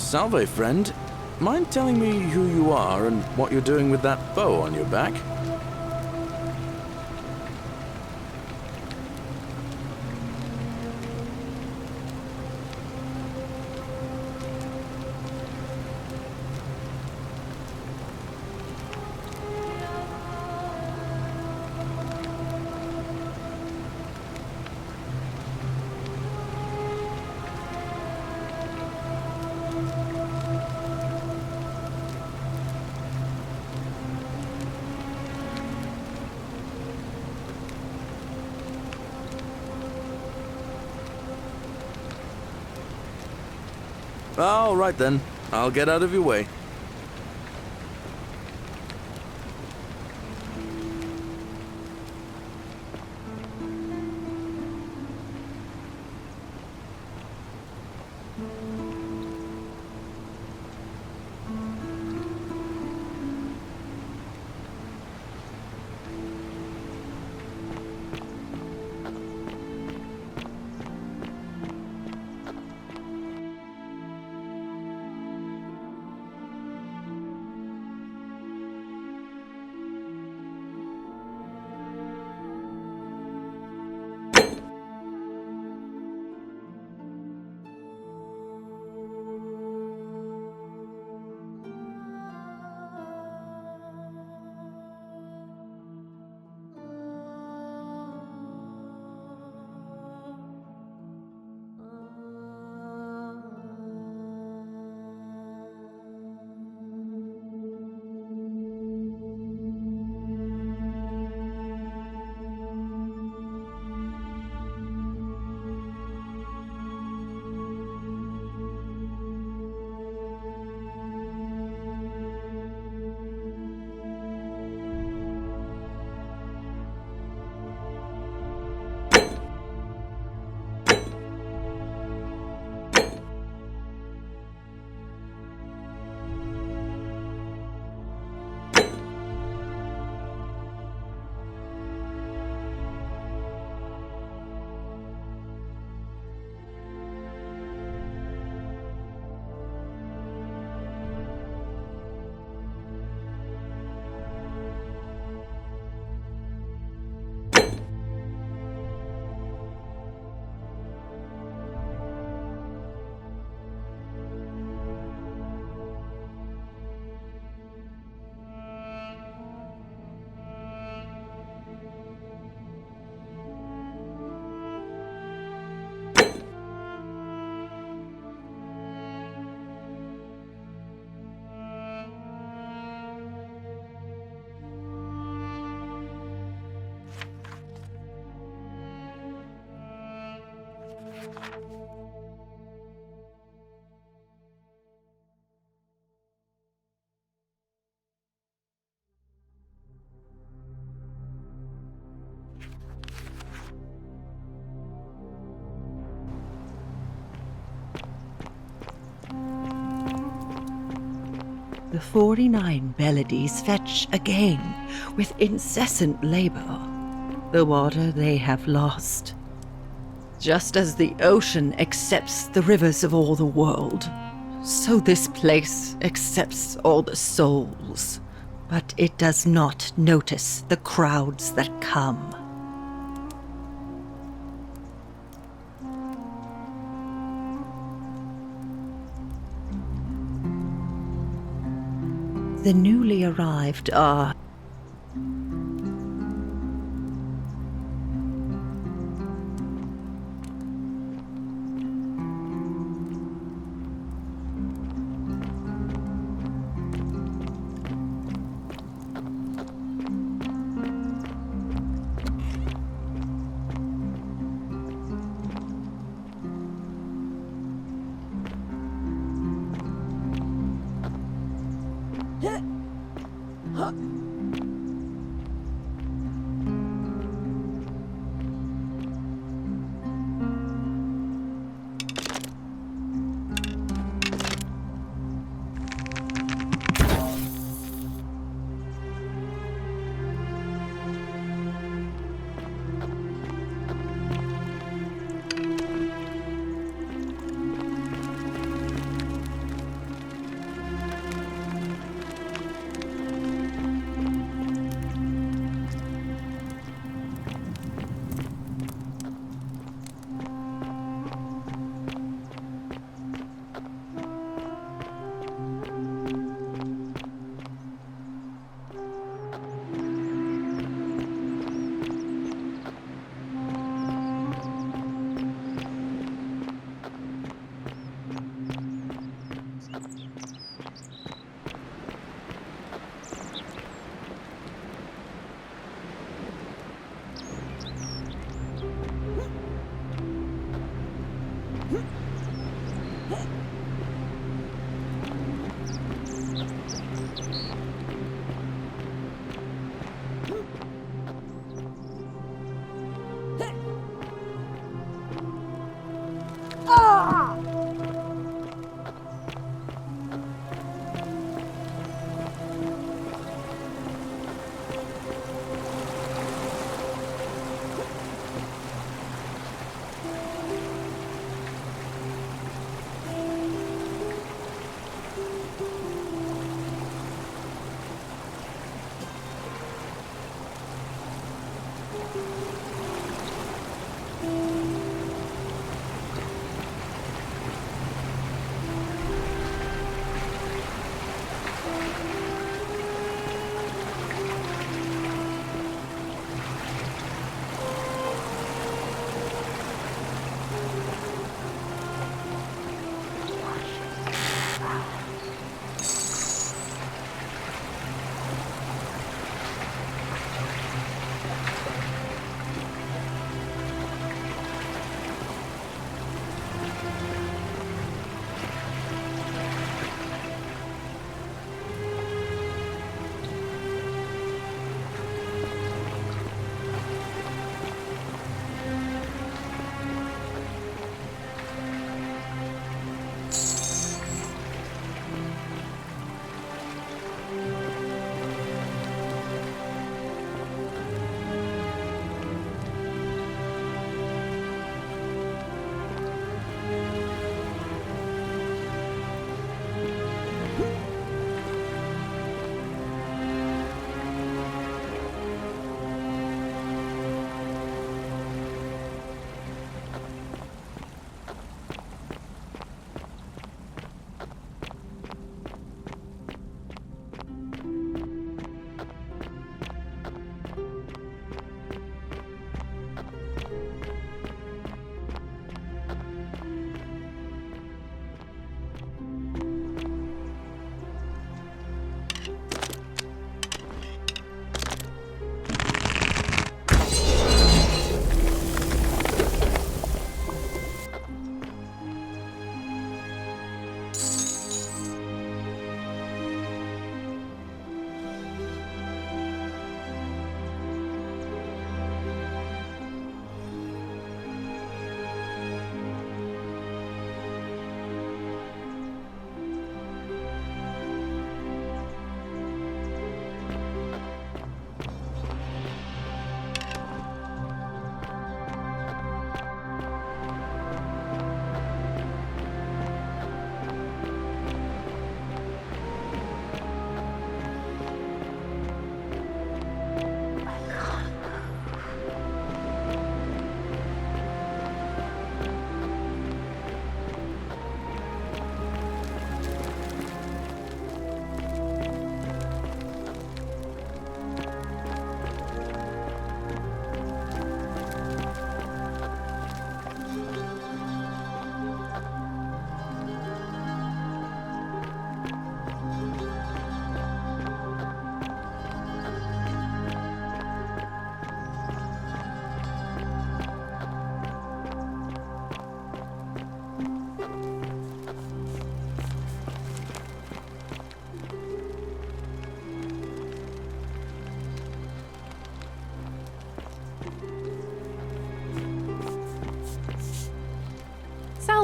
Salve, friend. Mind telling me who you are and what you're doing with that bow on your back? All right then. I'll get out of your way. The 49 Bellides fetch again with incessant labor the water they have lost. Just as the ocean accepts the rivers of all the world, so this place accepts all the souls, but it does not notice the crowds that come. The newly arrived are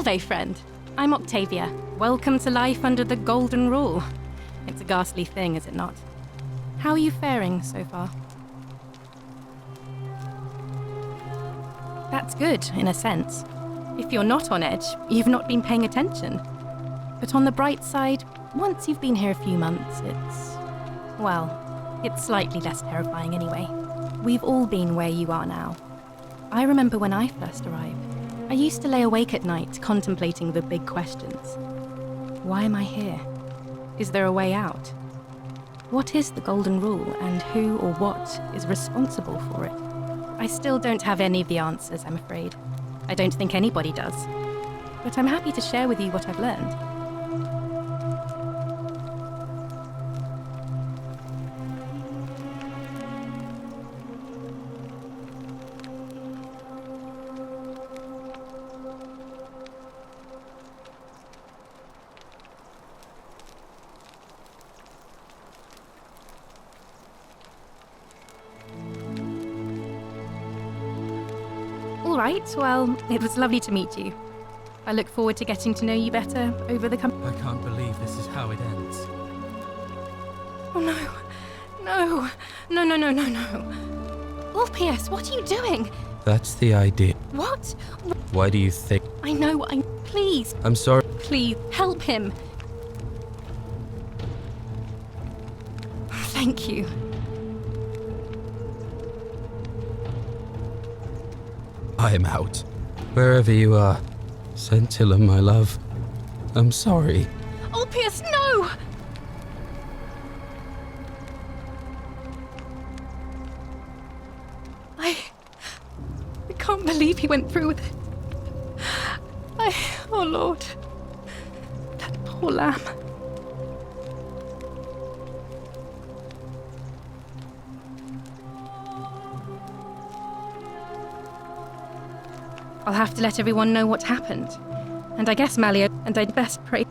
Salve, friend. I'm Octavia. Welcome to life under the Golden Rule. It's a ghastly thing, is it not? How are you faring so far? That's good, in a sense. If you're not on edge, you've not been paying attention. But on the bright side, once you've been here a few months, it's slightly less terrifying anyway. We've all been where you are now. I remember when I first arrived. I used to lay awake at night contemplating the big questions. Why am I here? Is there a way out? What is the Golden Rule, and who or what is responsible for it? I still don't have any of the answers, I'm afraid. I don't think anybody does. But I'm happy to share with you what I've learned. right. Well, it was lovely to meet you. I look forward to getting to know you better over the I can't believe this is how it ends. Oh no. No. No, no, no, no, no. Ulpius, what are you doing? That's the idea. What? Why do you think... I know, please, I'm sorry. please, help him. Thank you. I'm out. Wherever you are. Scintilla, my love. I'm sorry. Ulpius, no! I can't believe he went through with it. Oh Lord. That poor lamb. I'll have to let everyone know what happened. And I guess Malia, and I'd best pray.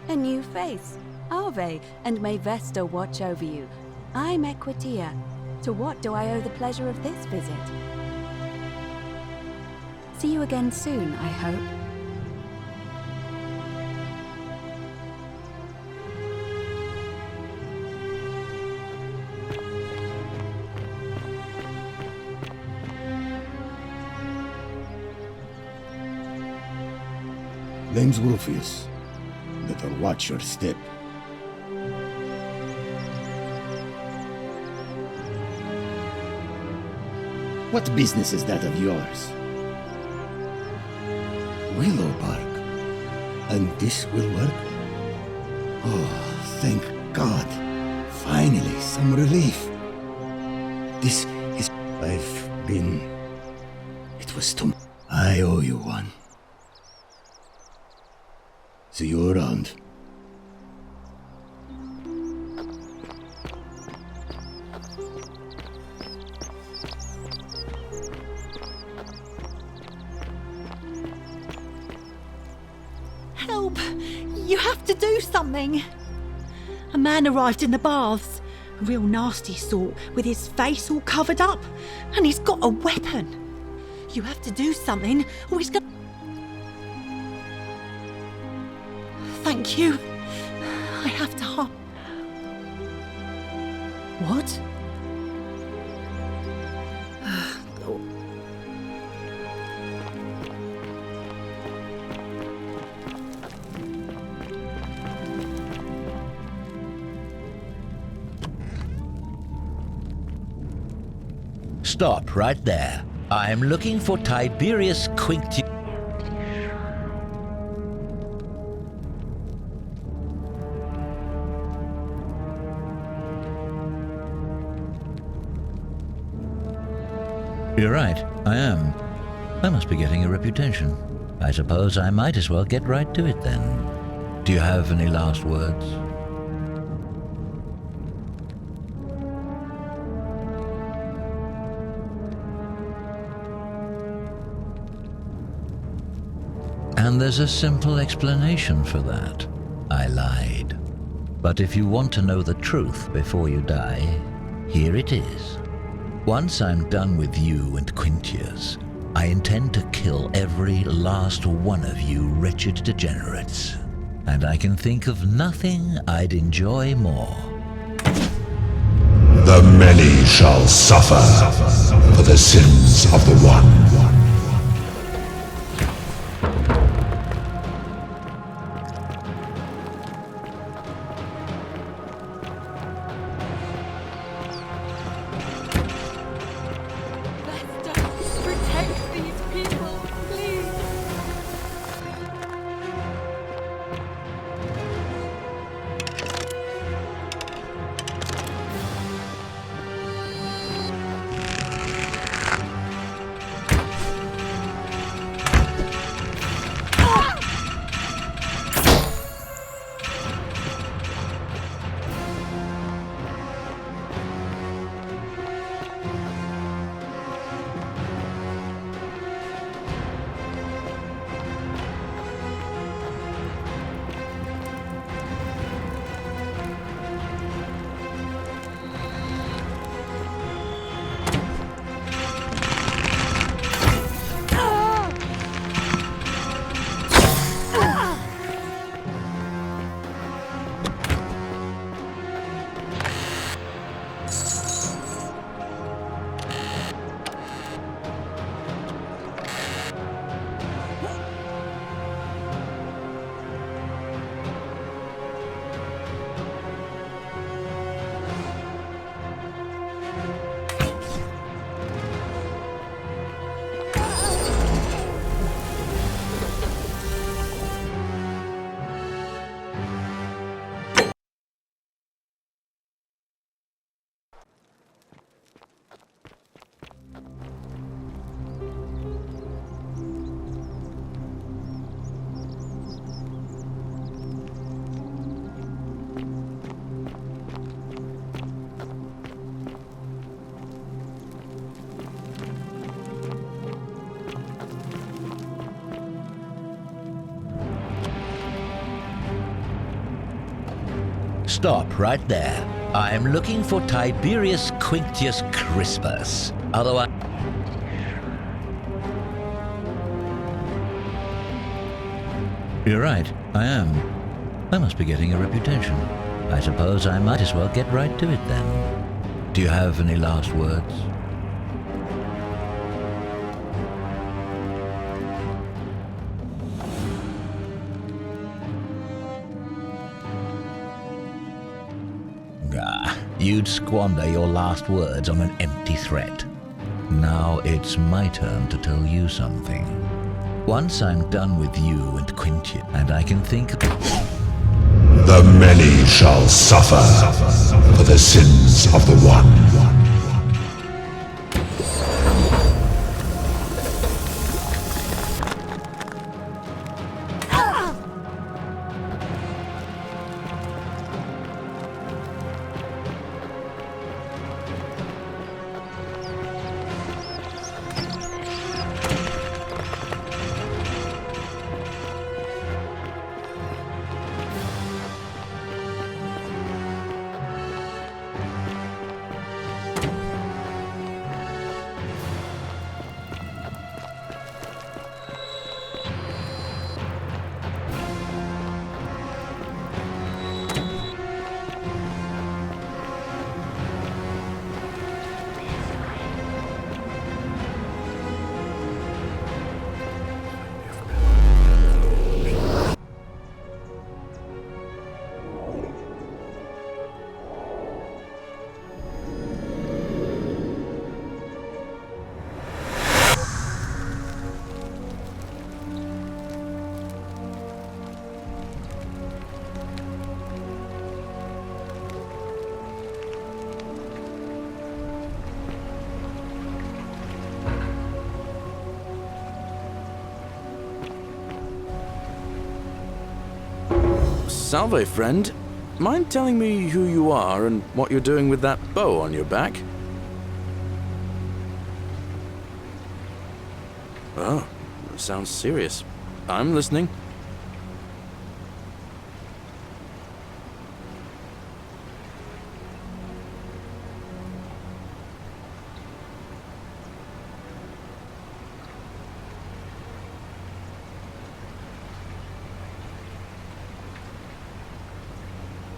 A new face. Ave, and may Vesta watch over you. I'm Equitia. To what do I owe the pleasure of this visit? See you again soon, I hope. name's Rufius. Better watch your step. What business is that of yours? Willow bark. And this will work? Oh, thank God. Finally, some relief. This is... I've been... It was too... I owe you one. See you around. Help! You have to do something! A man arrived in the baths. A real nasty sort, with his face all covered up. And he's got a weapon. You have to do something, or he's gonna... Thank you. I have to hop. What? Stop right there. I'm looking for Tiberius Quinctius. You're right, I am. I must be getting a reputation. I suppose I might as well get right to it then. Do you have any last words? And there's a simple explanation for that. I lied. But if you want to know the truth before you die, here it is. Once I'm done with you and Quintius, I intend to kill every last one of you wretched degenerates. And I can think of nothing I'd enjoy more. The many shall suffer for the sins of the one. Protect these people, please. Stop right there. I'm looking for Tiberius Quinctius Crispus. Otherwise... You're right, I am. I must be getting a reputation. I suppose I might as well get right to it then. Do you have any last words? You'd squander your last words on an empty threat. Now it's my turn to tell you something. Once I'm done with you and Quintian, and I can think... The many shall suffer for the sins of the one. Salve, friend. Mind telling me who you are and what you're doing with that bow on your back? Oh, sounds serious. I'm listening.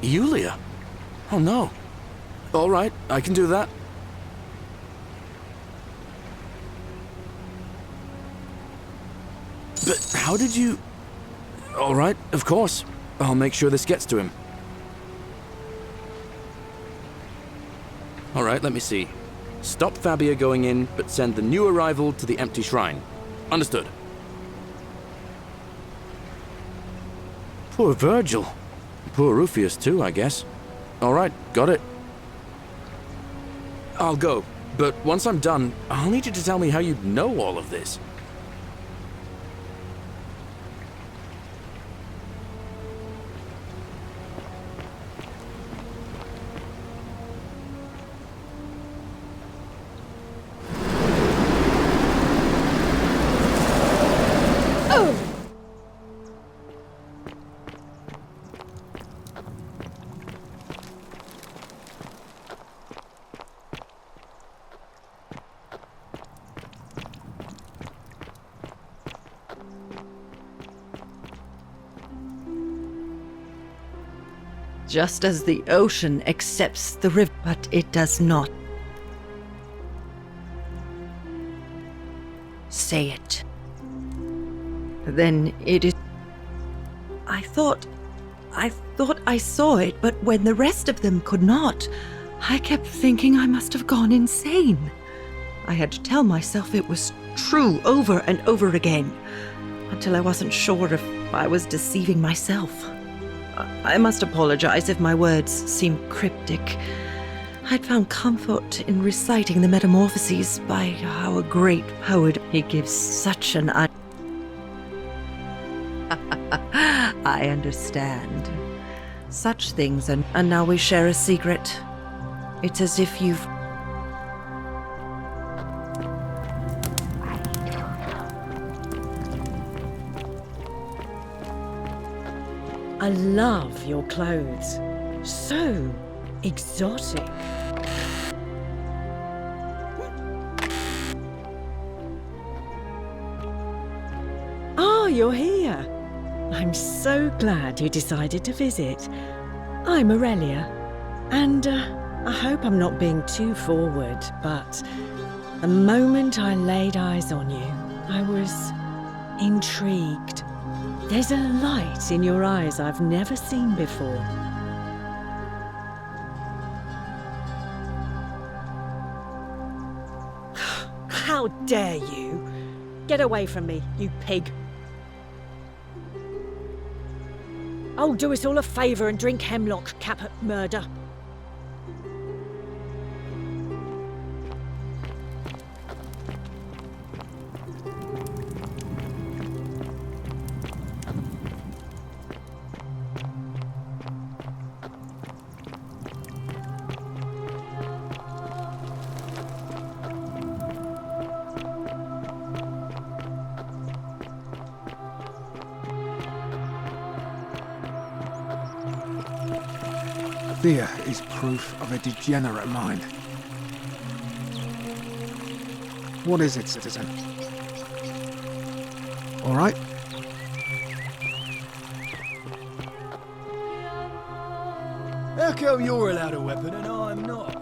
Yulia? Oh no. All right, I can do that. But how did you... All right, of course. I'll make sure this gets to him. All right, let me see. Stop Fabia going in, but send the new arrival to the empty shrine. Understood. Poor Virgil. Poor Rufius too, I guess. All right, got it. I'll go, but once I'm done, I'll need you to tell me how you know all of this. Just as the ocean accepts the river, but it does not. Say it. Then it is... I thought I saw it, but when the rest of them could not, I kept thinking I must have gone insane. I had to tell myself it was true over and over again, until I wasn't sure if I was deceiving myself. I must apologize if my words seem cryptic. I'd found comfort in reciting the Metamorphoses by our great poet. He gives such an... I understand. Such things, and now we share a secret. It's as if you've... I love your clothes. So exotic. Ah, you're here. I'm so glad you decided to visit. I'm Aurelia, and I hope I'm not being too forward, but the moment I laid eyes on you, I was intrigued. There's a light in your eyes I've never seen before. How dare you? Get away from me, you pig. Oh, do us all a favour and drink hemlock, Caput Murder. Fear is proof of a degenerate mind. What is it, citizen? All right? How come you're allowed a weapon and I'm not?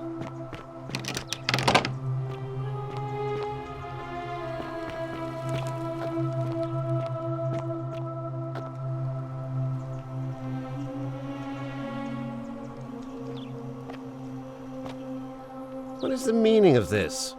What is the meaning of this?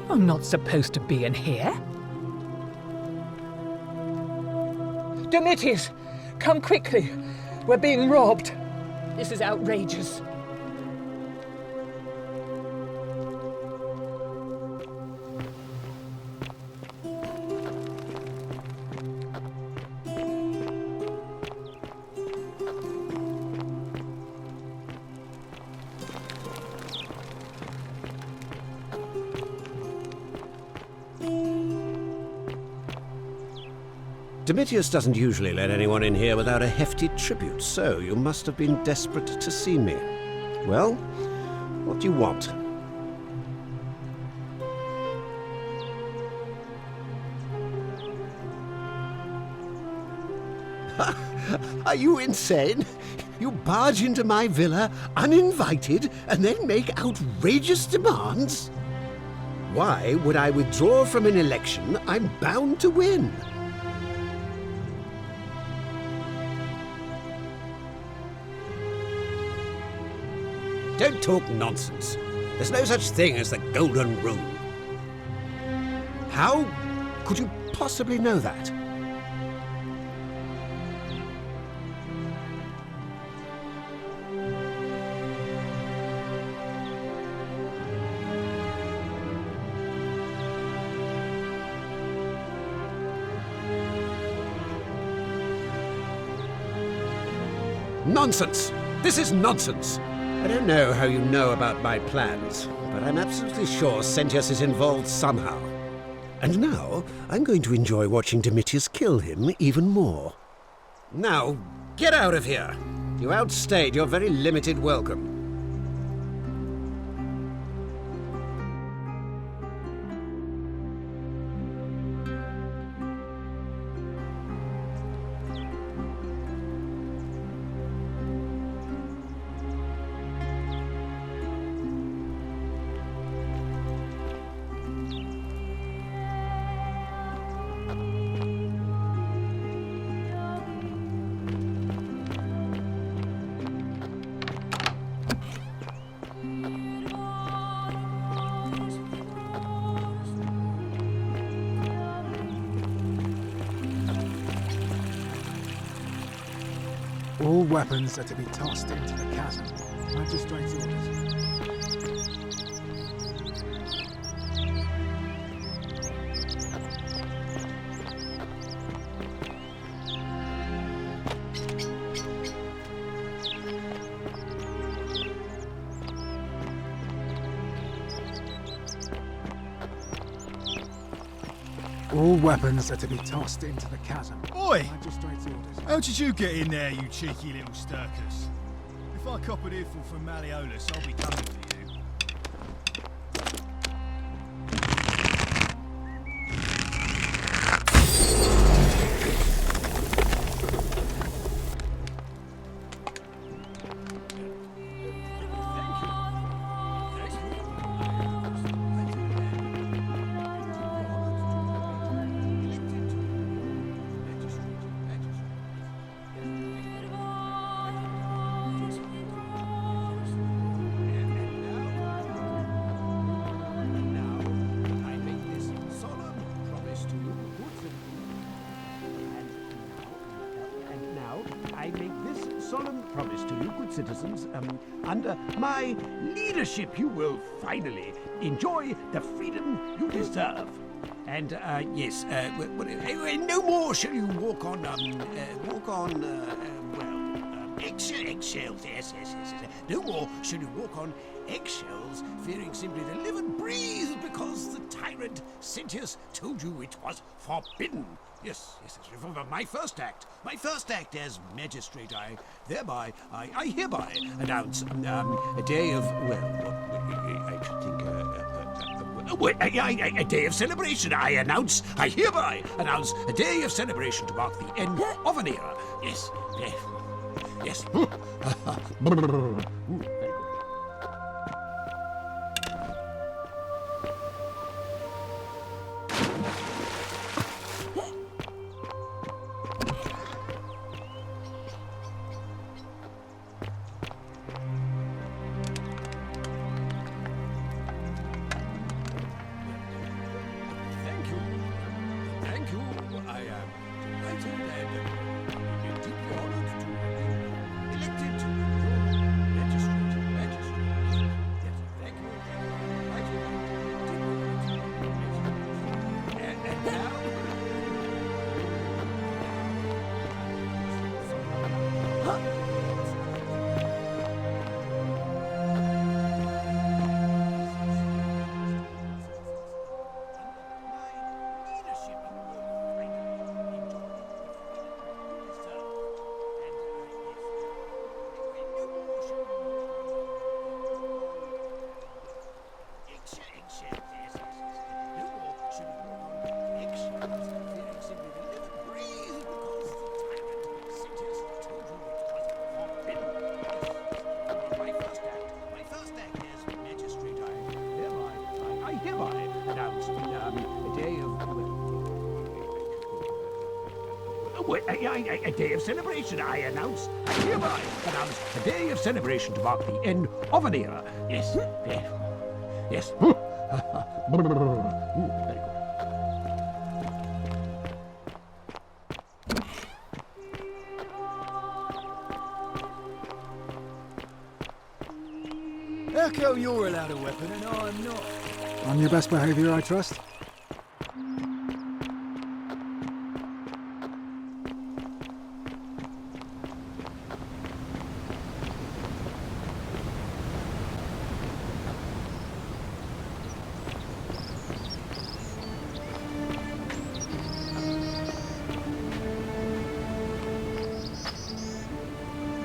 I'm not supposed to be in here. Domitius, come quickly. We're being robbed. This is outrageous. Domitius doesn't usually let anyone in here without a hefty tribute, so you must have been desperate to see me. Well, what do you want? Are you insane? You barge into my villa uninvited and then make outrageous demands? Why would I withdraw from an election I'm bound to win? Don't talk nonsense. There's no such thing as the Golden Rule. How could you possibly know that? Nonsense! This is nonsense! I don't know how you know about my plans, but I'm absolutely sure Sentius is involved somehow. And now, I'm going to enjoy watching Domitius kill him even more. Now, get out of here! You outstayed your very limited welcome. All weapons are to be tossed into the chasm. Magistrate's orders. All weapons are to be tossed into the chasm. Oi! Magistrate's orders. How did you get in there, you cheeky little stirkers? If I cop an earful from Malleolus, I'll be coming for you. solemn promise to you, good citizens, under my leadership you will finally enjoy the freedom you deserve. And, yes, no more shall you walk on, eggshells, yes. No more shall you walk on eggshells, fearing simply to live and breathe because the tyrant Sentius told you it was forbidden. Yes, remember my first act as magistrate, I hereby announce a day of, I should think, a day of celebration. I hereby announce a day of celebration to mark the end of an era. Yes. Very good. Thank you. I am delighted and deeply honored to be elected to your magistrate. Yes, thank you. And now... A day of celebration, I hereby announce a day of celebration to mark the end of an era. Yes. Very good. How come you're allowed a weapon and I'm not? On your best behavior, I trust.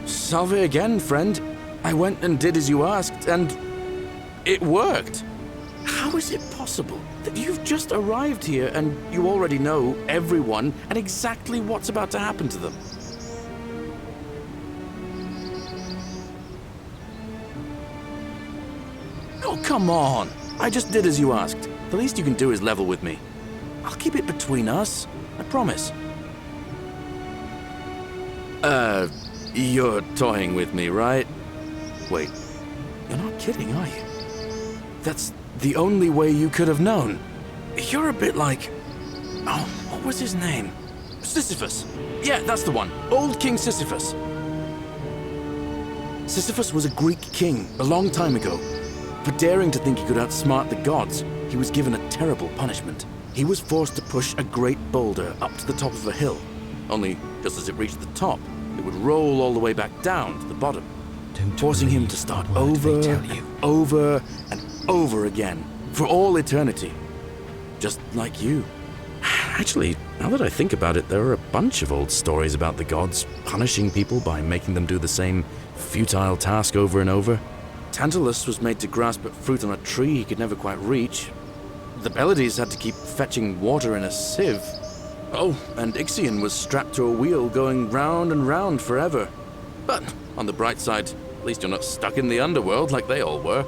Salve again, friend. I went and did as you asked, and it worked. How is it possible that you've just arrived here and you already know everyone and exactly what's about to happen to them? Oh, come on. I just did as you asked. The least you can do is level with me. I'll keep it between us. I promise. You're toying with me, right? Wait, you're not kidding, are you? That's the only way you could have known. You're a bit like... Oh, what was his name? Sisyphus. Yeah, that's the one. Old King Sisyphus. Sisyphus was a Greek king a long time ago. For daring to think he could outsmart the gods, he was given a terrible punishment. He was forced to push a great boulder up to the top of a hill. Only, just as it reached the top, it would roll all the way back down to the bottom, forcing him to start over and over and over again for all eternity. Just like you. Actually, now that I think about it, there are a bunch of old stories about the gods punishing people by making them do the same futile task over and over. Tantalus was made to grasp at fruit on a tree he could never quite reach. The Pleiades had to keep fetching water in a sieve. Oh, and Ixion was strapped to a wheel going round and round forever. But on the bright side, at least you're not stuck in the underworld like they all were.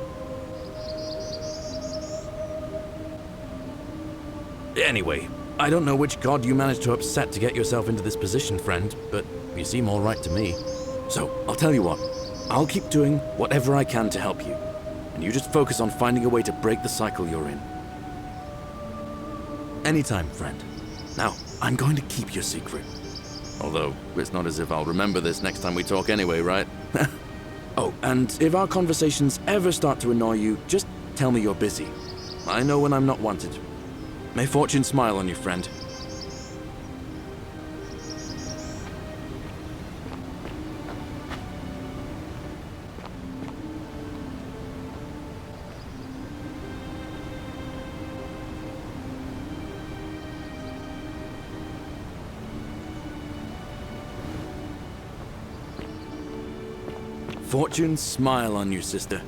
Anyway, I don't know which god you managed to upset to get yourself into this position, friend, but you seem all right to me. So, I'll tell you what. I'll keep doing whatever I can to help you, and you just focus on finding a way to break the cycle you're in. Anytime, friend. Now, I'm going to keep your secret. Although, it's not as if I'll remember this next time we talk anyway, right? Oh, and if our conversations ever start to annoy you, just tell me you're busy. I know when I'm not wanted. May fortune smile on you, friend. Fortune smile on you, sister.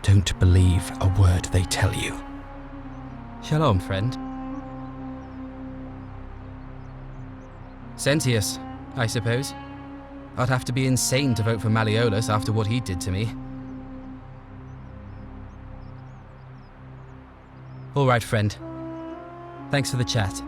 Don't believe a word they tell you. Shalom, friend. Sentius, I suppose. I'd have to be insane to vote for Malleolus after what he did to me. All right, friend. Thanks for the chat.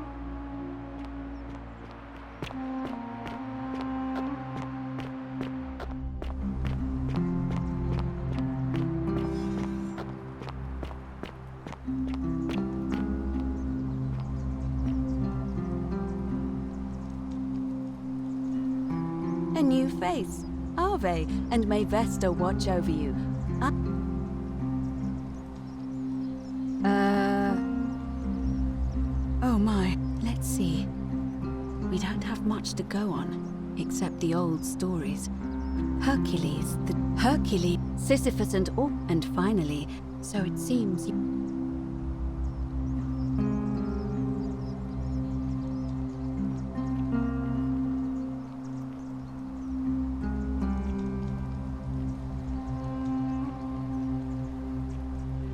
A new face. Ave, and may Vesta watch over you. Oh my, let's see. We don't have much to go on, except the old stories. Hercules, Sisyphus and finally, so it seems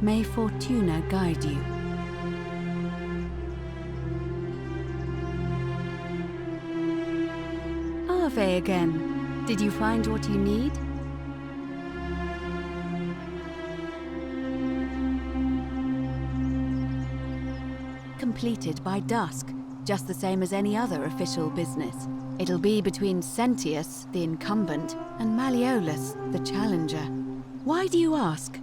May Fortuna guide you. Ave again. Did you find what you need? completed by dusk, just the same as any other official business. It'll be between Sentius, the incumbent, and Malleolus, the challenger. Why do you ask?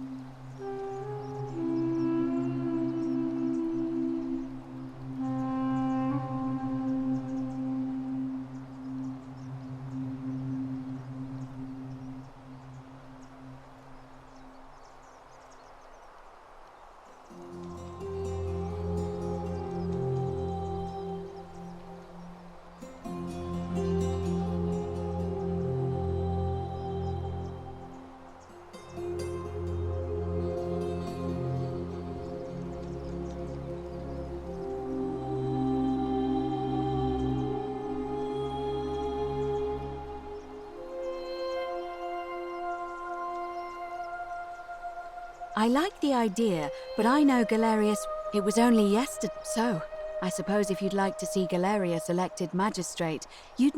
I like the idea, but I know Galerius. It was only yesterday. So, I suppose if you'd like to see Galerius elected magistrate, you'd...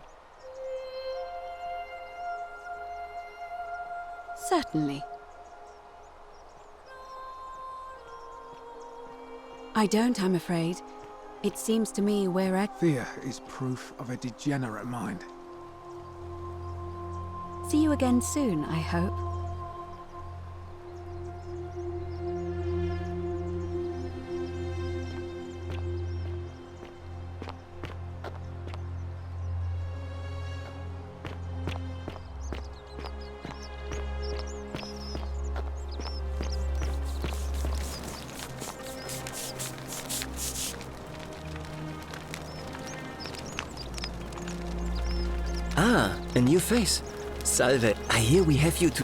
Certainly. I don't, I'm afraid. It seems to me we're at... Fear is proof of a degenerate mind. See you again soon, I hope. Ah, a new face. Salve, I hear we have you to...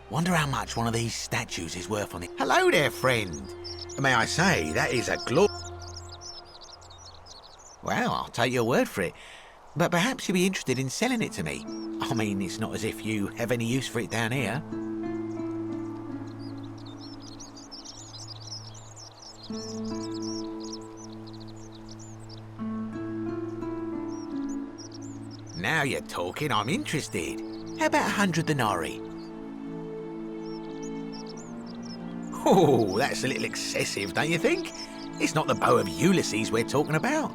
Wonder how much one of these statues is worth on it. Hello there, friend. May I say, that is a Well, I'll take your word for it. But perhaps you'd be interested in selling it to me. I mean, it's not as if you have any use for it down here. Now you're talking, I'm interested. How about 100 denarii? Oh, that's a little excessive, don't you think? It's not the bow of Ulysses we're talking about.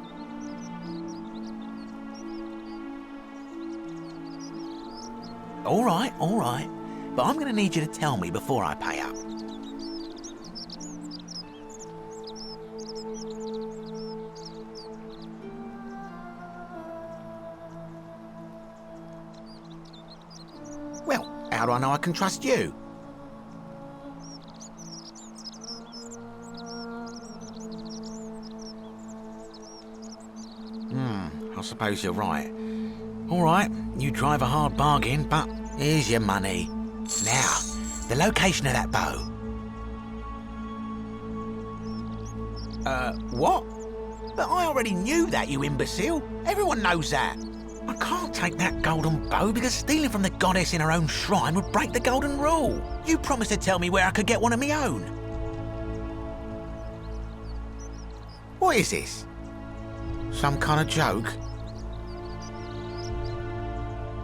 All right. But I'm going to need you to tell me before I pay up. Well, how do I know I can trust you? I suppose you're right. All right, you drive a hard bargain, but here's your money. Now, the location of that bow. What? But I already knew that, you imbecile. Everyone knows that. I can't take that golden bow because stealing from the goddess in her own shrine would break the golden rule. You promised to tell me where I could get one of my own. What is this? Some kind of joke?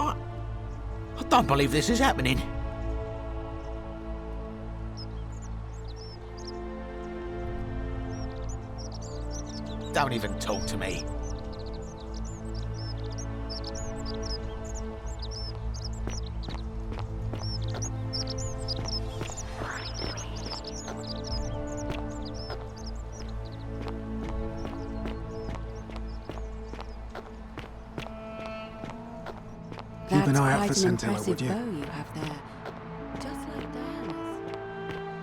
I don't believe this is happening. Don't even talk to me. Keep an That's eye out quite for an Scintilla, impressive would you? bow you have there. Just like Diana's.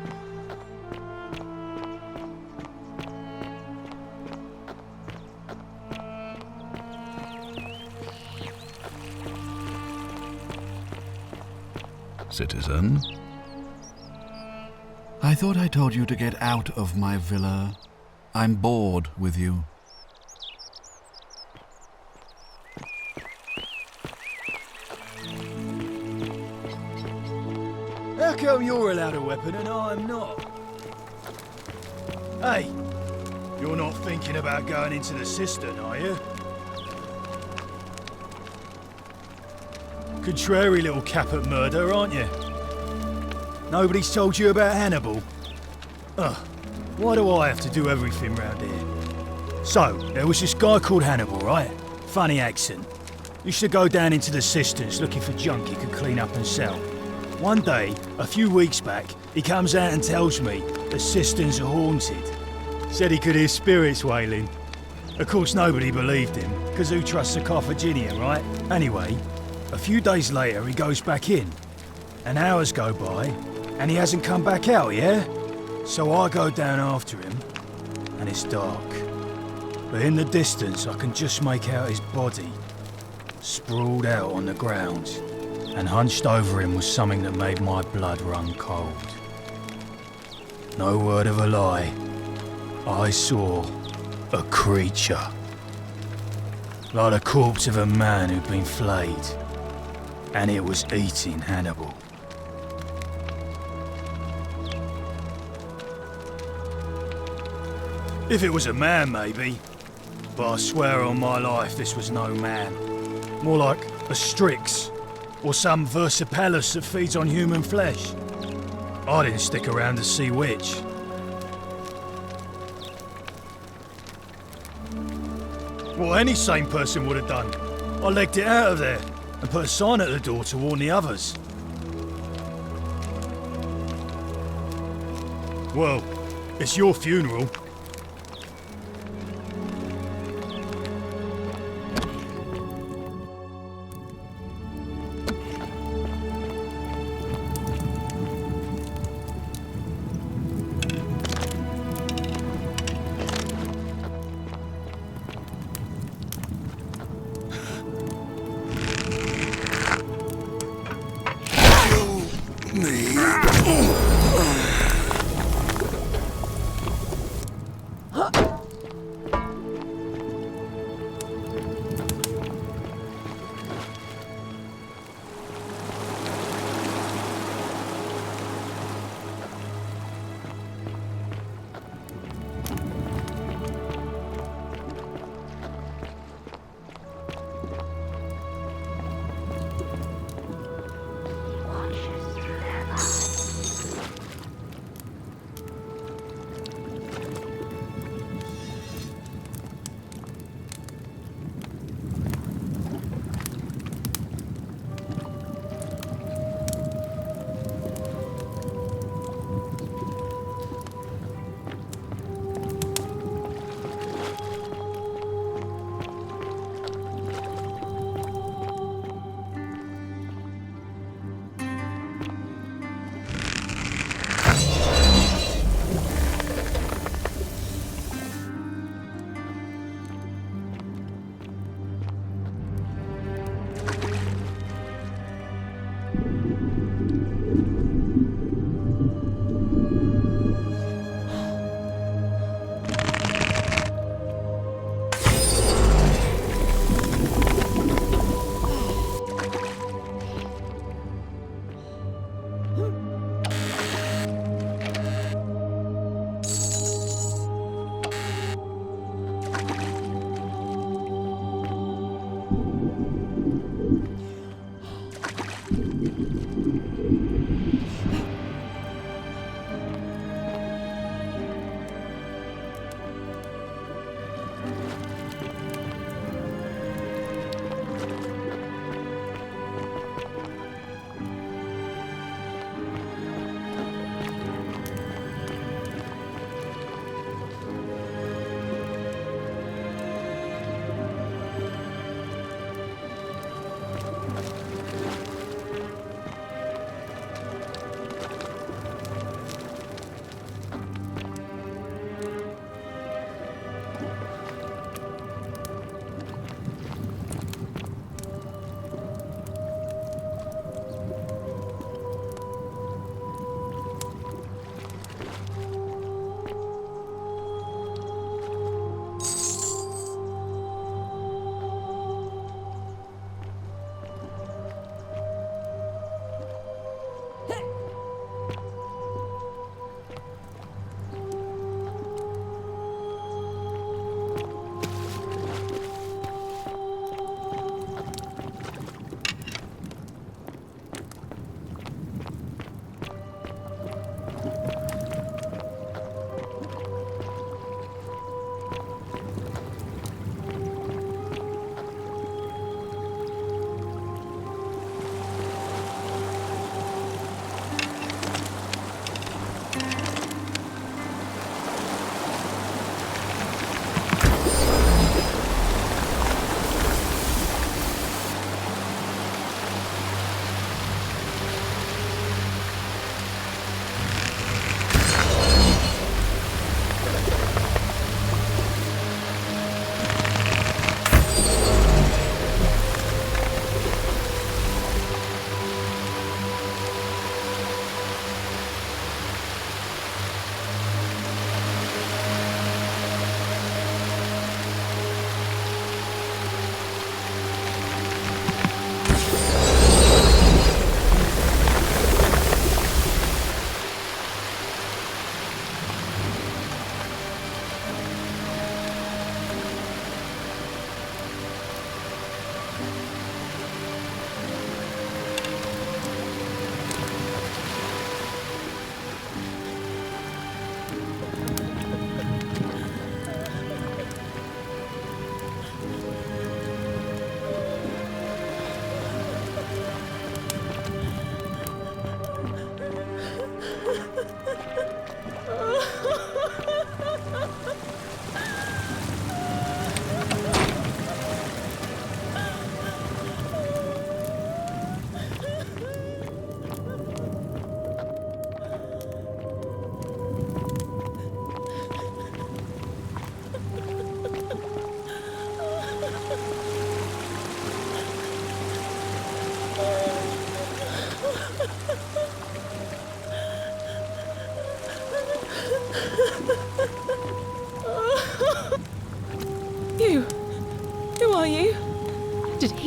Citizen? I thought I told you to get out of my villa. I'm bored with you. How come you're allowed a weapon and I'm not? Hey, you're not thinking about going into the cistern, are you? Contrary little cap at murder, aren't you? Nobody's told you about Hannibal? Ugh, why do I have to do everything round here? So, there was this guy called Hannibal, right? Funny accent. Used to go down into the cisterns looking for junk he could clean up and sell. One day, a few weeks back, he comes out and tells me the cisterns are haunted. Said he could hear spirits wailing. Of course, nobody believed him, because who trusts a Carthaginian, right? Anyway, a few days later, he goes back in. And hours go by, and he hasn't come back out, yeah? So I go down after him, and it's dark. But in the distance, I can just make out his body, sprawled out on the ground. And hunched over him was something that made my blood run cold. No word of a lie. I saw a creature. Like the corpse of a man who'd been flayed. And it was eating Hannibal. If it was a man, maybe. But I swear on my life this was no man. More like a Strix. Or some Versipelus that feeds on human flesh. I didn't stick around to see which. What any sane person would have done. I legged it out of there and put a sign at the door to warn the others. Well, it's your funeral.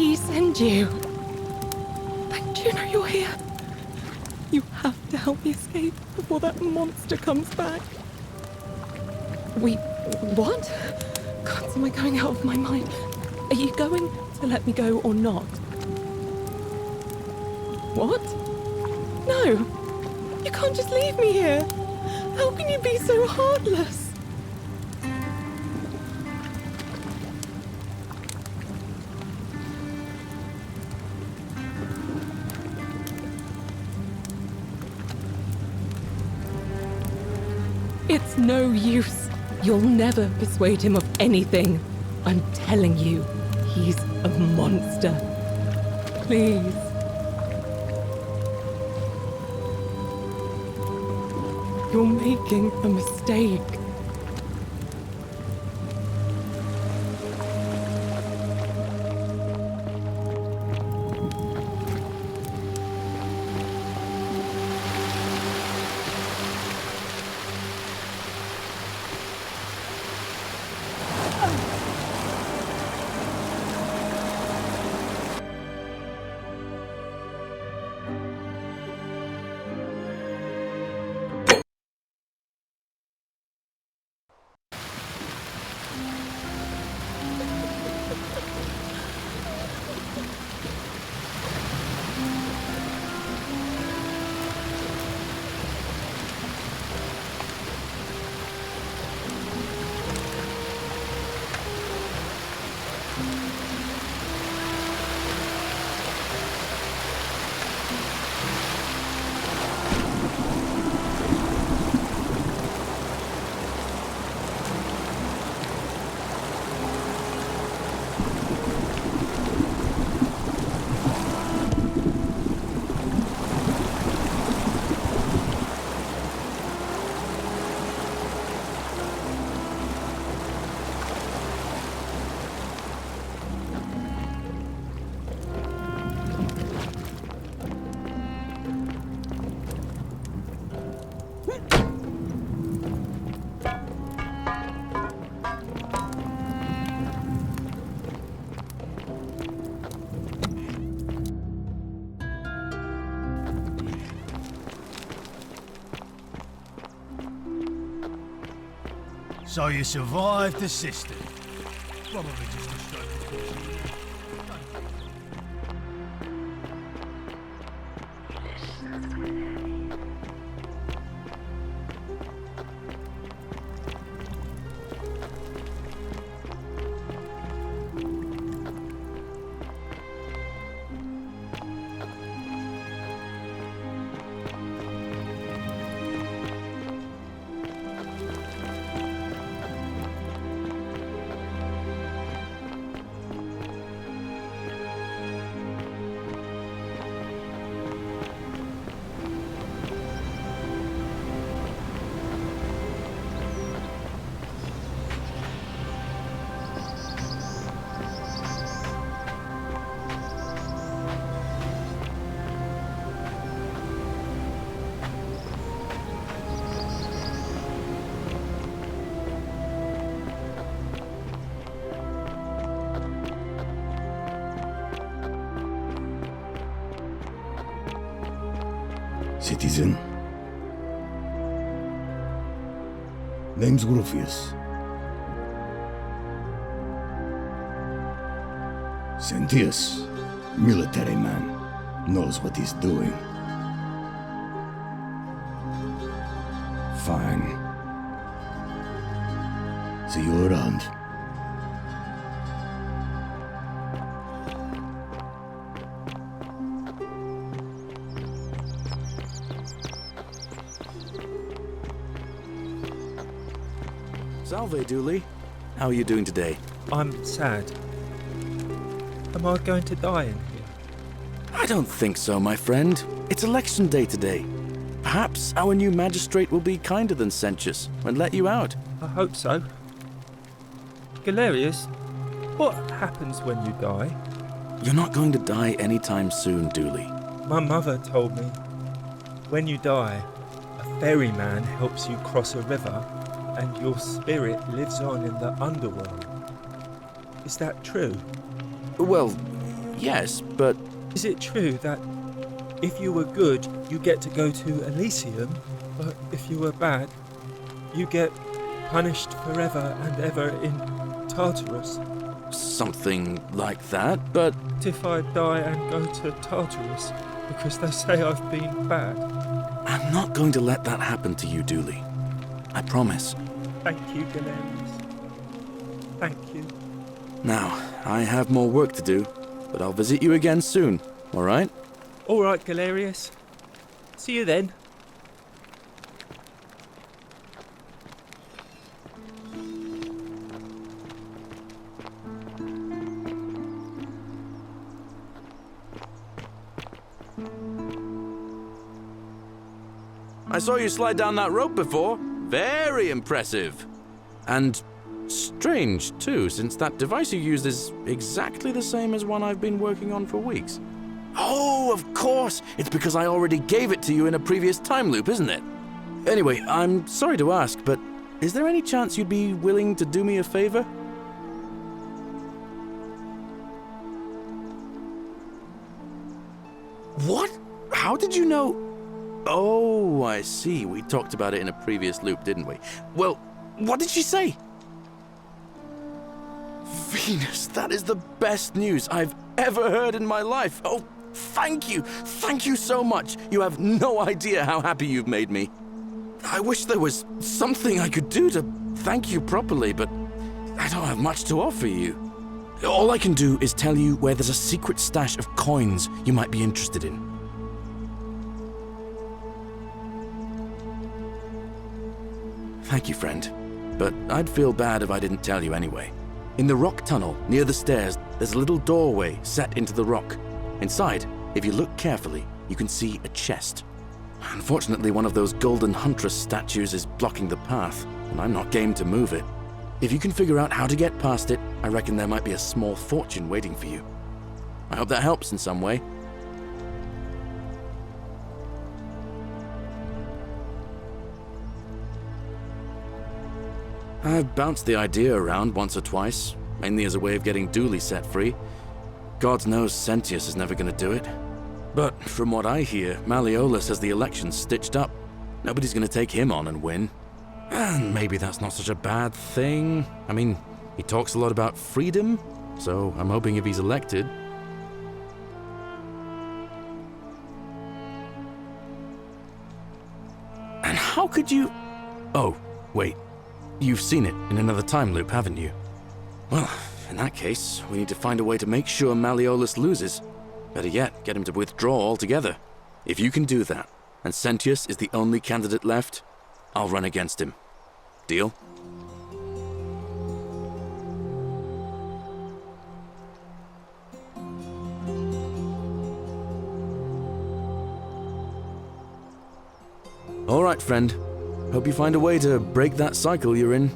he send you? Juno, you're here. You have to help me escape before that monster comes back. What? God, am I going out of my mind? Are you going to let me go or not? What? No! You can't just leave me here! How can you be so heartless? It's no use. You'll never persuade him of anything. I'm telling you, he's a monster. Please. You're making a mistake. So you survived the system. Probably just a stroke of fortune. Citizen. Name's Rufius. Sentius, military man, knows what he's doing. Fine. See you around. Salve, Dooley. How are you doing today? I'm sad. Am I going to die in here? I don't think so, my friend. It's election day today. Perhaps our new magistrate will be kinder than Sentius and let you out. I hope so. Galerius, what happens when you die? You're not going to die anytime soon, Dooley. My mother told me, when you die, a ferryman helps you cross a river and your spirit lives on in the underworld. Is that true? Well, yes, but... Is it true that if you were good, you get to go to Elysium, but if you were bad, you get punished forever and ever in Tartarus? Something like that, but... If I die and go to Tartarus because they say I've been bad? I'm not going to let that happen to you, Dooley. I promise. Thank you, Galerius. Thank you. Now, I have more work to do, but I'll visit you again soon, all right? All right, Galerius. See you then. I saw you slide down that rope before. Very impressive. And strange, too, since that device you used is exactly the same as one I've been working on for weeks. Oh, of course! It's because I already gave it to you in a previous time loop, isn't it? Anyway, I'm sorry to ask, but is there any chance you'd be willing to do me a favor? What? How did you know? Oh, I see. We talked about it in a previous loop, didn't we? Well, what did she say? Venus, that is the best news I've ever heard in my life. Oh, thank you. Thank you so much. You have no idea how happy you've made me. I wish there was something I could do to thank you properly, but I don't have much to offer you. All I can do is tell you where there's a secret stash of coins you might be interested in. Thank you, friend. But I'd feel bad if I didn't tell you anyway. In the rock tunnel, near the stairs, there's a little doorway set into the rock. Inside, if you look carefully, you can see a chest. Unfortunately, one of those golden huntress statues is blocking the path, and I'm not game to move it. If you can figure out how to get past it, I reckon there might be a small fortune waiting for you. I hope that helps in some way. I've bounced the idea around once or twice, mainly as a way of getting Dooley set free. God knows Sentius is never going to do it. But from what I hear, Malleolus has the elections stitched up. Nobody's going to take him on and win. And maybe that's not such a bad thing. I mean, he talks a lot about freedom, so I'm hoping if he's elected... And how could you... Oh, wait. You've seen it in another time loop, haven't you? Well, in that case, we need to find a way to make sure Malleolus loses. Better yet, get him to withdraw altogether. If you can do that, and Sentius is the only candidate left, I'll run against him. Deal? All right, friend. Hope you find a way to break that cycle you're in.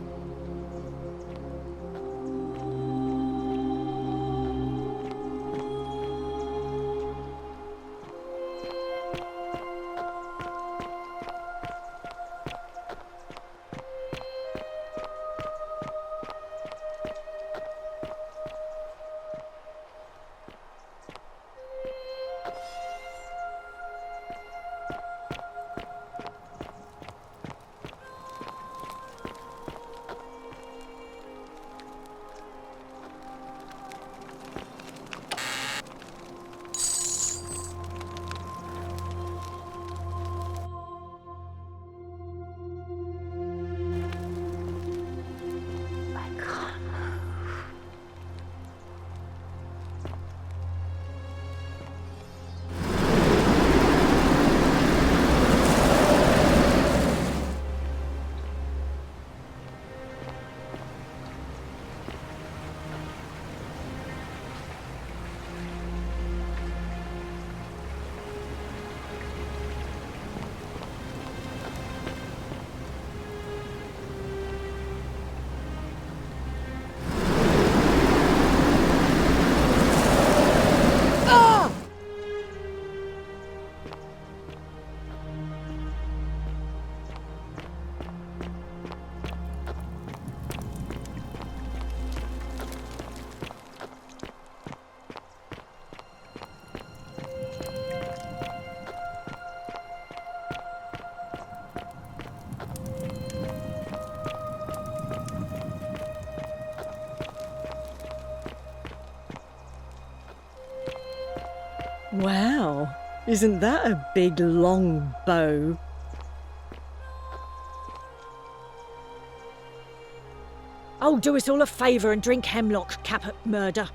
Wow, isn't that a big long bow? Oh, do us all a favour and drink hemlock, Caput Murder.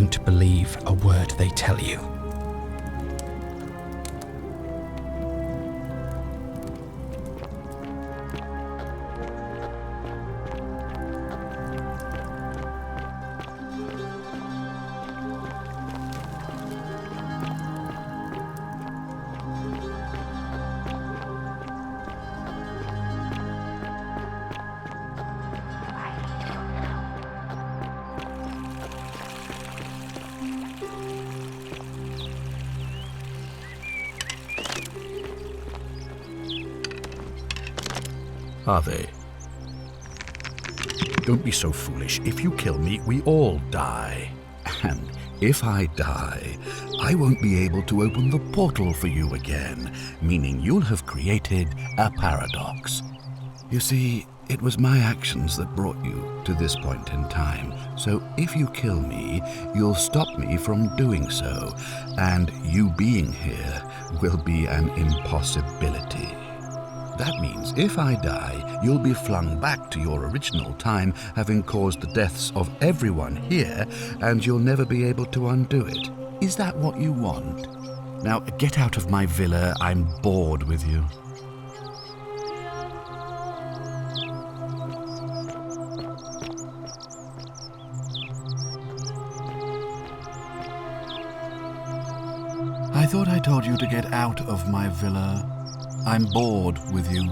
don't believe a word they tell you. Are they? Don't be so foolish. If you kill me, we all die. And if I die, I won't be able to open the portal for you again, meaning you'll have created a paradox. You see, it was my actions that brought you to this point in time, so if you kill me, you'll stop me from doing so, and you being here will be an impossibility. That means if I die, you'll be flung back to your original time, having caused the deaths of everyone here, and you'll never be able to undo it. Is that what you want? Now, get out of my villa. I'm bored with you. I thought I told you to get out of my villa. I'm bored with you.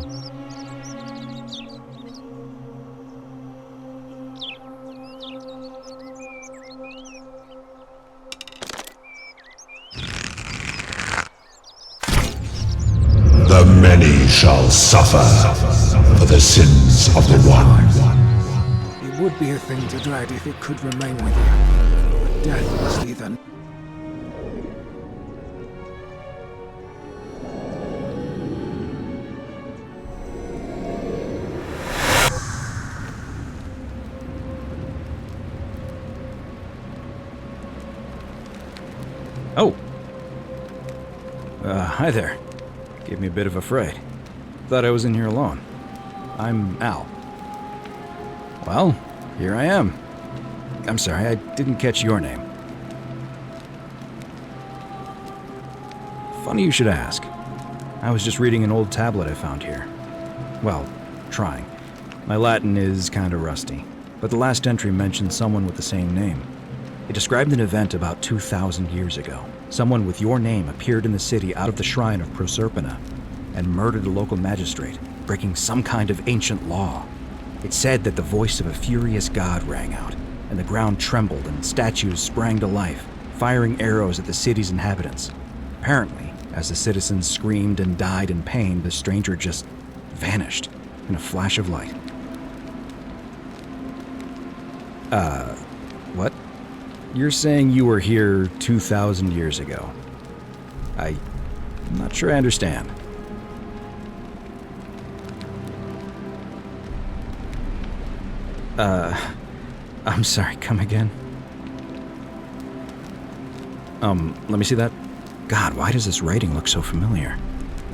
The many shall suffer for the sins of the one. It would be a thing to dread if it could remain with you. But death must either. Oh. Hi there. Gave me a bit of a fright. Thought I was in here alone. I'm Al. Well, here I am. I'm sorry, I didn't catch your name. Funny you should ask. I was just reading an old tablet I found here. Well, trying. My Latin is kinda rusty, but the last entry mentioned someone with the same name. It described an event about 2,000 years ago. Someone with your name appeared in the city out of the shrine of Proserpina and murdered a local magistrate, breaking some kind of ancient law. It said that the voice of a furious god rang out, and the ground trembled and statues sprang to life, firing arrows at the city's inhabitants. Apparently, as the citizens screamed and died in pain, the stranger just vanished in a flash of light. What? You're saying you were here 2,000 years ago? I'm not sure I understand. I'm sorry, come again? Let me see that. God, why does this writing look so familiar?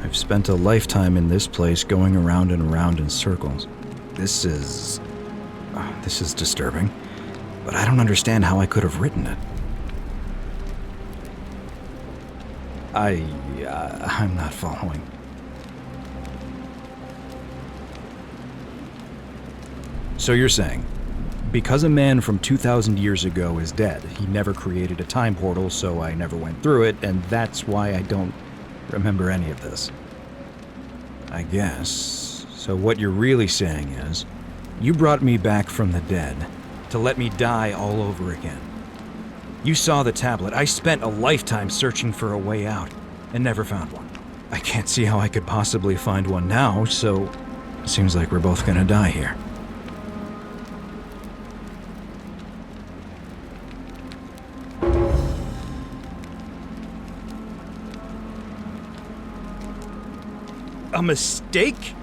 I've spent a lifetime in this place going around and around in circles. This is disturbing. But I don't understand how I could have written it. I'm not following. So you're saying, because a man from 2,000 years ago is dead, he never created a time portal, so I never went through it, and that's why I don't remember any of this. I guess. So what you're really saying is, you brought me back from the dead to let me die all over again. You saw the tablet. I spent a lifetime searching for a way out and never found one. I can't see how I could possibly find one now, so it seems like we're both gonna die here. A mistake?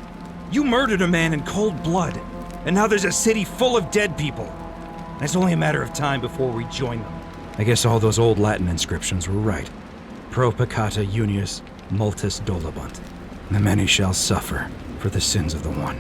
You murdered a man in cold blood, and now there's a city full of dead people. It's only a matter of time before we join them. I guess all those old Latin inscriptions were right. Pro peccata unius multis dolabunt. The many shall suffer for the sins of the one.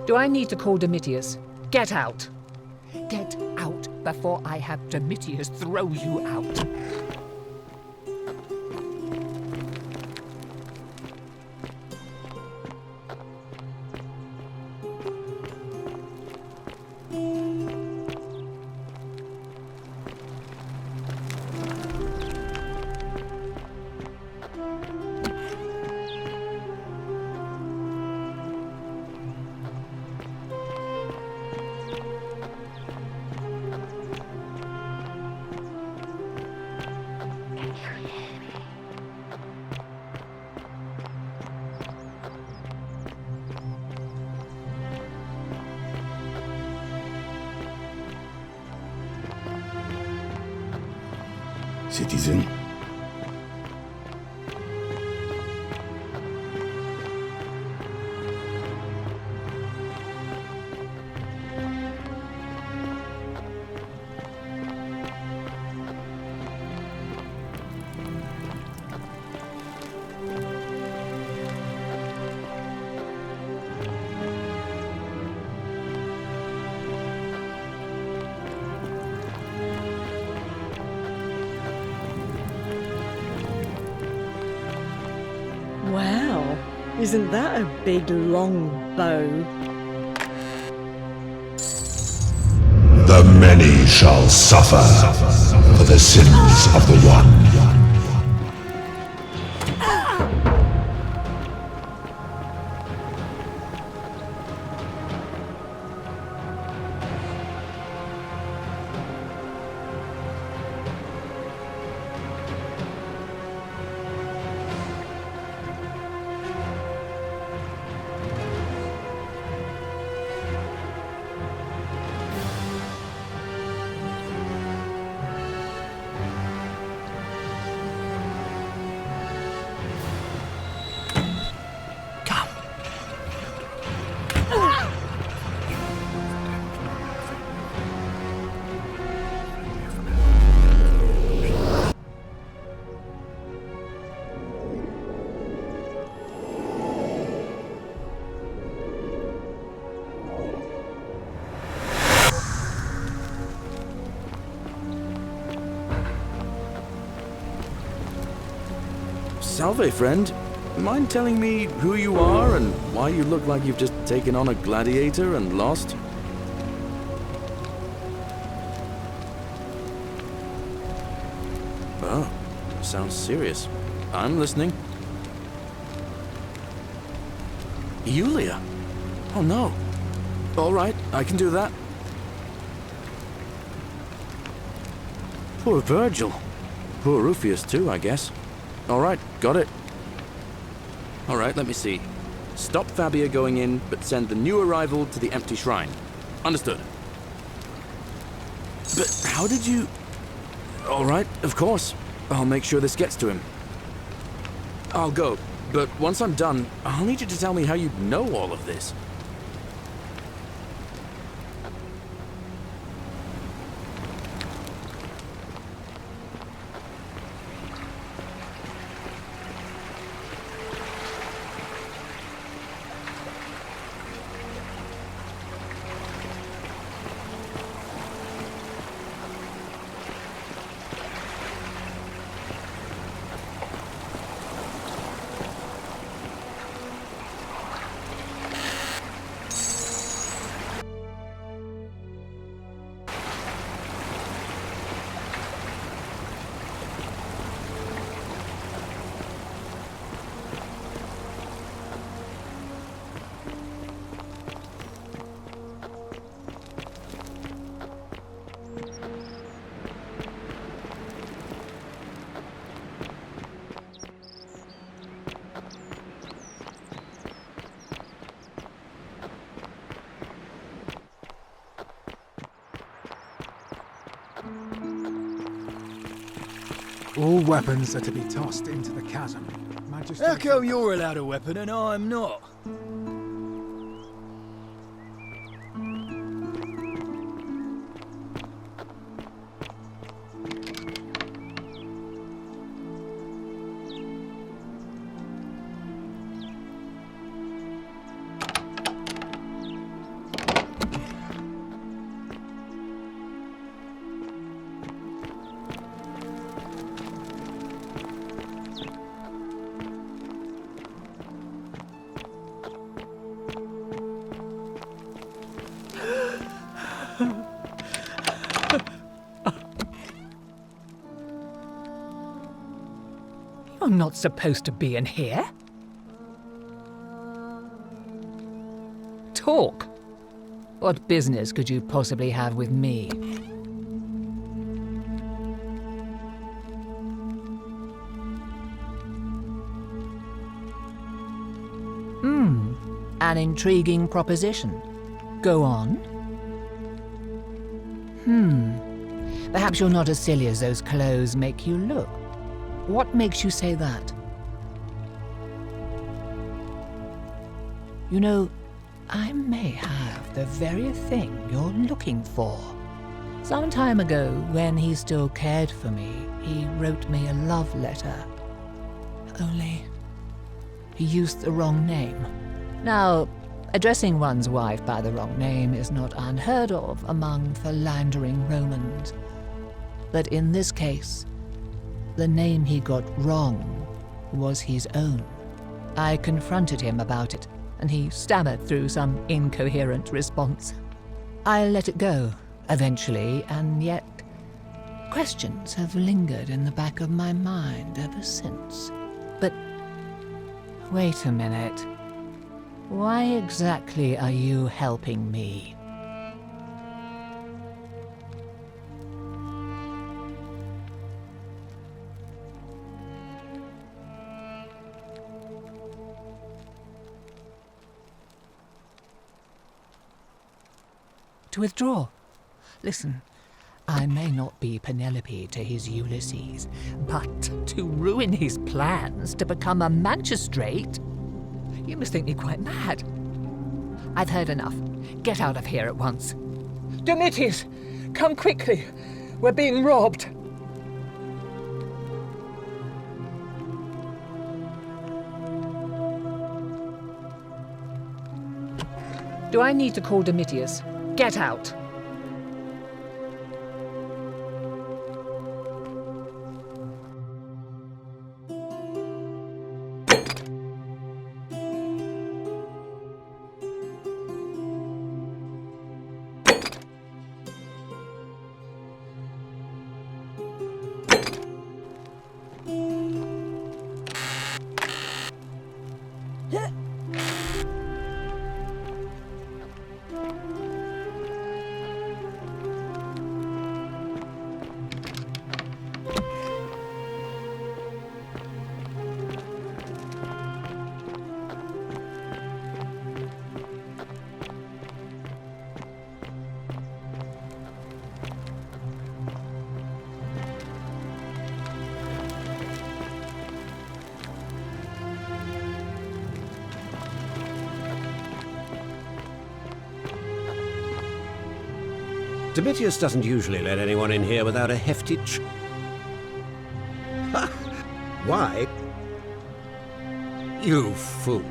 Do I need to call Domitius? Get out! Get out before I have Domitius throw you out. Citizen. Wow, isn't that a big long bow? The many shall suffer for the sins of the one. Salve, friend. Mind telling me who you are and why you look like you've just taken on a gladiator and lost? Oh, sounds serious. I'm listening. Yulia? Oh no. All right, I can do that. Poor Virgil. Poor Rufius too, I guess. All right, got it. All right, let me see. Stop Fabia going in, but send the new arrival to the empty shrine. Understood. But how did you... All right, of course. I'll make sure this gets to him. I'll go, but once I'm done, I'll need you to tell me how you know all of this. All weapons are to be tossed into the chasm. Majesty... How come you're allowed a weapon and I'm not? You're not supposed to be in here. Talk. What business could you possibly have with me? An intriguing proposition. Go on. Perhaps you're not as silly as those clothes make you look. What makes you say that? You know, I may have the very thing you're looking for. Some time ago, when he still cared for me, he wrote me a love letter. Only, he used the wrong name. Now, addressing one's wife by the wrong name is not unheard of among philandering Romans. But in this case, the name he got wrong was his own. I confronted him about it, and he stammered through some incoherent response. I let it go, eventually, and yet questions have lingered in the back of my mind ever since. But wait a minute. Why exactly are you helping me? To withdraw. Listen, I may not be Penelope to his Ulysses, but to ruin his plans to become a magistrate? You must think me quite mad. I've heard enough. Get out of here at once. Domitius, come quickly. We're being robbed. Do I need to call Domitius? Get out! Domitius doesn't usually let anyone in here without a hefty Ha! Why? You fool.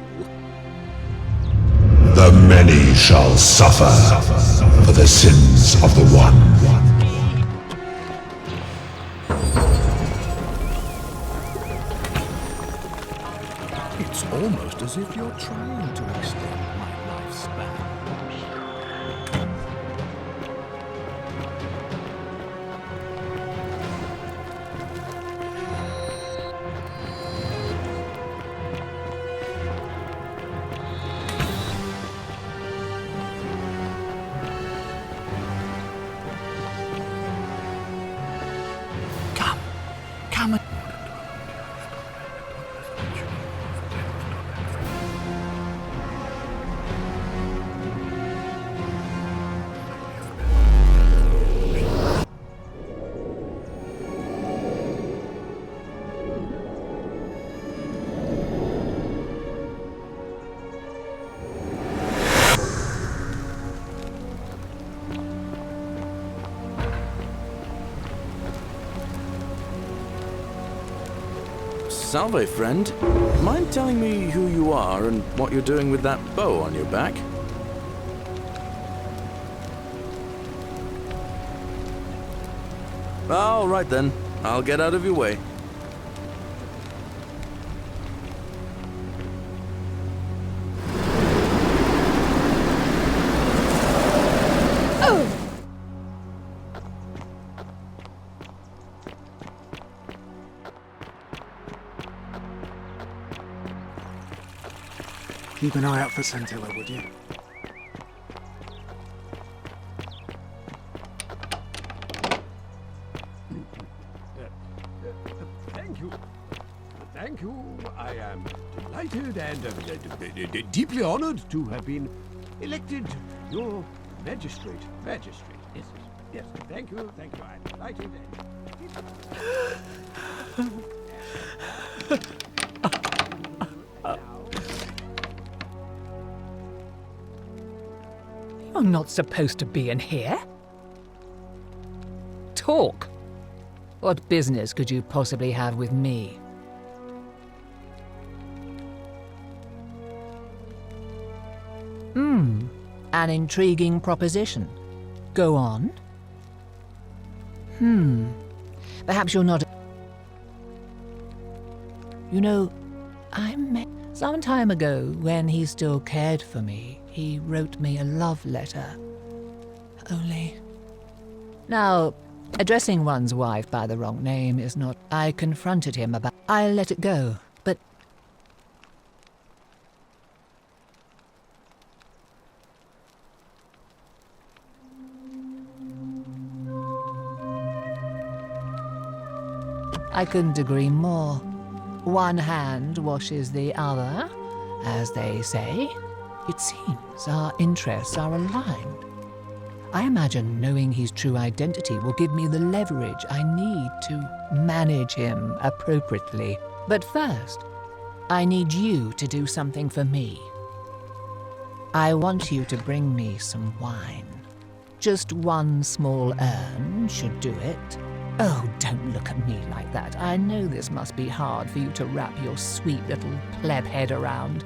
The many shall suffer for the sins of the one. It's almost as if you're trying to extend my lifespan. Come and... Salve, friend. Mind telling me who you are and what you're doing with that bow on your back? All right then. I'll get out of your way. Keep an eye out for Scintilla, would you? Thank you. Thank you. I am delighted and deeply honored to have been elected your magistrate. Magistrate. Yes. Yes. Thank you. Thank you. I'm delighted You're not supposed to be in here. Talk. What business could you possibly have with me? An intriguing proposition. Go on. Perhaps you're not... You know, I met... Some time ago, when he still cared for me, he wrote me a love letter. Only... Now, addressing one's wife by the wrong name is not... I confronted him about... I let it go, but... I couldn't agree more. One hand washes the other, as they say. It seems our interests are aligned. I imagine knowing his true identity will give me the leverage I need to manage him appropriately. But first, I need you to do something for me. I want you to bring me some wine. Just one small urn should do it. Oh, don't look at me like that. I know this must be hard for you to wrap your sweet little pleb head around.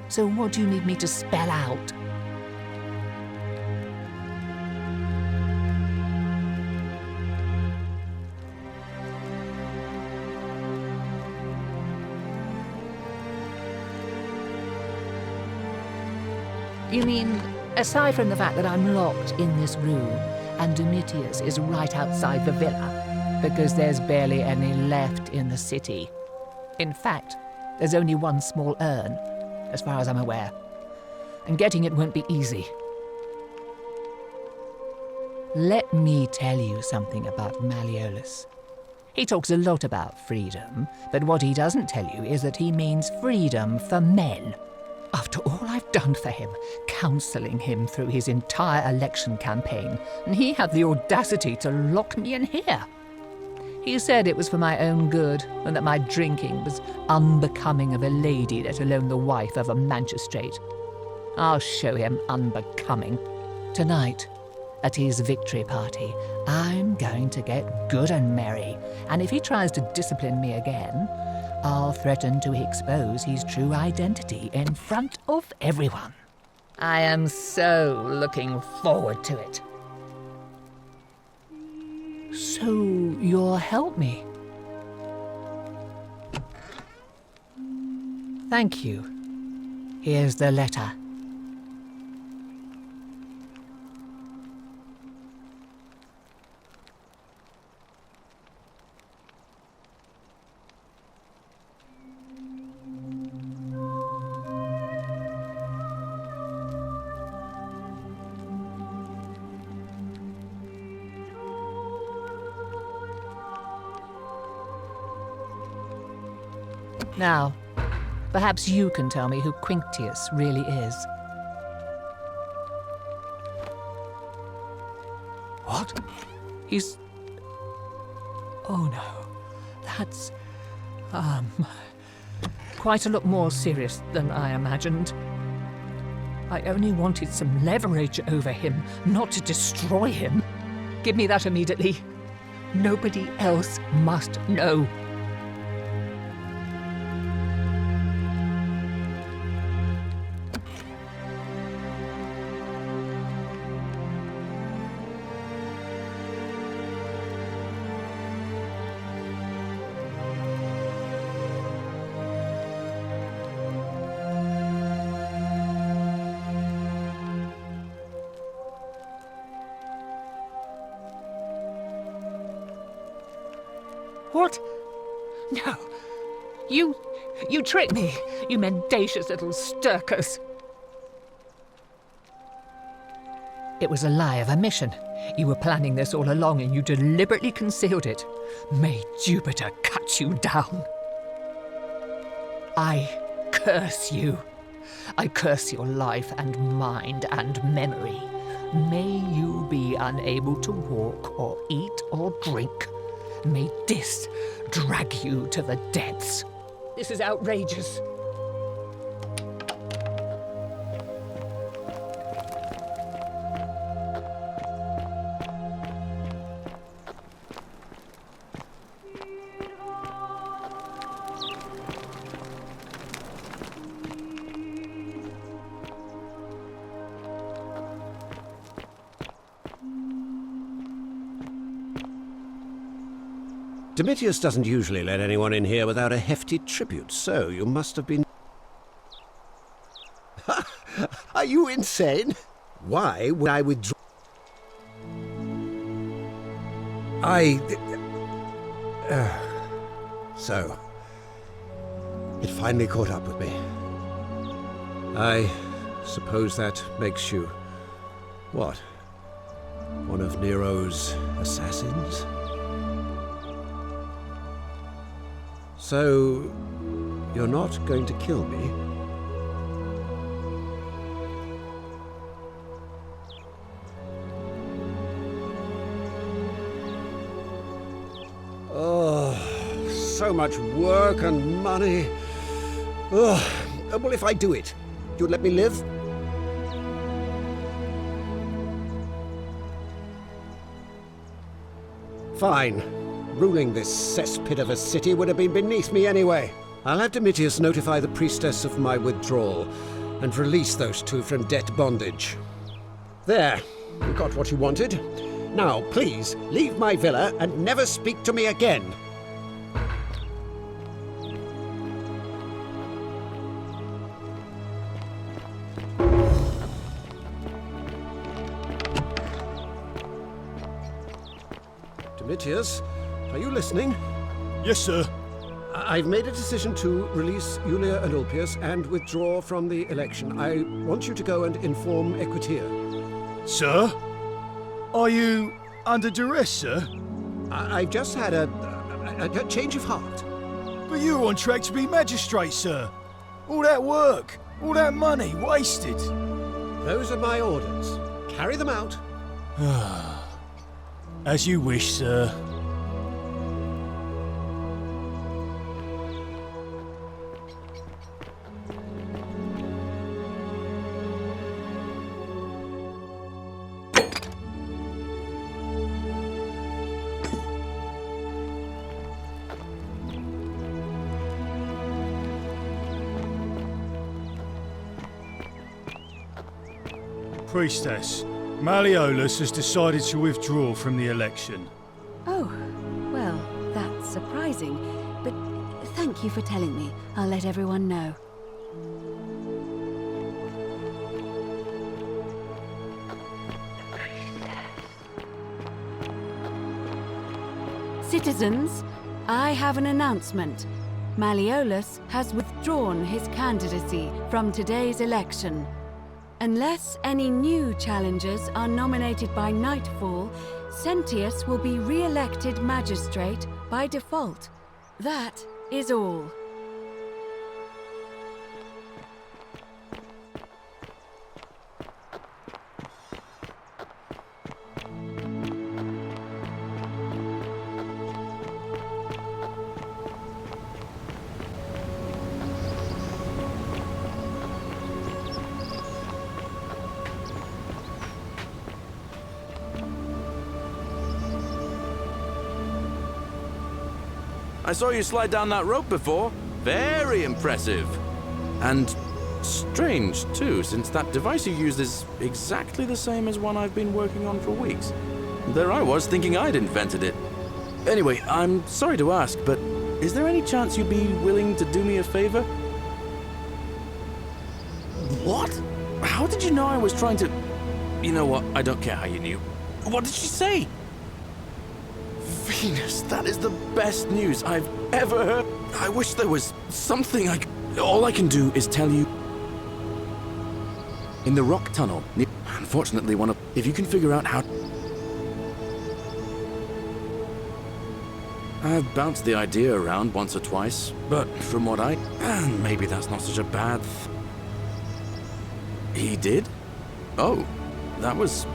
So what do you need me to spell out? You mean, aside from the fact that I'm locked in this room, and Domitius is right outside the villa, because there's barely any left in the city. In fact, there's only one small urn, as far as I'm aware, and getting it won't be easy. Let me tell you something about Malleolus. He talks a lot about freedom, but what he doesn't tell you is that he means freedom for men. After all I've done for him, counselling him through his entire election campaign, and he had the audacity to lock me in here. He said it was for my own good, and that my drinking was unbecoming of a lady, let alone the wife of a magistrate. I'll show him unbecoming. Tonight, at his victory party, I'm going to get good and merry, and if he tries to discipline me again, I'll threaten to expose his true identity in front of everyone. I am so looking forward to it. So you'll help me? Thank you. Here's the letter. Now, perhaps you can tell me who Quinctius really is. What? He's... Oh no, that's... quite a lot more serious than I imagined. I only wanted some leverage over him, not to destroy him. Give me that immediately. Nobody else must know. What? No. You tricked me, you mendacious little stirkers. It was a lie of a mission. You were planning this all along and you deliberately concealed it. May Jupiter cut you down. I curse you. I curse your life and mind and memory. May you be unable to walk or eat or drink. May this drag you to the depths. This is outrageous. Domitius doesn't usually let anyone in here without a hefty tribute, so you must have been... Are you insane? Why would I withdraw? So, it finally caught up with me. I suppose that makes you... what? One of Nero's assassins? So, you're not going to kill me? Oh, so much work and money. Oh, well, if I do it, you'd let me live? Fine. Ruling this cesspit of a city would have been beneath me anyway. I'll have Domitius notify the priestess of my withdrawal and release those two from debt bondage. There, you got what you wanted. Now, please, leave my villa and never speak to me again. Domitius? Are you listening? Yes, sir. I've made a decision to release Julia and Ulpius and withdraw from the election. I want you to go and inform Equitia. Sir? Are you under duress, sir? I've just had a change of heart. But you were on track to be magistrate, sir. All that work, all that money, wasted. Those are my orders. Carry them out. As you wish, sir. Priestess, Malleolus has decided to withdraw from the election. Oh, well, that's surprising. But thank you for telling me. I'll let everyone know. Citizens, I have an announcement. Malleolus has withdrawn his candidacy from today's election. Unless any new challengers are nominated by nightfall, Sentius will be re-elected magistrate by default. That is all. I saw you slide down that rope before. Very impressive. And strange, too, since that device you used is exactly the same as one I've been working on for weeks. There I was, thinking I'd invented it. Anyway, I'm sorry to ask, but is there any chance you'd be willing to do me a favor? What? How did you know I was trying to... You know what? I don't care how you knew. What did she say? Highness, that is the best news I've ever heard. I wish there was something all I can do is tell you. In the rock tunnel, unfortunately, if you can figure out how. I've bounced the idea around once or twice, but from what maybe that's not such a bad. He did? Oh, that was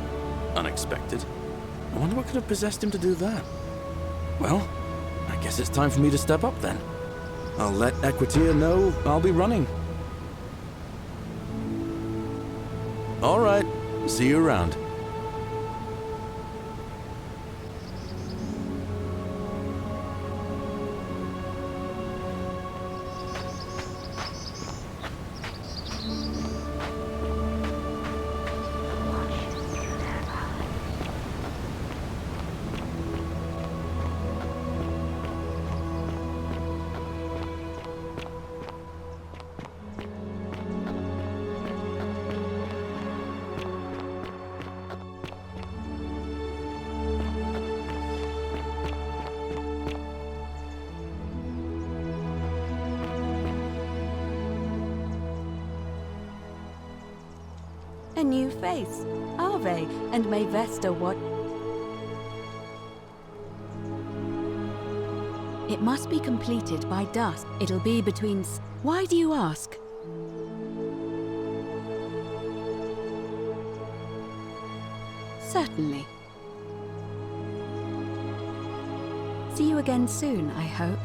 unexpected. I wonder what could have possessed him to do that. Well, I guess it's time for me to step up then. I'll let Equitia know I'll be running. All right, see you around. A new face. Ave, and may Vesta what? It must be completed by dusk. It'll be between. Why do you ask? Certainly. See you again soon, I hope.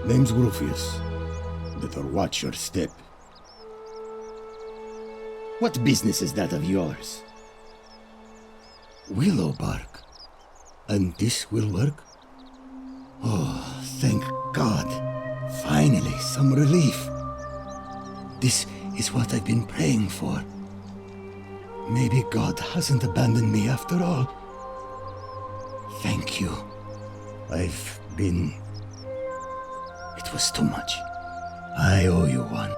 Name's Rufius. Better watch your step. What business is that of yours? Willow bark. And this will work? Oh, thank God. Finally, some relief. This is what I've been praying for. Maybe God hasn't abandoned me after all. Thank you. I've been... It was too much. I owe you one.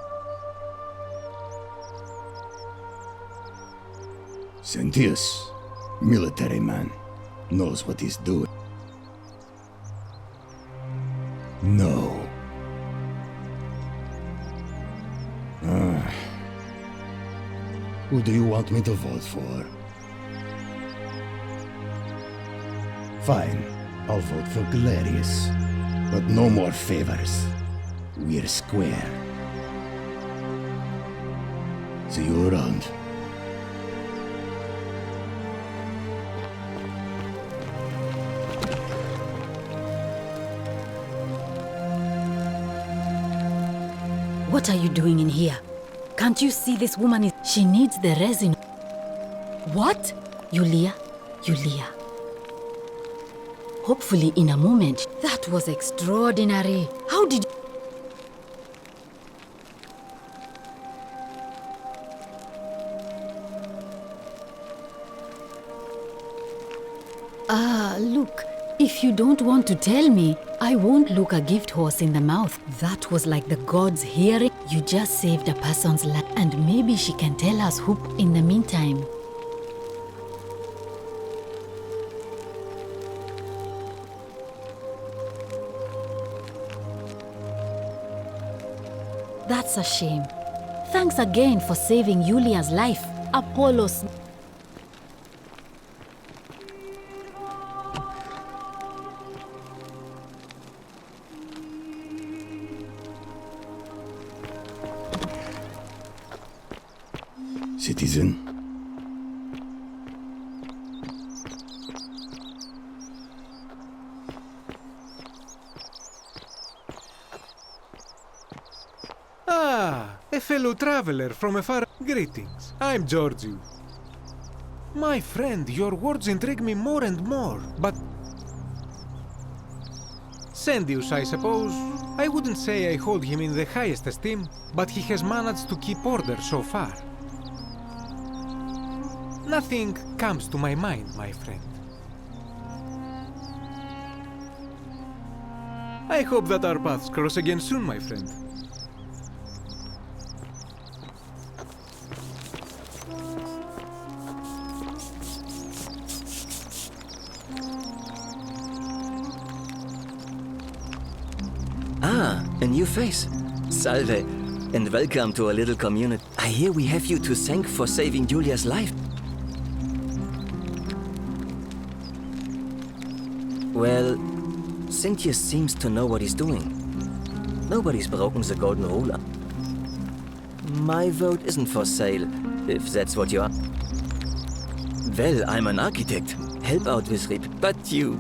Sentius, military man, knows what he's doing. No. Who do you want me to vote for? Fine, I'll vote for Galerius. But no more favors. We're square. See you around. What are you doing in here? Can't you see this woman is... She needs the resin. What? Yulia? Hopefully in a moment. That was extraordinary. How did... Look. If you don't want to tell me, I won't look a gift horse in the mouth. That was like the gods hearing. You just saved a person's life. And maybe she can tell us who in the meantime. That's a shame. Thanks again for saving Yulia's life. Apollos. Citizen. A fellow traveler from afar. Greetings, I'm Georgiou. My friend, your words intrigue me more and more, but... Sendius, I suppose. I wouldn't say I hold him in the highest esteem, but he has managed to keep order so far. Nothing comes to my mind, my friend. I hope that our paths cross again soon, my friend. Ah, a new face. Salve, and welcome to our little community. I hear we have you to thank for saving Julia's life. Well, Cynthius seems to know what he's doing. Nobody's broken the golden rule. My vote isn't for sale, if that's what you are. Well, I'm an architect. Help out with but you...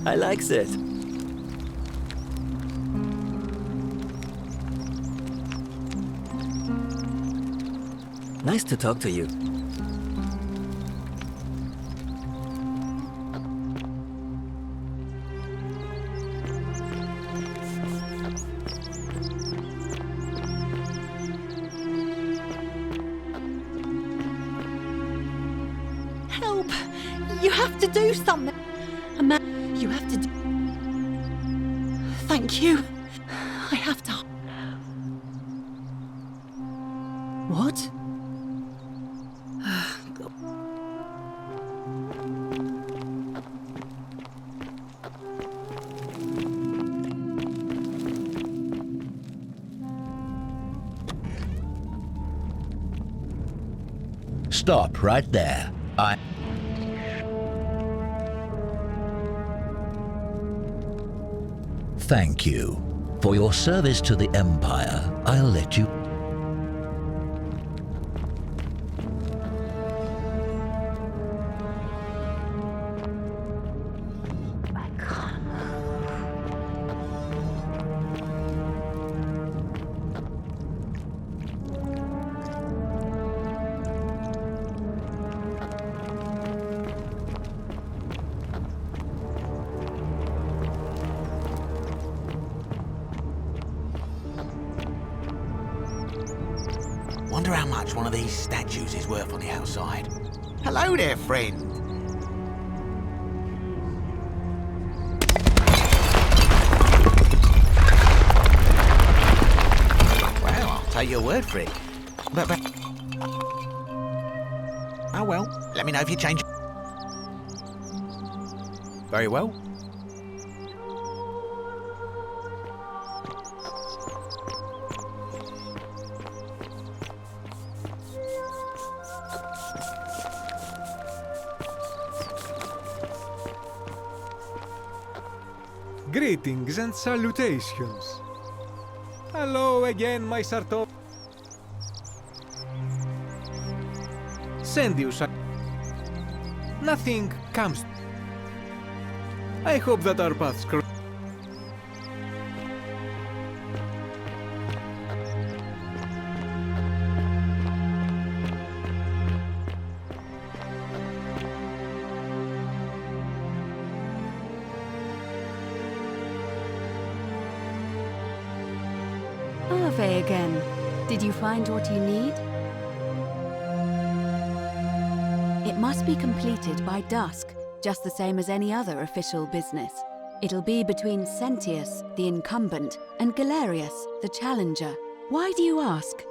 I like that. Nice to talk to you. Help! You have to do something. You have to do... Thank you. I have to... What? Stop right there. Thank you. For your service to the Empire, I'll let you... Wonder how much one of these statues is worth on the outside. Hello there, friend. Well, I'll take your word for it. But... Oh well, let me know if you change... Very well. Greetings and salutations. Hello again, my Sarto. Send you some... Nothing comes... I hope that our paths cross... Ave again. Did you find what you need? It must be completed by dusk, just the same as any other official business. It'll be between Cynthius, the incumbent, and Galerius, the challenger. Why do you ask?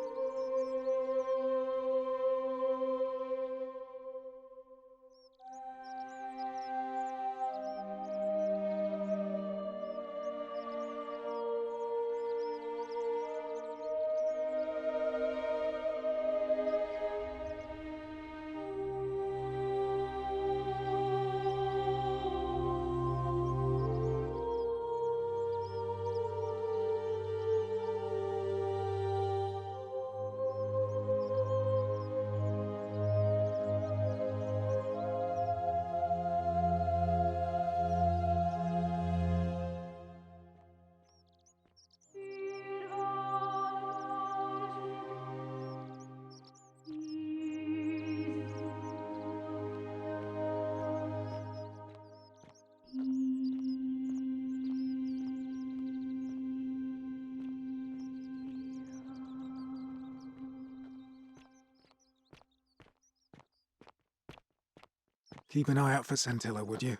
Keep an eye out for Santilla, would you?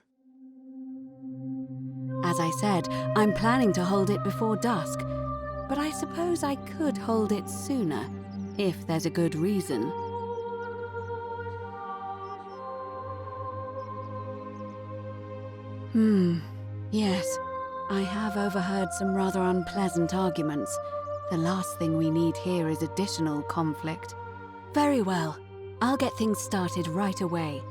As I said, I'm planning to hold it before dusk, but I suppose I could hold it sooner, if there's a good reason. Yes. I have overheard some rather unpleasant arguments. The last thing we need here is additional conflict. Very well. I'll get things started right away.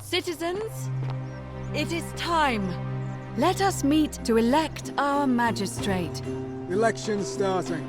Citizens, it is time. Let us meet to elect our magistrate. Election starting.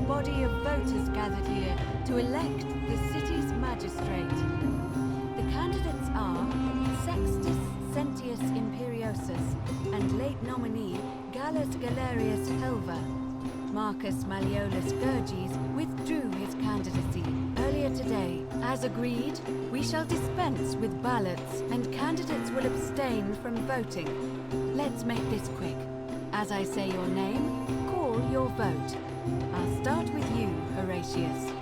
Body of voters gathered here to elect the city's magistrate. The candidates are Sextus Sentius Imperiosus and late nominee Gallus Galerius Helva. Marcus Malleolus Gurges withdrew his candidacy earlier today. As agreed, we shall dispense with ballots and candidates will abstain from voting. Let's make this quick. As I say your name, call your vote. I'll start with you, Horatius.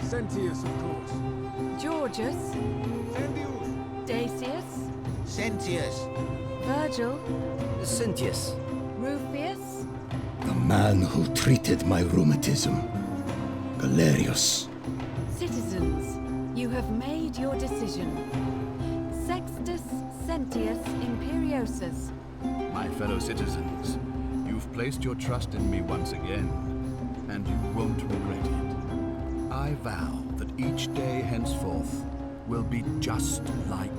Sentius, of course. Georgius. Sentius. Dacius. Sentius. Virgil. Sentius. Rufius. The man who treated my rheumatism. Galerius. Citizens, you have made your decision. Sextus Sentius Imperiosus. My fellow citizens, you've placed your trust in me once again, and you won't regret it. I vow that each day henceforth will be just like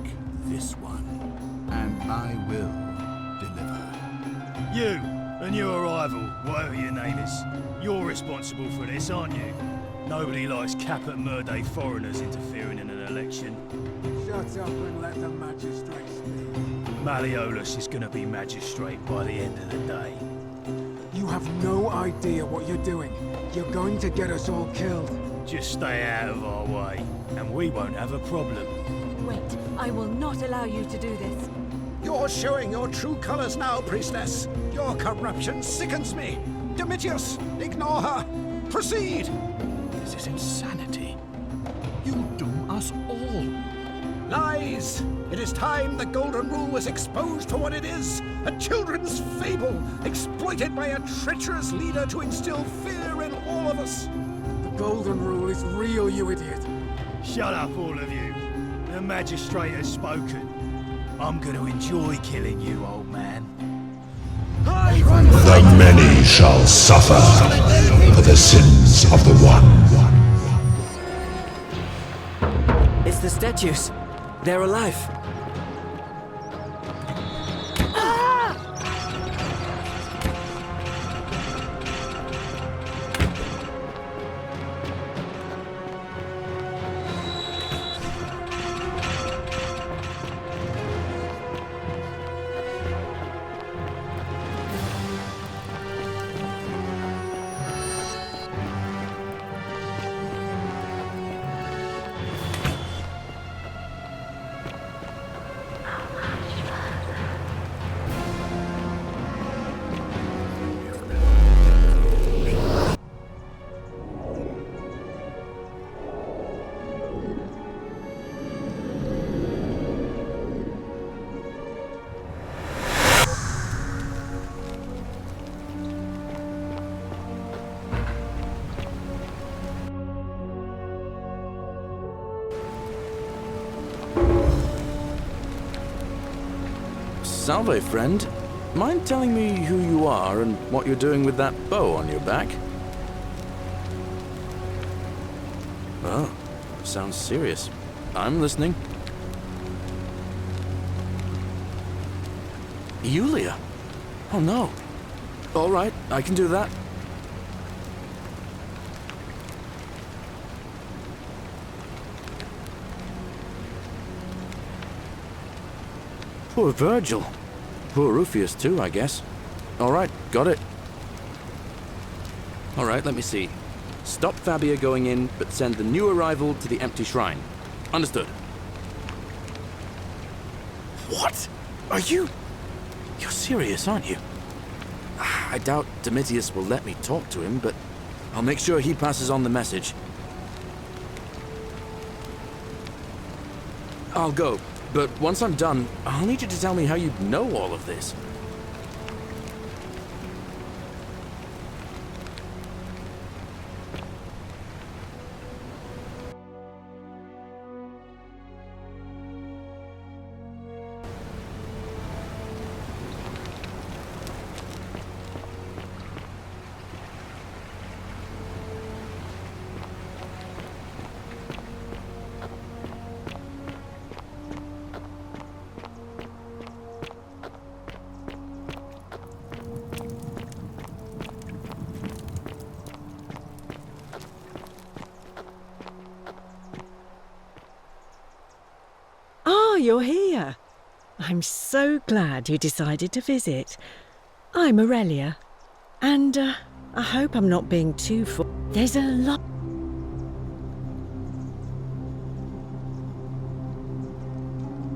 this one, and I will deliver. You and your rival, whatever your name is, you're responsible for this, aren't you? Nobody likes Caput Murday foreigners interfering in an election. Shut up and let the magistrate speak. Malleolus is going to be magistrate by the end of the day. You have no idea what you're doing. You're going to get us all killed. Just stay out of our way, and we won't have a problem. Wait, I will not allow you to do this. You're showing your true colors now, priestess. Your corruption sickens me. Domitius, ignore her. Proceed. This is insanity. You'll doom us all. Lies! It is time the Golden Rule was exposed for what it is. A children's fable, exploited by a treacherous leader to instill fear in all of us. The Golden Rule is real, you idiot. Shut up, all of you. The magistrate has spoken. I'm going to enjoy killing you, old man. The many shall suffer for the sins of the one. It's the statues. They're alive. Salve, friend. Mind telling me who you are and what you're doing with that bow on your back? Oh, sounds serious. I'm listening. Yulia? Oh no. All right, I can do that. Poor Virgil. Poor Rufius too, I guess. All right, got it. All right, let me see. Stop Fabia going in, but send the new arrival to the empty shrine. Understood. What? Are you... You're serious, aren't you? I doubt Domitius will let me talk to him, but I'll make sure he passes on the message. I'll go, but once I'm done, I'll need you to tell me how you know all of this. You're here. I'm so glad you decided to visit. I'm Aurelia, and I hope I'm not being too There's a lot.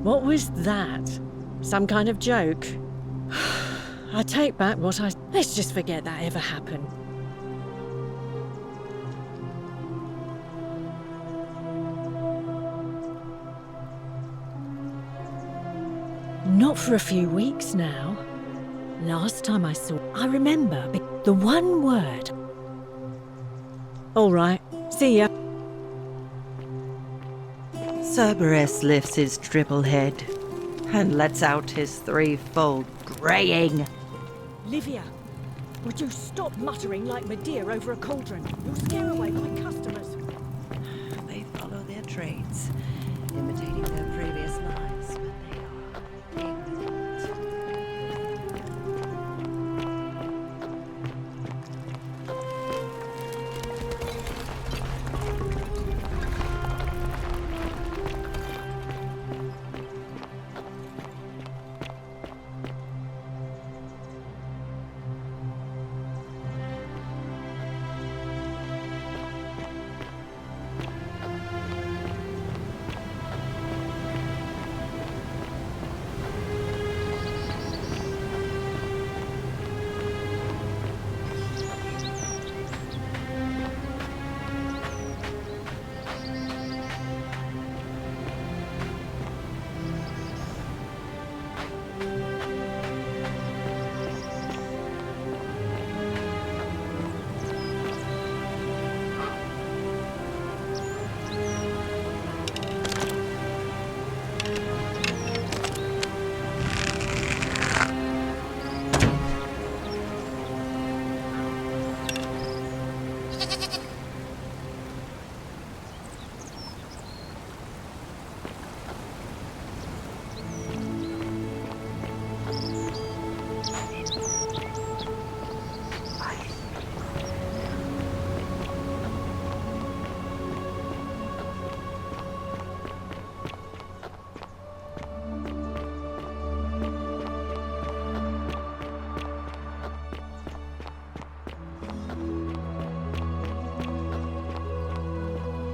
What was that? Some kind of joke? I take back what I... Let's just forget that ever happened. Not for a few weeks now. Last time I saw... I remember the one word. All right, see ya. Cerberus lifts his triple head and lets out his threefold braying. Livia, would you stop muttering like Medea over a cauldron? You'll scare away my customers. They follow their trades, imitating their previous lives, but they are ignorant.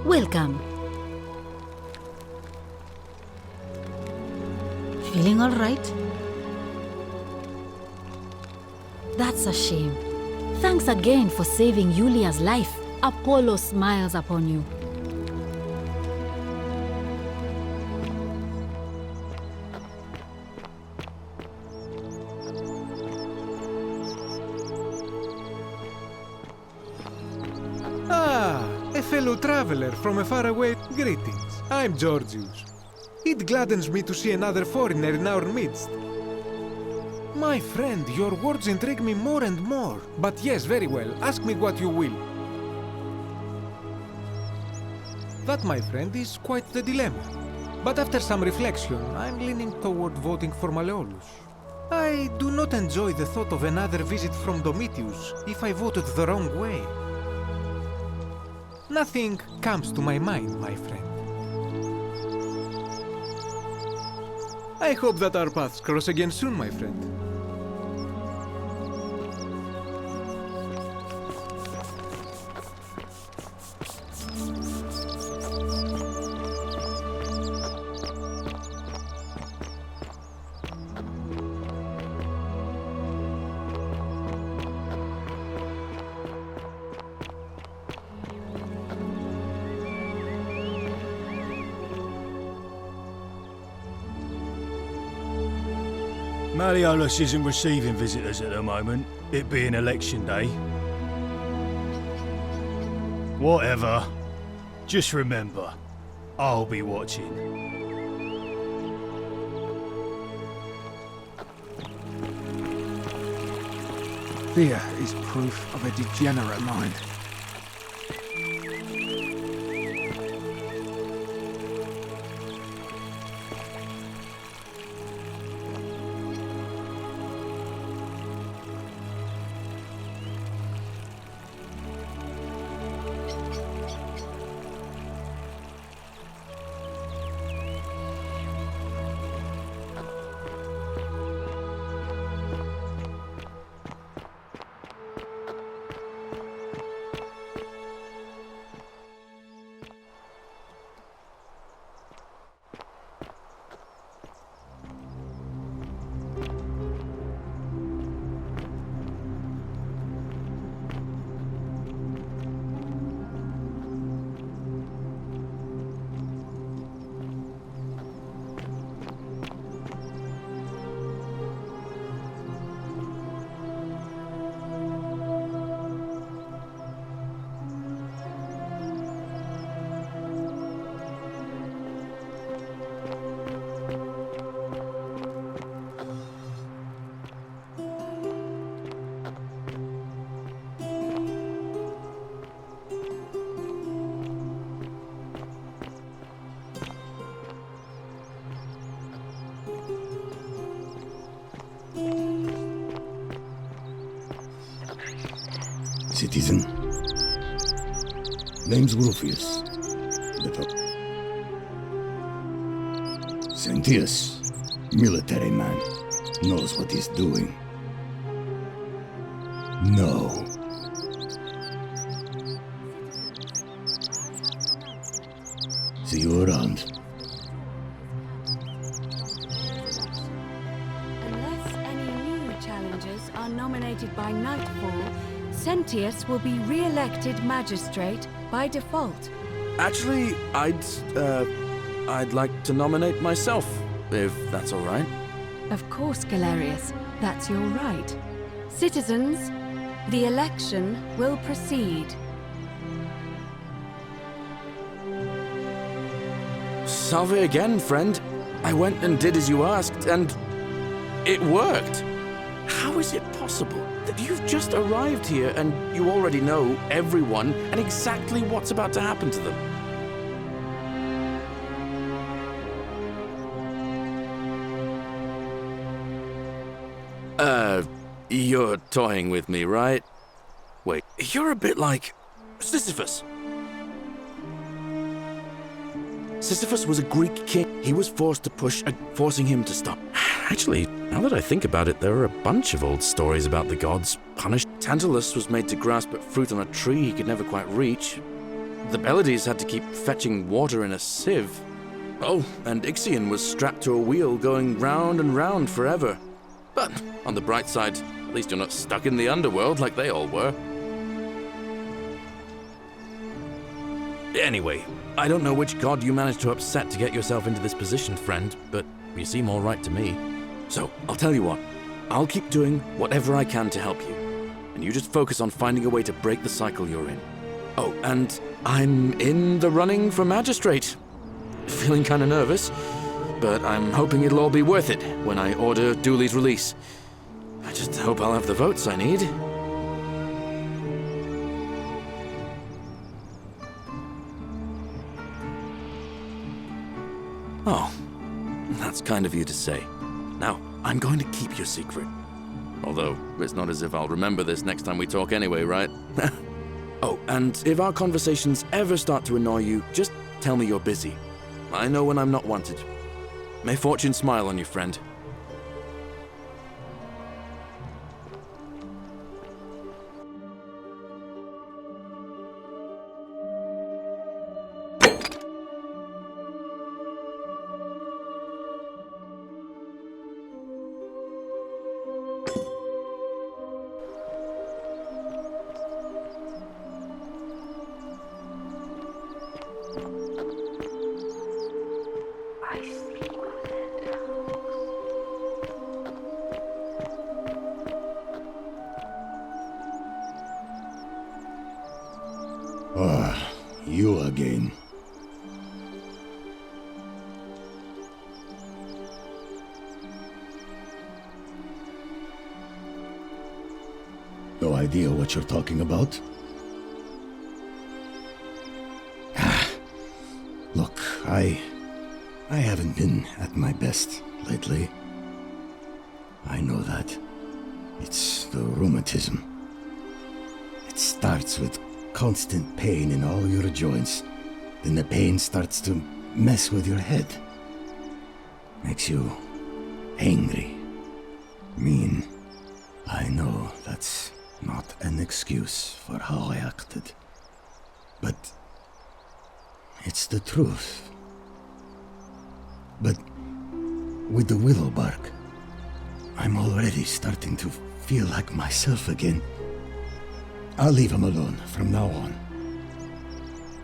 Welcome. Feeling all right? That's a shame. Thanks again for saving Yulia's life. Apollo smiles upon you. A fellow traveler from a faraway... Greetings, I'm Georgius. It gladdens me to see another foreigner in our midst. My friend, your words intrigue me more and more. But yes, very well. Ask me what you will. That, my friend, is quite the dilemma. But after some reflection, I'm leaning toward voting for Malleolus. I do not enjoy the thought of another visit from Domitius if I voted the wrong way. Nothing comes to my mind, my friend. I hope that our paths cross again soon, my friend. Malleolus isn't receiving visitors at the moment, it being election day. Whatever. Just remember, I'll be watching. Fear is proof of a degenerate mind. Citizen. Name's Rufius. Sentius, military man, knows what he's doing. No. See you around. Unless any new challengers are nominated by nightfall, Sentius will be re-elected magistrate by default. Actually, I'd like to nominate myself, if that's all right. Of course, Galerius. That's your right. Citizens, the election will proceed. Salve again, friend. I went and did as you asked, and it worked. How is it possible that you've just arrived here and you already know everyone and exactly what's about to happen to them? You're toying with me, right? Wait, you're a bit like Sisyphus. Sisyphus was a Greek king. He was forced to push, forcing him to stop. Actually, now that I think about it, there are a bunch of old stories about the gods punished. Tantalus was made to grasp at fruit on a tree he could never quite reach. The Pleiades had to keep fetching water in a sieve. Oh, and Ixion was strapped to a wheel going round and round forever. But on the bright side, at least you're not stuck in the underworld like they all were. Anyway, I don't know which god you managed to upset to get yourself into this position, friend, but you seem all right to me. So, I'll tell you what. I'll keep doing whatever I can to help you. And you just focus on finding a way to break the cycle you're in. Oh, and I'm in the running for magistrate. Feeling kinda nervous, but I'm hoping it'll all be worth it when I order Dooley's release. I just hope I'll have the votes I need. Oh, that's kind of you to say. Now, I'm going to keep your secret. Although, it's not as if I'll remember this next time we talk anyway, right? Oh, and if our conversations ever start to annoy you, just tell me you're busy. I know when I'm not wanted. May fortune smile on you, friend. Ah, you again. No idea what you're talking about? Look, I haven't been at my best lately. I know that. It's the rheumatism. It starts with constant pain in all your joints. Then the pain starts to mess with your head. Makes you angry, mean. I know that's not an excuse for how I acted. But it's the truth. But with the willow bark, I'm already starting to feel like myself again. I'll leave him alone from now on.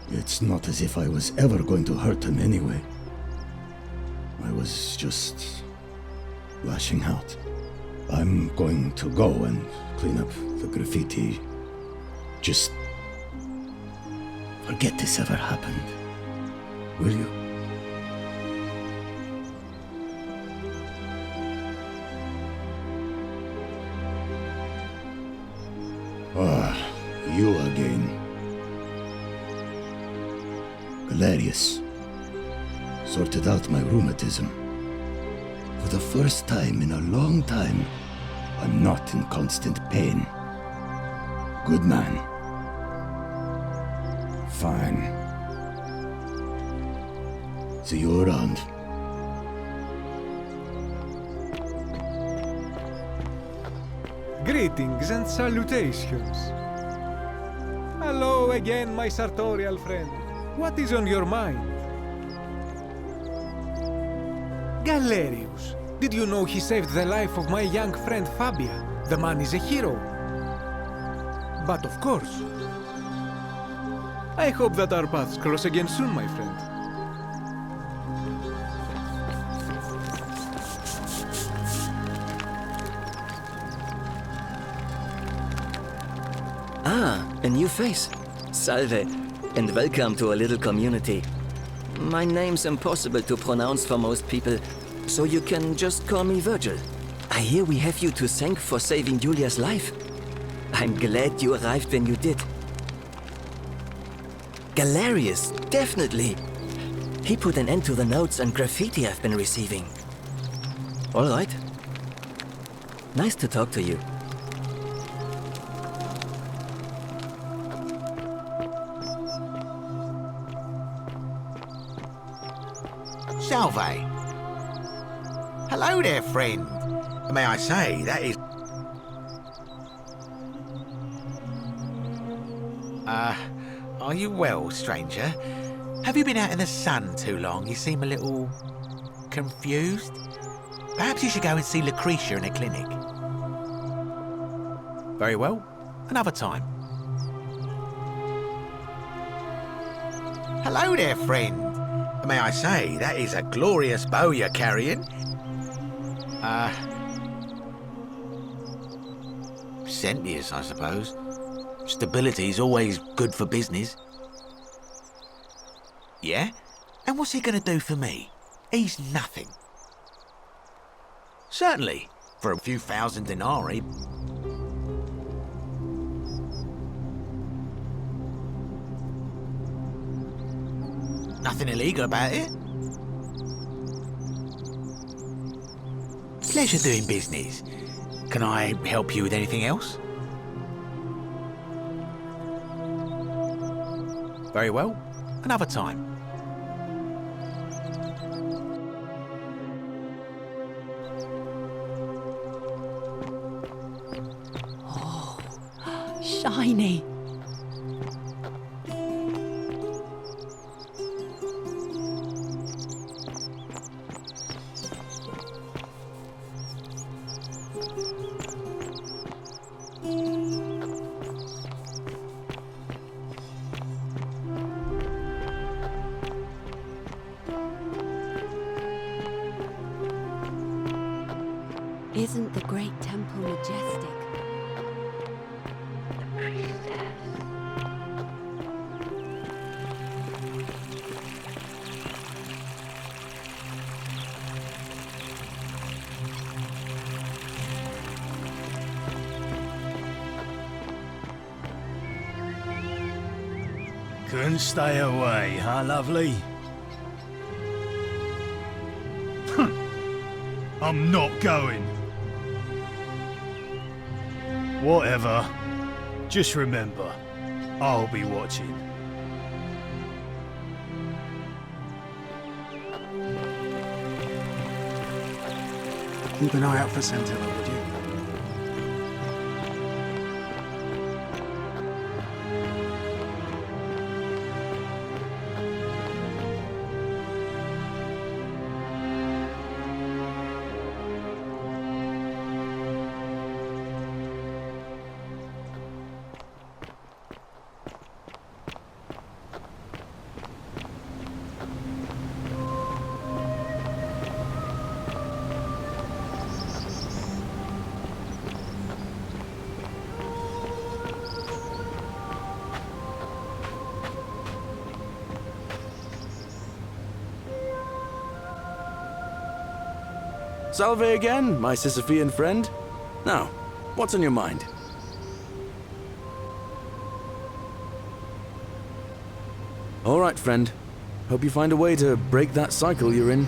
It's not as if I was ever going to hurt him anyway. I was just lashing out. I'm going to go and clean up the graffiti. Just forget this ever happened. Will you? Ah, you again. Galerius. Sorted out my rheumatism. For the first time in a long time, I'm not in constant pain. Good man. Fine. See you around. Greetings and salutations. Hello again, my sartorial friend. What is on your mind? Galerius. Did you know he saved the life of my young friend Fabia? The man is a hero. But of course. I hope that our paths cross again soon, my friend. Ah, a new face. Salve, and welcome to a little community. My name's impossible to pronounce for most people, so you can just call me Virgil. I hear we have you to thank for saving Julia's life. I'm glad you arrived when you did. Galerius, definitely. He put an end to the notes and graffiti I've been receiving. All right. Nice to talk to you. Salve. Hello there, friend. May I say, that is... are you well, stranger? Have you been out in the sun too long? You seem a little... confused? Perhaps you should go and see Lucretia in a clinic. Very well. Another time. Hello there, friend. May I say, that is a glorious bow you're carrying. Centius, I suppose. Stability's always good for business. Yeah? And what's he gonna do for me? He's nothing. Certainly. For a few thousand denarii. Nothing illegal about it. Pleasure doing business. Can I help you with anything else? Very well. Another time. Oh, shiny. Isn't the great temple majestic? Couldn't stay away, huh, lovely? I'm not going. Whatever. Just remember, I'll be watching. Keep an eye out for Scintilla, would you? Salve again, my Sisyphean friend. Now, what's on your mind? All right, friend. Hope you find a way to break that cycle you're in.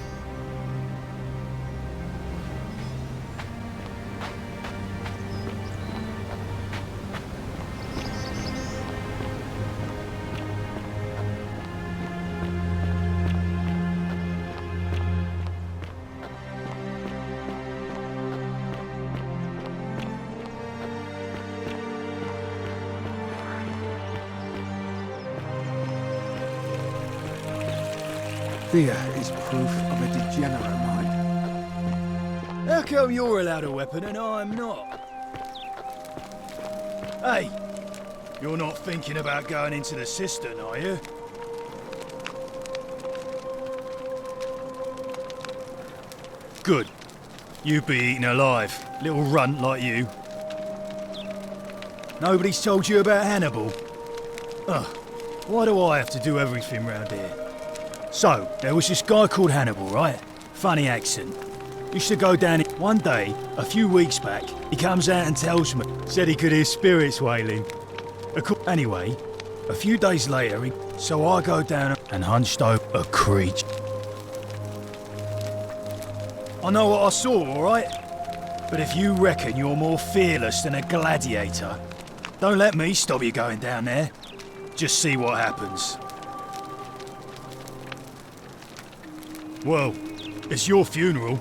Fear is proof of a degenerate mind. How come you're allowed a weapon and I'm not? Hey, you're not thinking about going into the cistern, are you? Good. You'd be eaten alive, little runt like you. Nobody's told you about Hannibal? Ugh, why do I have to do everything round here? So, there was this guy called Hannibal, right? Funny accent. Used to go down it. One day, a few weeks back, he comes out and tells me, said he could hear spirits wailing. Anyway, a few days later, so I go down and hunched over a creature. I know what I saw, alright? But if you reckon you're more fearless than a gladiator, don't let me stop you going down there. Just see what happens. Well, it's your funeral.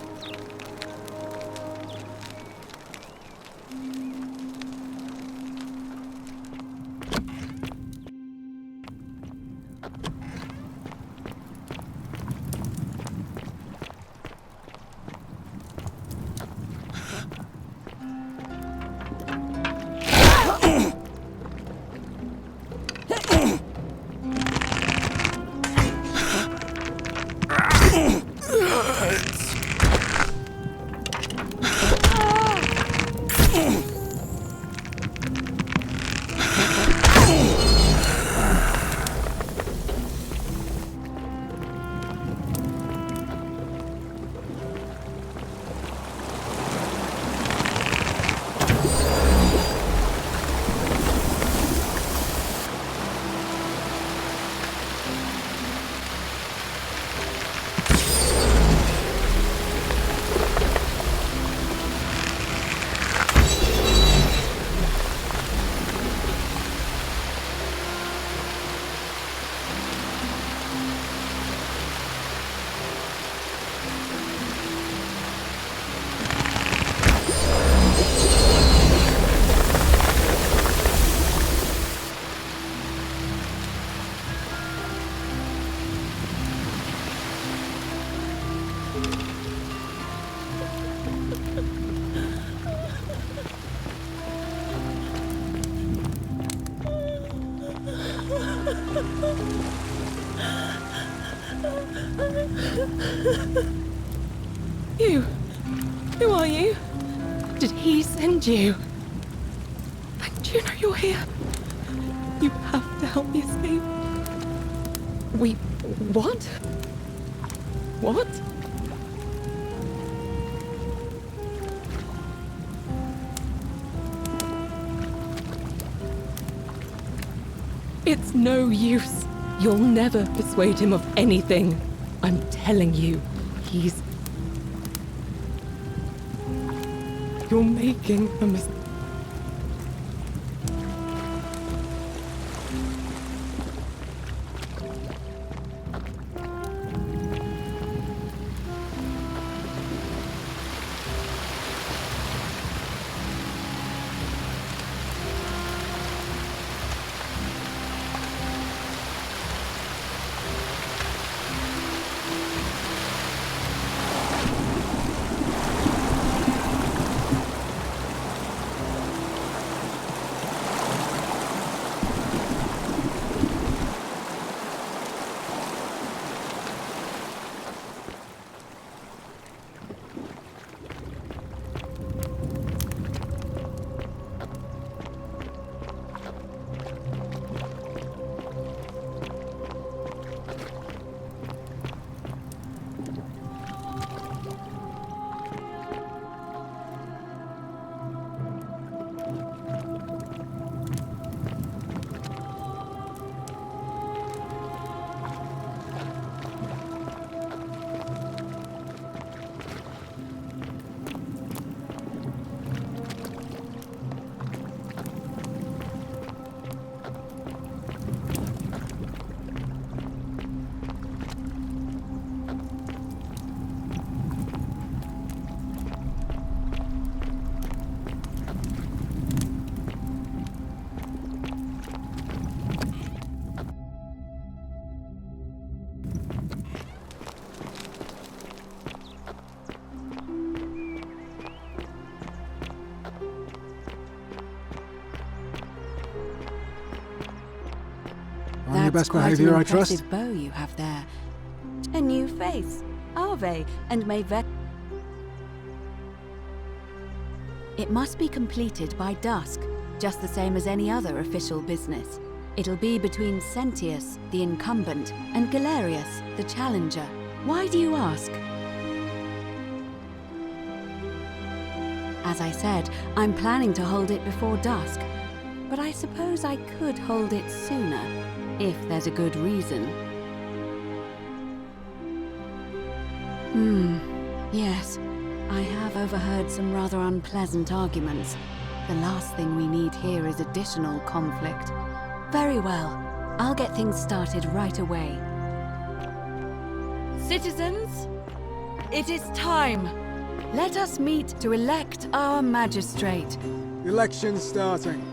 You? Who are you? Did he send you? And do you know you're here? You have to help me escape. What? What? It's no use. You'll never persuade him of anything. I'm telling you, he's... You're making a mistake. On your best behaviour, I trust. That's quite an impressive bow you have there. A new face. Ave, and may It must be completed by dusk, just the same as any other official business. It'll be between Sentius, the incumbent, and Galerius, the challenger. Why do you ask? As I said, I'm planning to hold it before dusk, but I suppose I could hold it sooner, if there's a good reason. Yes. I have overheard some rather unpleasant arguments. The last thing we need here is additional conflict. Very well. I'll get things started right away. Citizens, it is time. Let us meet to elect our magistrate. Election starting.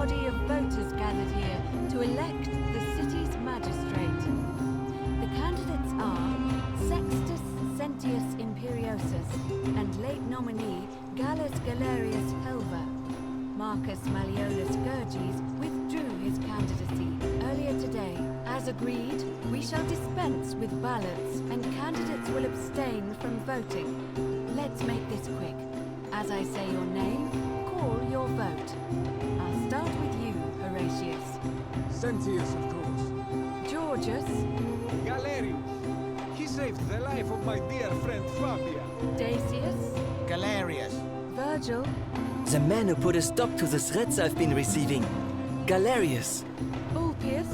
body of voters gathered here to elect the city's magistrate. The candidates are Sextus Sentius Imperiosus and late nominee Gallus Galerius Helva. Marcus Malleolus Gurges withdrew his candidacy earlier today. As agreed, we shall dispense with ballots and candidates will abstain from voting. Let's make this quick. As I say your name, call your vote. I'll start with you, Horatius. Sentius, of course. Georgius. Galerius. He saved the life of my dear friend Fabia. Dacius. Galerius. Virgil. The man who put a stop to the threats I've been receiving. Galerius. Ulpius.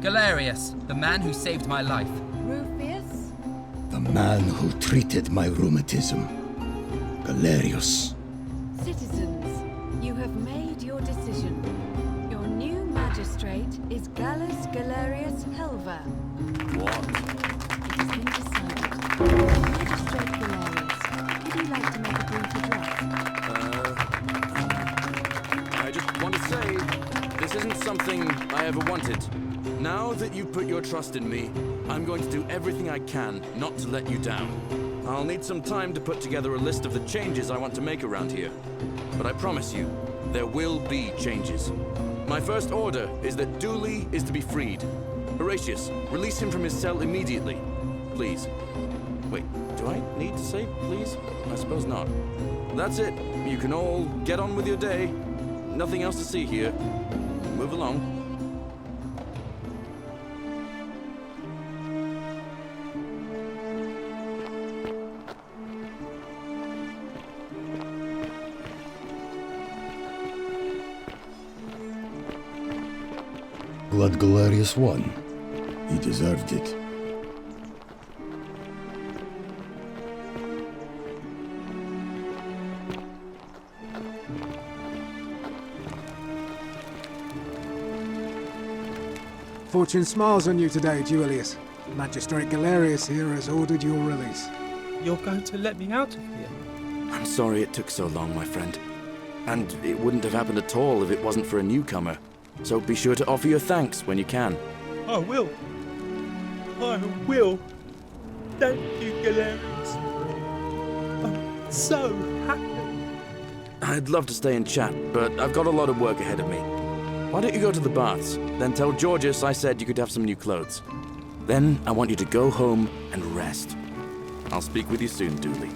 Galerius, the man who saved my life. Rufius. The man who treated my rheumatism. Galerius. Citizens, you have made your decision. Your new magistrate is Gallus Galerius Helva. What? It has been decided. Magistrate Galerius, would you like to make a brief address? I just want to say, this isn't something I ever wanted. Now that you've put your trust in me, I'm going to do everything I can not to let you down. I'll need some time to put together a list of the changes I want to make around here. But I promise you, there will be changes. My first order is that Dooley is to be freed. Horatius, release him from his cell immediately. Please. Wait, do I need to say please? I suppose not. That's it. You can all get on with your day. Nothing else to see here. Move along. Blood Galerius won. He deserved it. Fortune smiles on you today, Julius. Magistrate Galerius here has ordered your release. You're going to let me out of here? I'm sorry it took so long, my friend. And it wouldn't have happened at all if it wasn't for a newcomer. So be sure to offer your thanks when you can. I will. I will. Thank you, Galerius. I'm so happy. I'd love to stay and chat, but I've got a lot of work ahead of me. Why don't you go to the baths? Then tell Georgius I said you could have some new clothes. Then I want you to go home and rest. I'll speak with you soon, Dooley.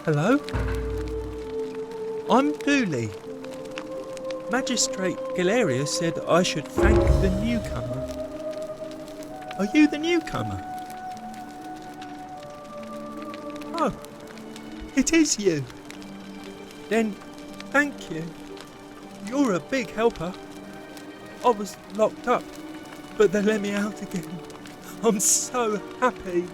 Hello? I'm Dooley. Magistrate Galerius said I should thank the newcomer. Are you the newcomer? Oh, it is you. Then, thank you. You're a big helper. I was locked up, but they let me out again. I'm so happy.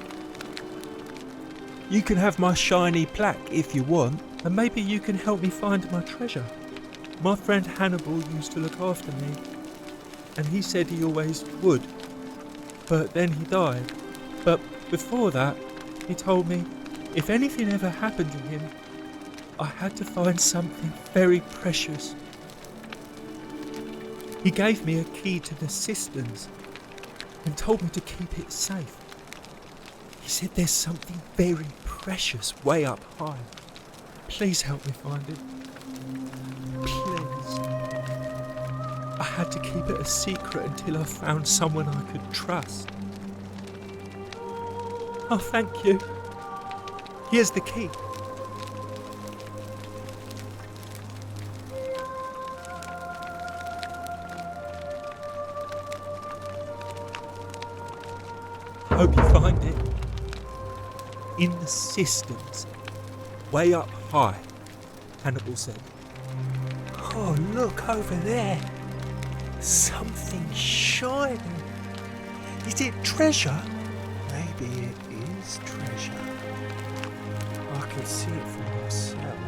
You can have my shiny plaque if you want, and maybe you can help me find my treasure. My friend Hannibal used to look after me, and he said he always would. But then he died. But before that, he told me if anything ever happened to him, I had to find something very precious. He gave me a key to the cisterns and told me to keep it safe. He said there's something very precious way up high. Please help me find it. Please. I had to keep it a secret until I found someone I could trust. Oh, thank you. Here's the key. Hope you find it. In the cisterns, way up high, Hannibal said. Oh, look over there. Something shining. Is it treasure? Maybe it is treasure. I can see it for myself.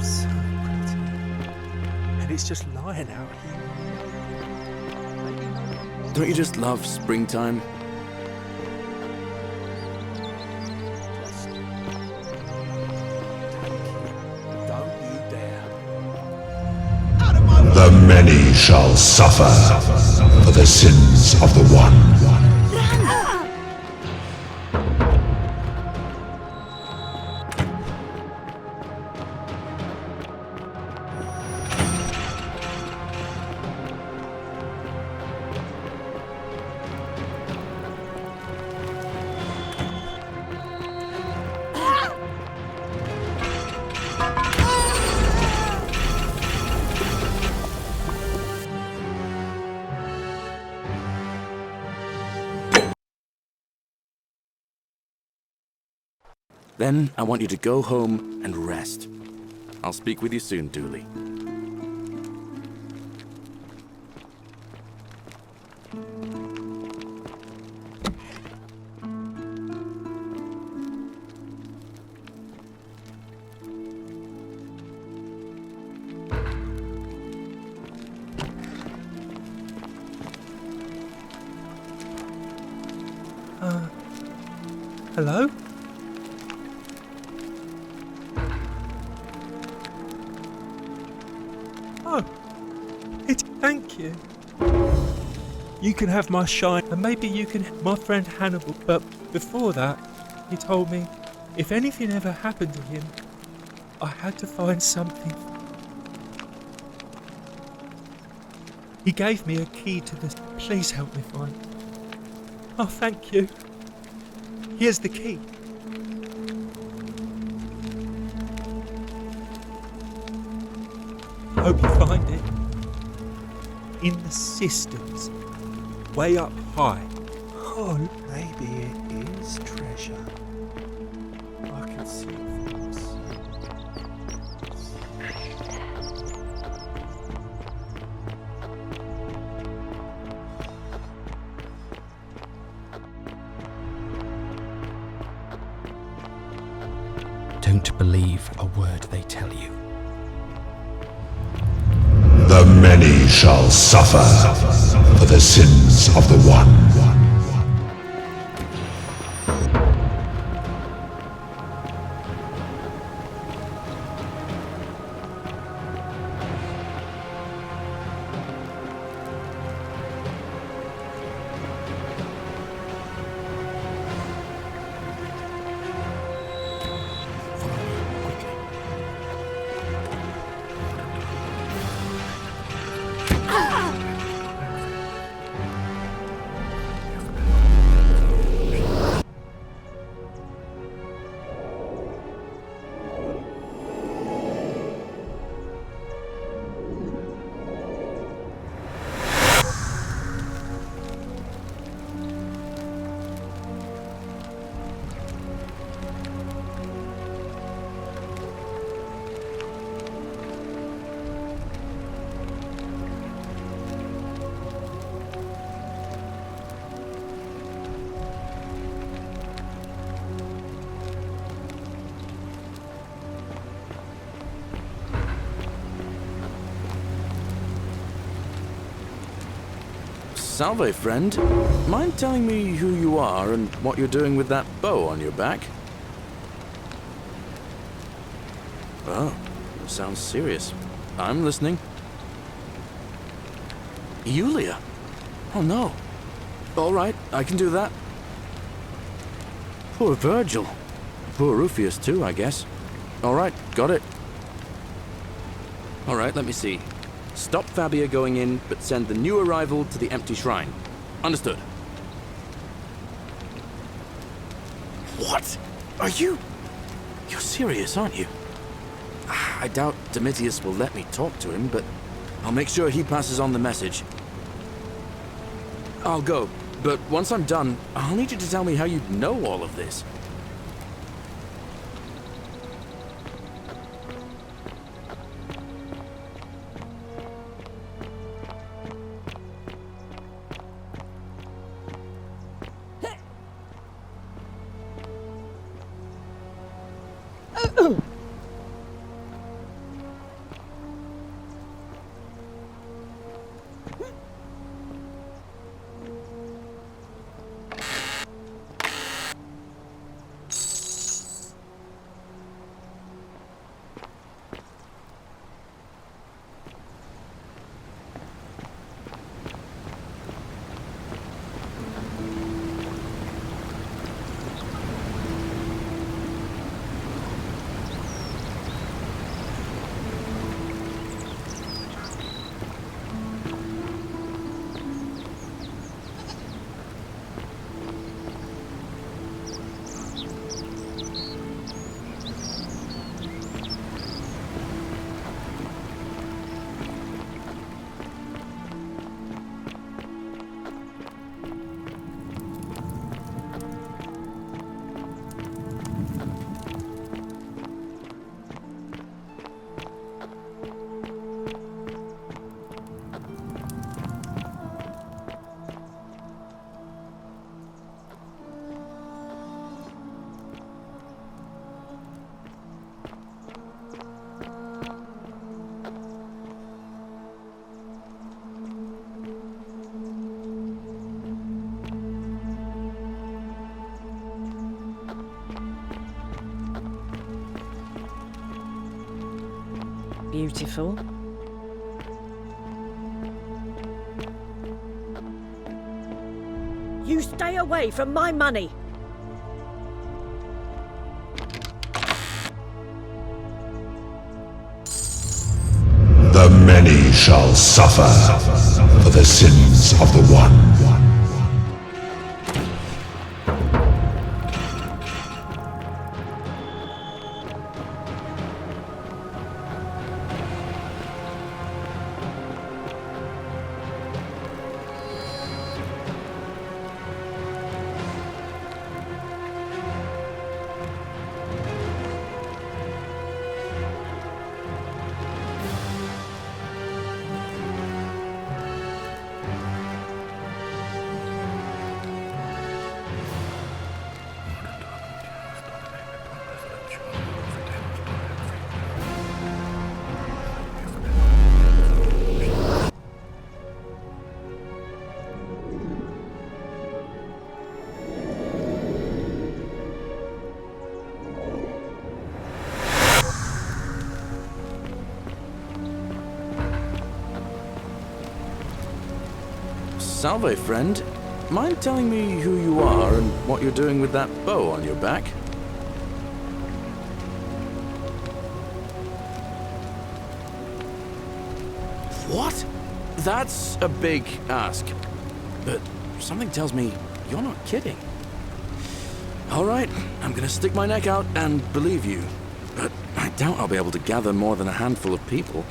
So pretty. And it's just lying out here. Don't you just love springtime? The many shall suffer for the sins of the one. Then I want you to go home and rest. I'll speak with you soon, Dooley. Hello? Oh, thank you. You can have my shine, and maybe you can have my friend Hannibal. But before that, he told me if anything ever happened to him, I had to find something. He gave me a key to this. Please help me find it. Oh, thank you. Here's the key. Hope you find it. In the cisterns, way up high. Oh, maybe it is treasure. I can see it for myself. Don't believe a word they tell you. The many shall suffer for the sins of the one. Salve, friend. Mind telling me who you are and what you're doing with that bow on your back? Oh, sounds serious. I'm listening. Yulia? Oh no. All right, I can do that. Poor Virgil. Poor Rufius too, I guess. All right, got it. All right, let me see. Stop Fabia going in, but send the new arrival to the empty shrine. Understood. What? Are you... You're serious, aren't you? I doubt Domitius will let me talk to him, but I'll make sure he passes on the message. I'll go. But once I'm done, I'll need you to tell me how you know all of this. Beautiful. You stay away from my money! The many shall suffer for the sins of the one. Salve, friend. Mind telling me who you are and what you're doing with that bow on your back? What? That's a big ask. But something tells me you're not kidding. All right, I'm gonna stick my neck out and believe you. But I doubt I'll be able to gather more than a handful of people.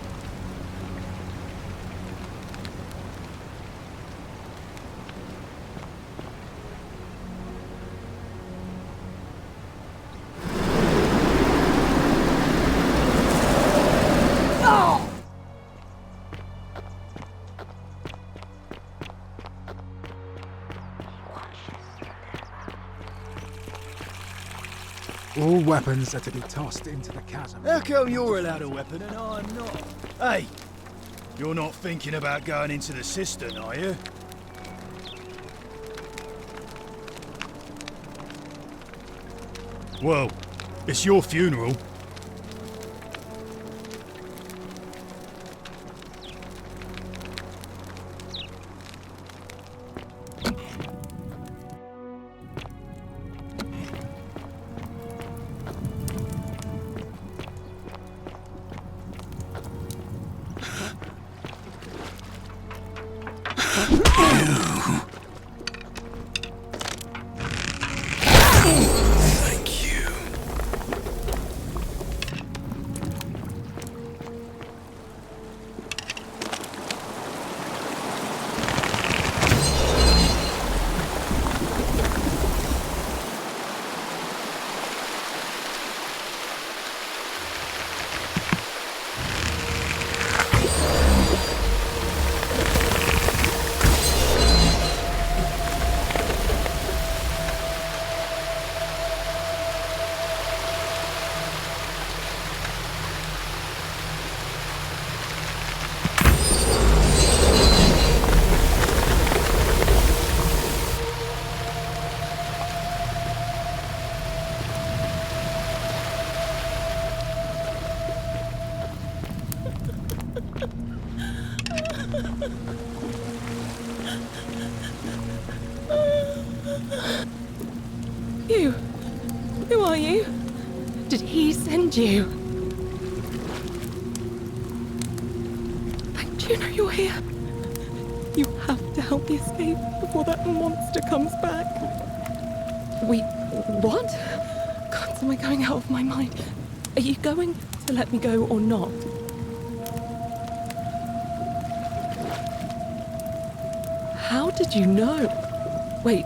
All weapons are to be tossed into the chasm. How come you're allowed a weapon and I'm not? Hey, you're not thinking about going into the cistern, are you? Well, it's your funeral. You? Who are you? Did he send you? Thank Juno you're here. You have to help me escape before that monster comes back. Wait, what? God, am I going out of my mind? Are you going to let me go or not? How did you know? Wait,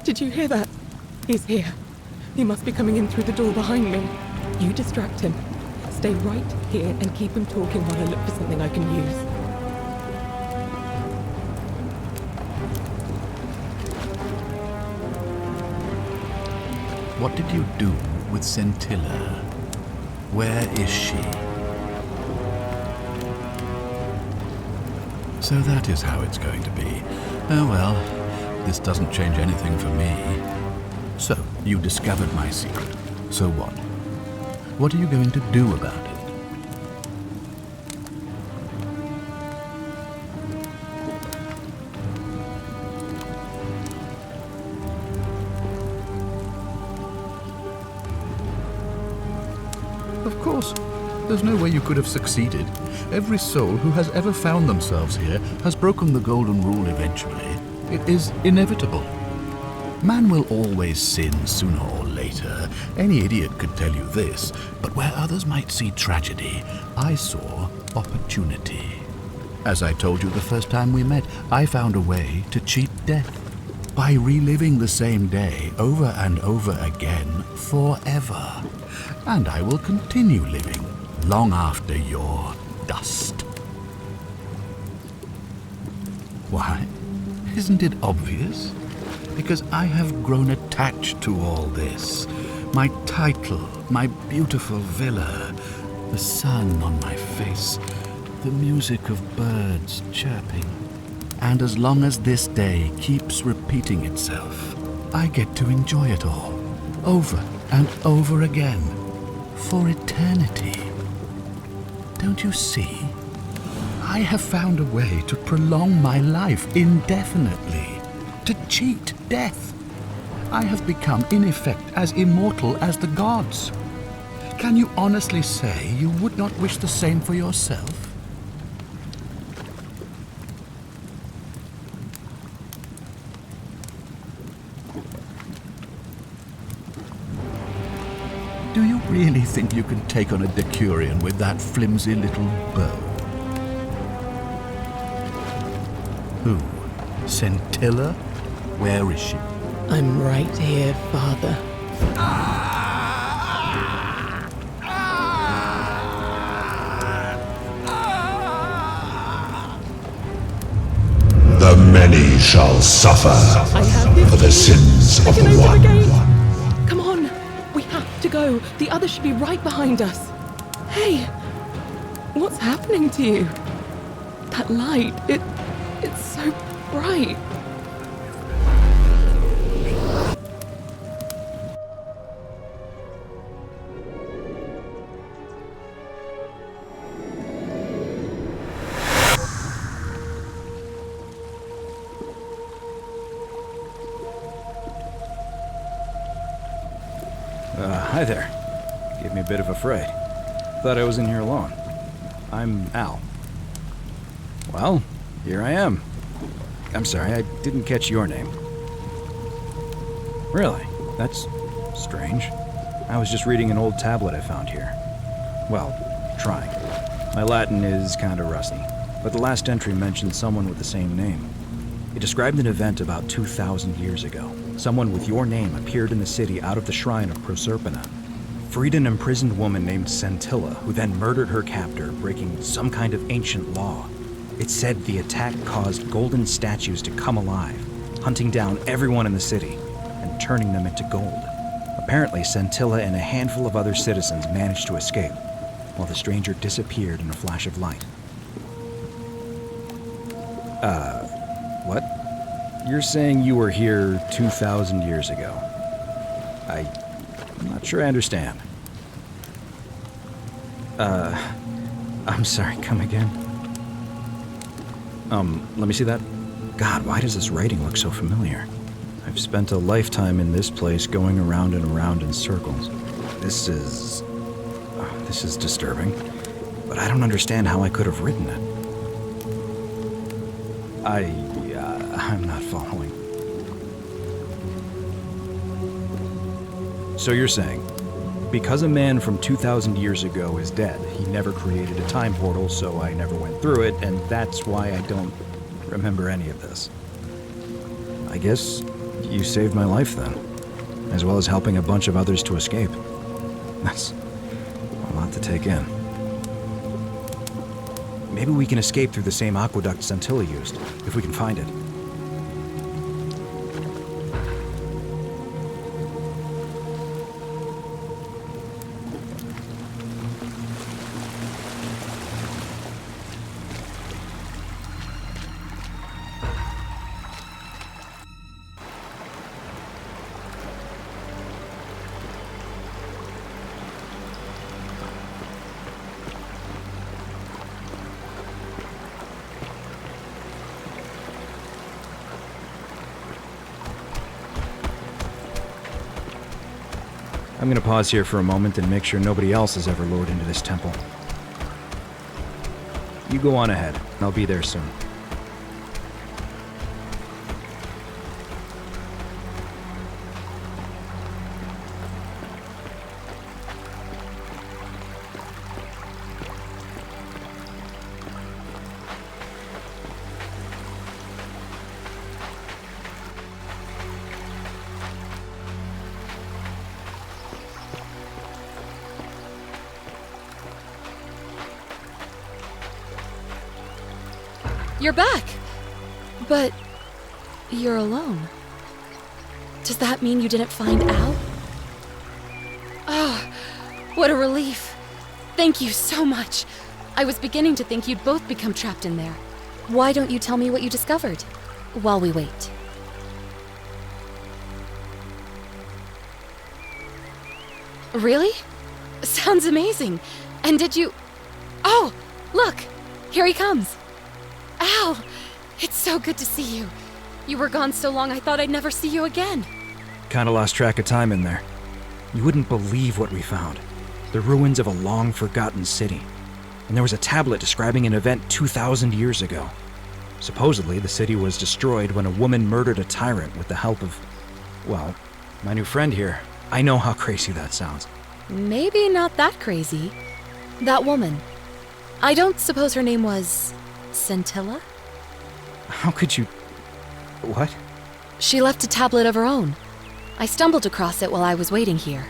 did you hear that? He's here. He must be coming in through the door behind me. You distract him. Stay right here and keep him talking while I look for something I can use. What did you do with Scintilla? Where is she? So that is how it's going to be. Oh well, this doesn't change anything for me. So, you discovered my secret. So what? What are you going to do about it? Of course. There's no way you could have succeeded. Every soul who has ever found themselves here has broken the golden rule eventually. It is inevitable. Man will always sin sooner or later. Any idiot could tell you this. But where others might see tragedy, I saw opportunity. As I told you the first time we met, I found a way to cheat death. By reliving the same day over and over again forever. And I will continue living long after your dust. Why? Isn't it obvious? Because I have grown attached to all this. My title, my beautiful villa, the sun on my face, the music of birds chirping. And as long as this day keeps repeating itself, I get to enjoy it all, over and over again, for eternity. Don't you see? I have found a way to prolong my life indefinitely, to cheat death. I have become, in effect, as immortal as the gods. Can you honestly say you would not wish the same for yourself? Do you really think you can take on a Decurion with that flimsy little bow? Who? Scintilla? Where is she? I'm right here, Father. The many shall suffer for the sins of the one. Come on, we have to go. The others should be right behind us. Hey, what's happening to you? That light, it's so bright. Hi there. Gave me a bit of a fright. Thought I was in here alone. I'm Al. Well, here I am. I'm sorry, I didn't catch your name. Really? That's strange. I was just reading an old tablet I found here. Well, trying. My Latin is kinda rusty, but the last entry mentioned someone with the same name. It described an event about 2,000 years ago. Someone with your name appeared in the city out of the shrine of Proserpina. Freed an imprisoned woman named Scintilla, who then murdered her captor, breaking some kind of ancient law. It said the attack caused golden statues to come alive, hunting down everyone in the city and turning them into gold. Apparently, Scintilla and a handful of other citizens managed to escape, while the stranger disappeared in a flash of light. What? You're saying you were here 2,000 years ago? I'm not sure I understand. I'm sorry, come again? Let me see that. God, why does this writing look so familiar? I've spent a lifetime in this place going around and around in circles. This is disturbing, but I don't understand how I could have written it. I'm not following. So you're saying, because a man from 2,000 years ago is dead, he never created a time portal, so I never went through it, and that's why I don't remember any of this. I guess you saved my life then, as well as helping a bunch of others to escape. That's a lot to take in. Maybe we can escape through the same aqueduct Scintilla used, if we can find it. I'm gonna pause here for a moment and make sure nobody else has ever lured into this temple. You go on ahead. I'll be there soon. You're back! But you're alone. Does that mean you didn't find Al? Oh, what a relief. Thank you so much. I was beginning to think you'd both become trapped in there. Why don't you tell me what you discovered while we wait? Really? Sounds amazing. And did you... Oh, look! Here he comes. Al! It's so good to see you. You were gone so long I thought I'd never see you again. Kinda lost track of time in there. You wouldn't believe what we found. The ruins of a long-forgotten city. And there was a tablet describing an event 2,000 years ago. Supposedly, the city was destroyed when a woman murdered a tyrant with the help of... well, my new friend here. I know how crazy that sounds. Maybe not that crazy. That woman. I don't suppose her name was... Scintilla? How could you... what? She left a tablet of her own. I stumbled across it while I was waiting here.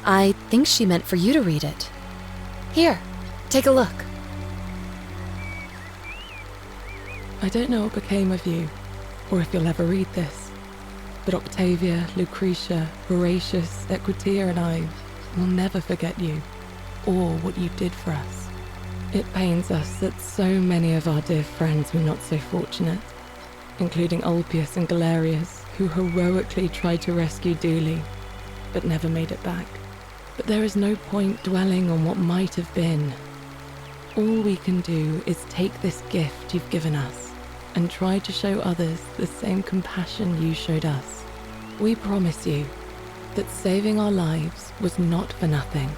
I think she meant for you to read it. Here, take a look. I don't know what became of you, or if you'll ever read this, but Octavia, Lucretia, Horatius, Equitia, and I will never forget you, or what you did for us. It pains us that so many of our dear friends were not so fortunate, including Ulpius and Galerius, who heroically tried to rescue Dooley, but never made it back. But there is no point dwelling on what might have been. All we can do is take this gift you've given us and try to show others the same compassion you showed us. We promise you that saving our lives was not for nothing.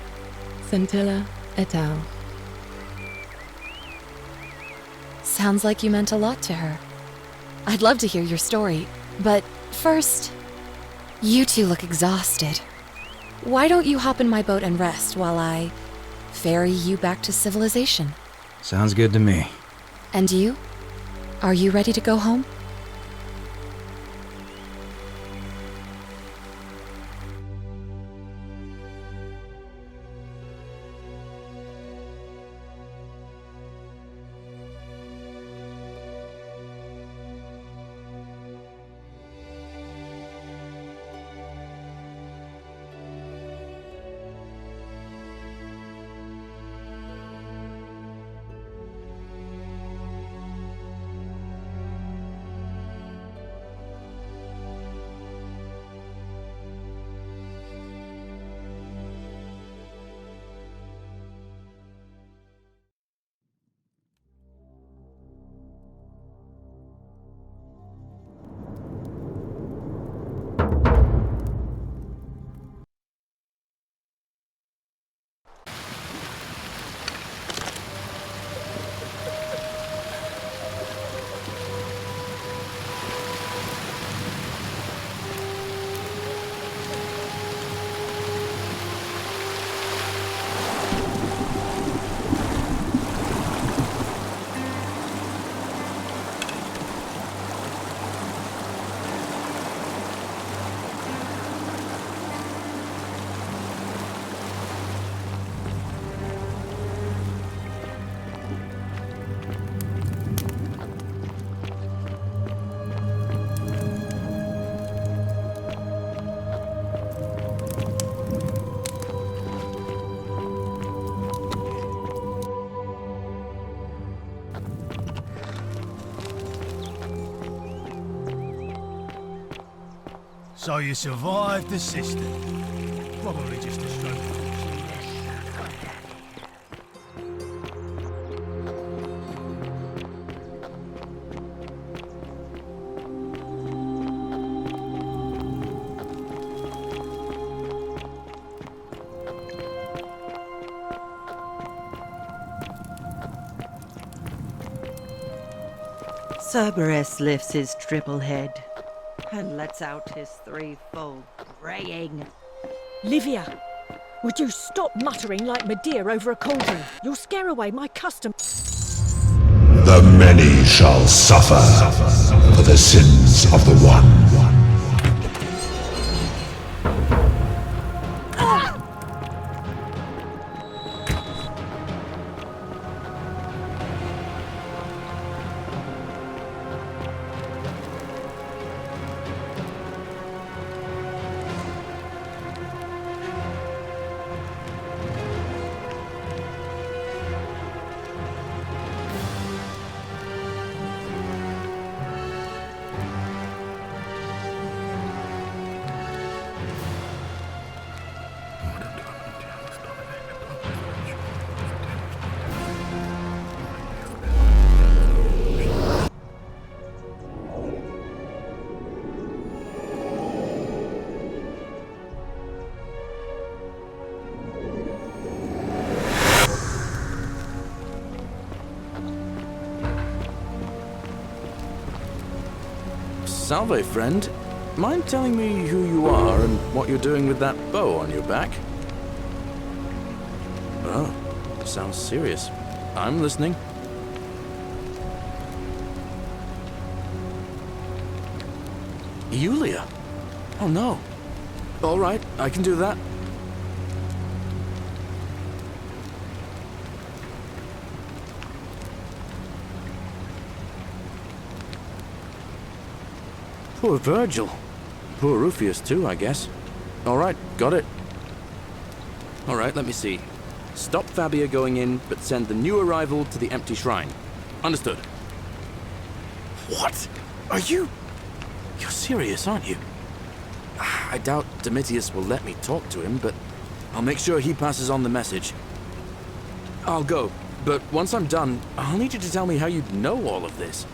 Scintilla et al. Sounds like you meant a lot to her. I'd love to hear your story, but first, you two look exhausted. Why don't you hop in my boat and rest while I ferry you back to civilization? Sounds good to me. And you? Are you ready to go home? So you survived the system. Probably just a stroke of Cerberus lifts his triple head and lets out his threefold braying. Livia, would you stop muttering like Medea over a cauldron? You'll scare away my custom. The many shall suffer for the sins of the one. Salve, friend. Mind telling me who you are and what you're doing with that bow on your back? Oh, sounds serious. I'm listening. Yulia? Oh no. All right, I can do that. Poor Virgil. Poor Rufius too, I guess. Alright, got it. Alright, let me see. Stop Fabia going in, but send the new arrival to the empty shrine. Understood. What? Are you... You're serious, aren't you? I doubt Domitius will let me talk to him, but I'll make sure he passes on the message. I'll go, but once I'm done, I'll need you to tell me how you know all of this.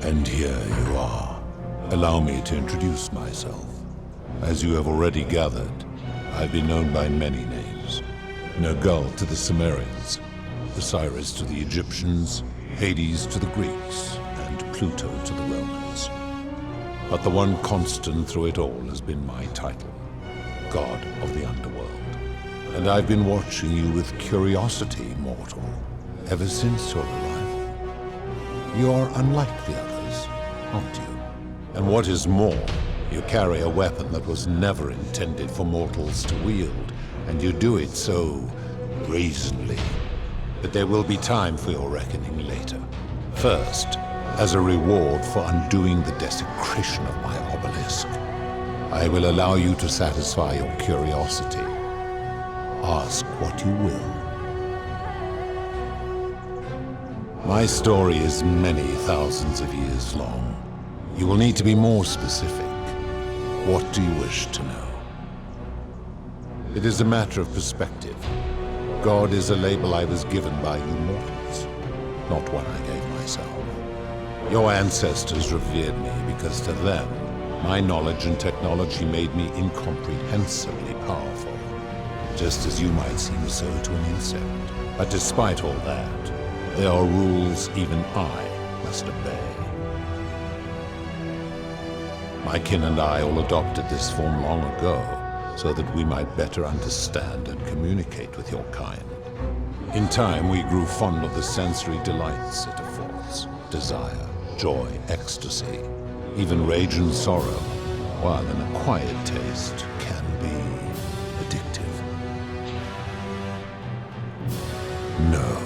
And here you are. Allow me to introduce myself. As you have already gathered, I've been known by many names. Nergal to the Sumerians, Osiris to the Egyptians, Hades to the Greeks, and Pluto to the Romans. But the one constant through it all has been my title, God of the Underworld. And I've been watching you with curiosity, mortal, ever since your arrival. You're unlike the others, aren't you? And what is more, you carry a weapon that was never intended for mortals to wield, and you do it so brazenly. But there will be time for your reckoning later. First, as a reward for undoing the desecration of my obelisk, I will allow you to satisfy your curiosity. Ask what you will. My story is many thousands of years long. You will need to be more specific. What do you wish to know? It is a matter of perspective. God is a label I was given by you mortals, not one I gave myself. Your ancestors revered me because to them, my knowledge and technology made me incomprehensibly powerful, just as you might seem so to an insect. But despite all that, there are rules even I must obey. My kin and I all adopted this form long ago, so that we might better understand and communicate with your kind. In time, we grew fond of the sensory delights it affords: desire, joy, ecstasy, even rage and sorrow, while an acquired taste can be addictive. No.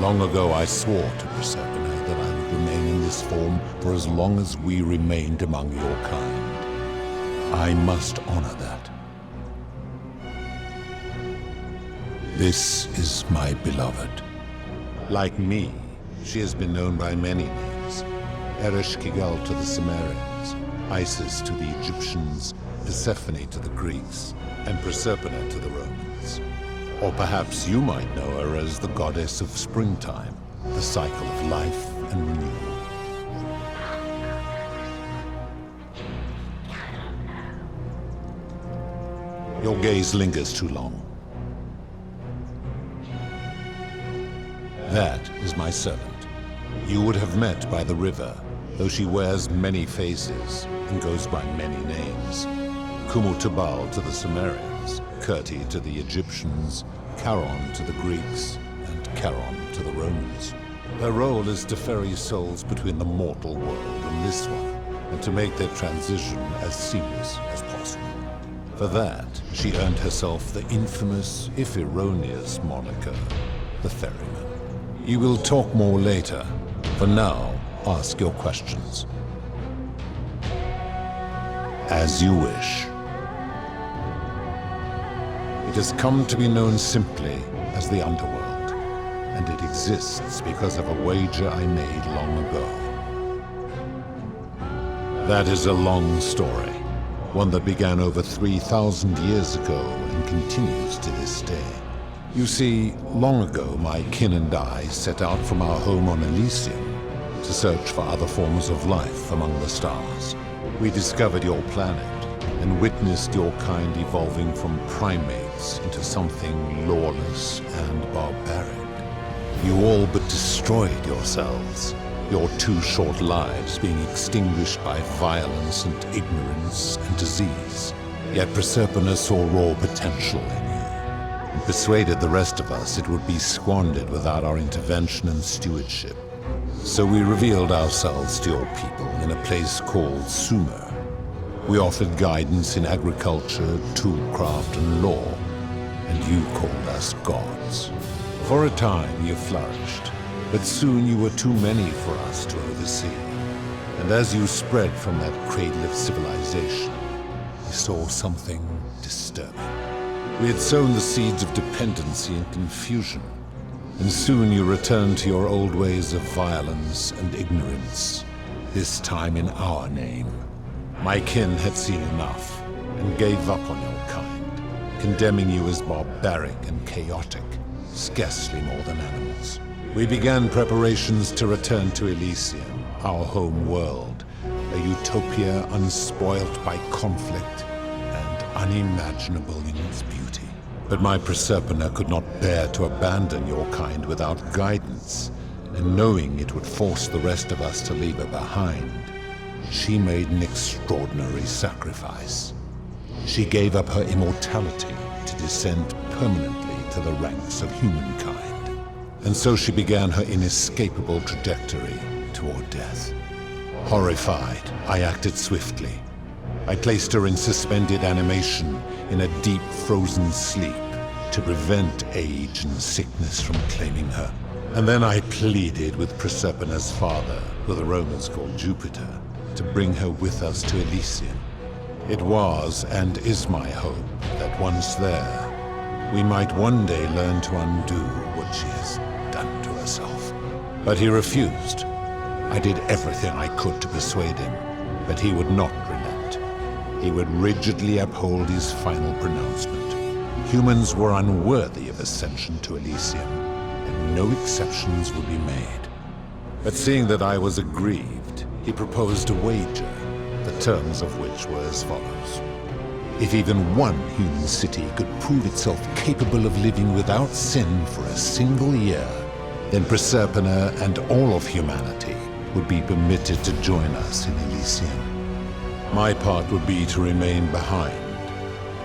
Long ago, I swore to Persephone that I would remain in this form for as long as we remained among your kind. I must honor that. This is my beloved. Like me, she has been known by many names. Ereshkigal to the Sumerians, Isis to the Egyptians, Persephone to the Greeks, and Proserpina to the Romans. Or perhaps you might know her as the goddess of springtime, the cycle of life and renewal. Your gaze lingers too long. That is my servant. You would have met by the river, though she wears many faces and goes by many names. Kumutubal to the Sumerians, Kirti to the Egyptians, Charon to the Greeks, and Charon to the Romans. Her role is to ferry souls between the mortal world and this one, and to make their transition as seamless as possible. For that, she earned herself the infamous, if erroneous, moniker, the Ferryman. You will talk more later. For now, ask your questions. As you wish. It has come to be known simply as the Underworld, and it exists because of a wager I made long ago. That is a long story, one that began over 3,000 years ago and continues to this day. You see, long ago my kin and I set out from our home on Elysium to search for other forms of life among the stars. We discovered your planet and witnessed your kind evolving from primates into something lawless and barbaric. You all but destroyed yourselves, your 2 short lives being extinguished by violence and ignorance and disease. Yet Proserpina saw raw potential in you, and persuaded the rest of us it would be squandered without our intervention and stewardship. So we revealed ourselves to your people in a place called Sumer. We offered guidance in agriculture, toolcraft, and law, and you called us gods. For a time you flourished, but soon you were too many for us to oversee. And as you spread from that cradle of civilization, we saw something disturbing. We had sown the seeds of dependency and confusion, and soon you returned to your old ways of violence and ignorance, this time in our name. My kin had seen enough, and gave up on your kind, condemning you as barbaric and chaotic, scarcely more than animals. We began preparations to return to Elysium, our home world, a utopia unspoilt by conflict and unimaginable in its beauty. But my Proserpina could not bear to abandon your kind without guidance, and knowing it would force the rest of us to leave her behind, she made an extraordinary sacrifice. She gave up her immortality to descend permanently to the ranks of humankind. And so she began her inescapable trajectory toward death. Horrified, I acted swiftly. I placed her in suspended animation in a deep frozen sleep to prevent age and sickness from claiming her. And then I pleaded with Proserpina's father, who the Romans called Jupiter, to bring her with us to Elysium. It was and is my hope that once there, we might one day learn to undo what she has done to herself. But he refused. I did everything I could to persuade him, but he would not relent. He would rigidly uphold his final pronouncement. Humans were unworthy of ascension to Elysium, and no exceptions would be made. But seeing that I was aggrieved, he proposed a wager, the terms of which were as follows. If even one human city could prove itself capable of living without sin for a single year, then Proserpina and all of humanity would be permitted to join us in Elysium. My part would be to remain behind,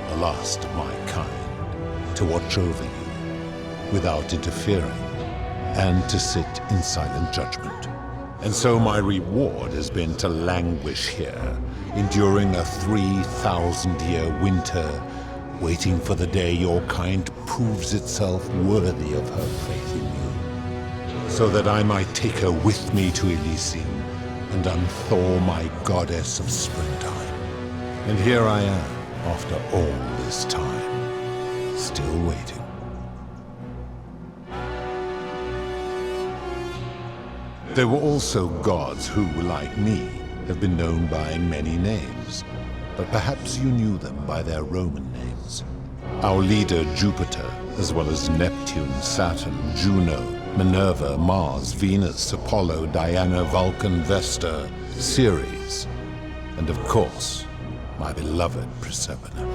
the last of my kind, to watch over you without interfering, and to sit in silent judgment. And so my reward has been to languish here, enduring a 3,000-year winter, waiting for the day your kind proves itself worthy of her faith in you, so that I might take her with me to Elysium and unthaw my goddess of springtime. And here I am, after all this time, still waiting. There were also gods who, like me, have been known by many names, but perhaps you knew them by their Roman names. Our leader Jupiter, as well as Neptune, Saturn, Juno, Minerva, Mars, Venus, Apollo, Diana, Vulcan, Vesta, Ceres, and of course, my beloved Proserpina.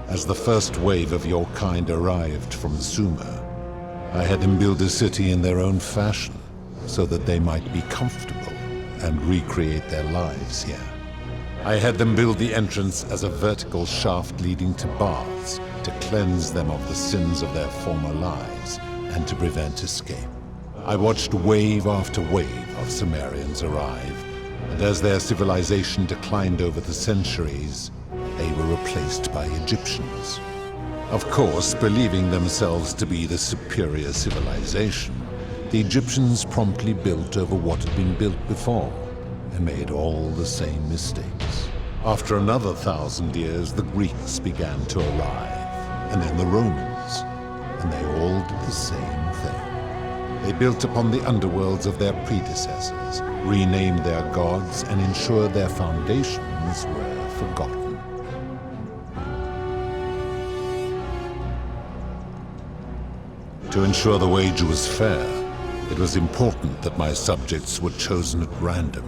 As the first wave of your kind arrived from Sumer, I had them build a city in their own fashion, so that they might be comfortable and recreate their lives here. I had them build the entrance as a vertical shaft leading to baths, to cleanse them of the sins of their former lives, and to prevent escape. I watched wave after wave of Sumerians arrive, and as their civilization declined over the centuries, they were replaced by Egyptians. Of course, believing themselves to be the superior civilization, the Egyptians promptly built over what had been built before, and made all the same mistakes. After another 1,000 years, the Greeks began to arrive, and then the Romans, and they all did the same thing. They built upon the underworlds of their predecessors, renamed their gods, and ensured their foundations were forgotten. To ensure the wager was fair, it was important that my subjects were chosen at random.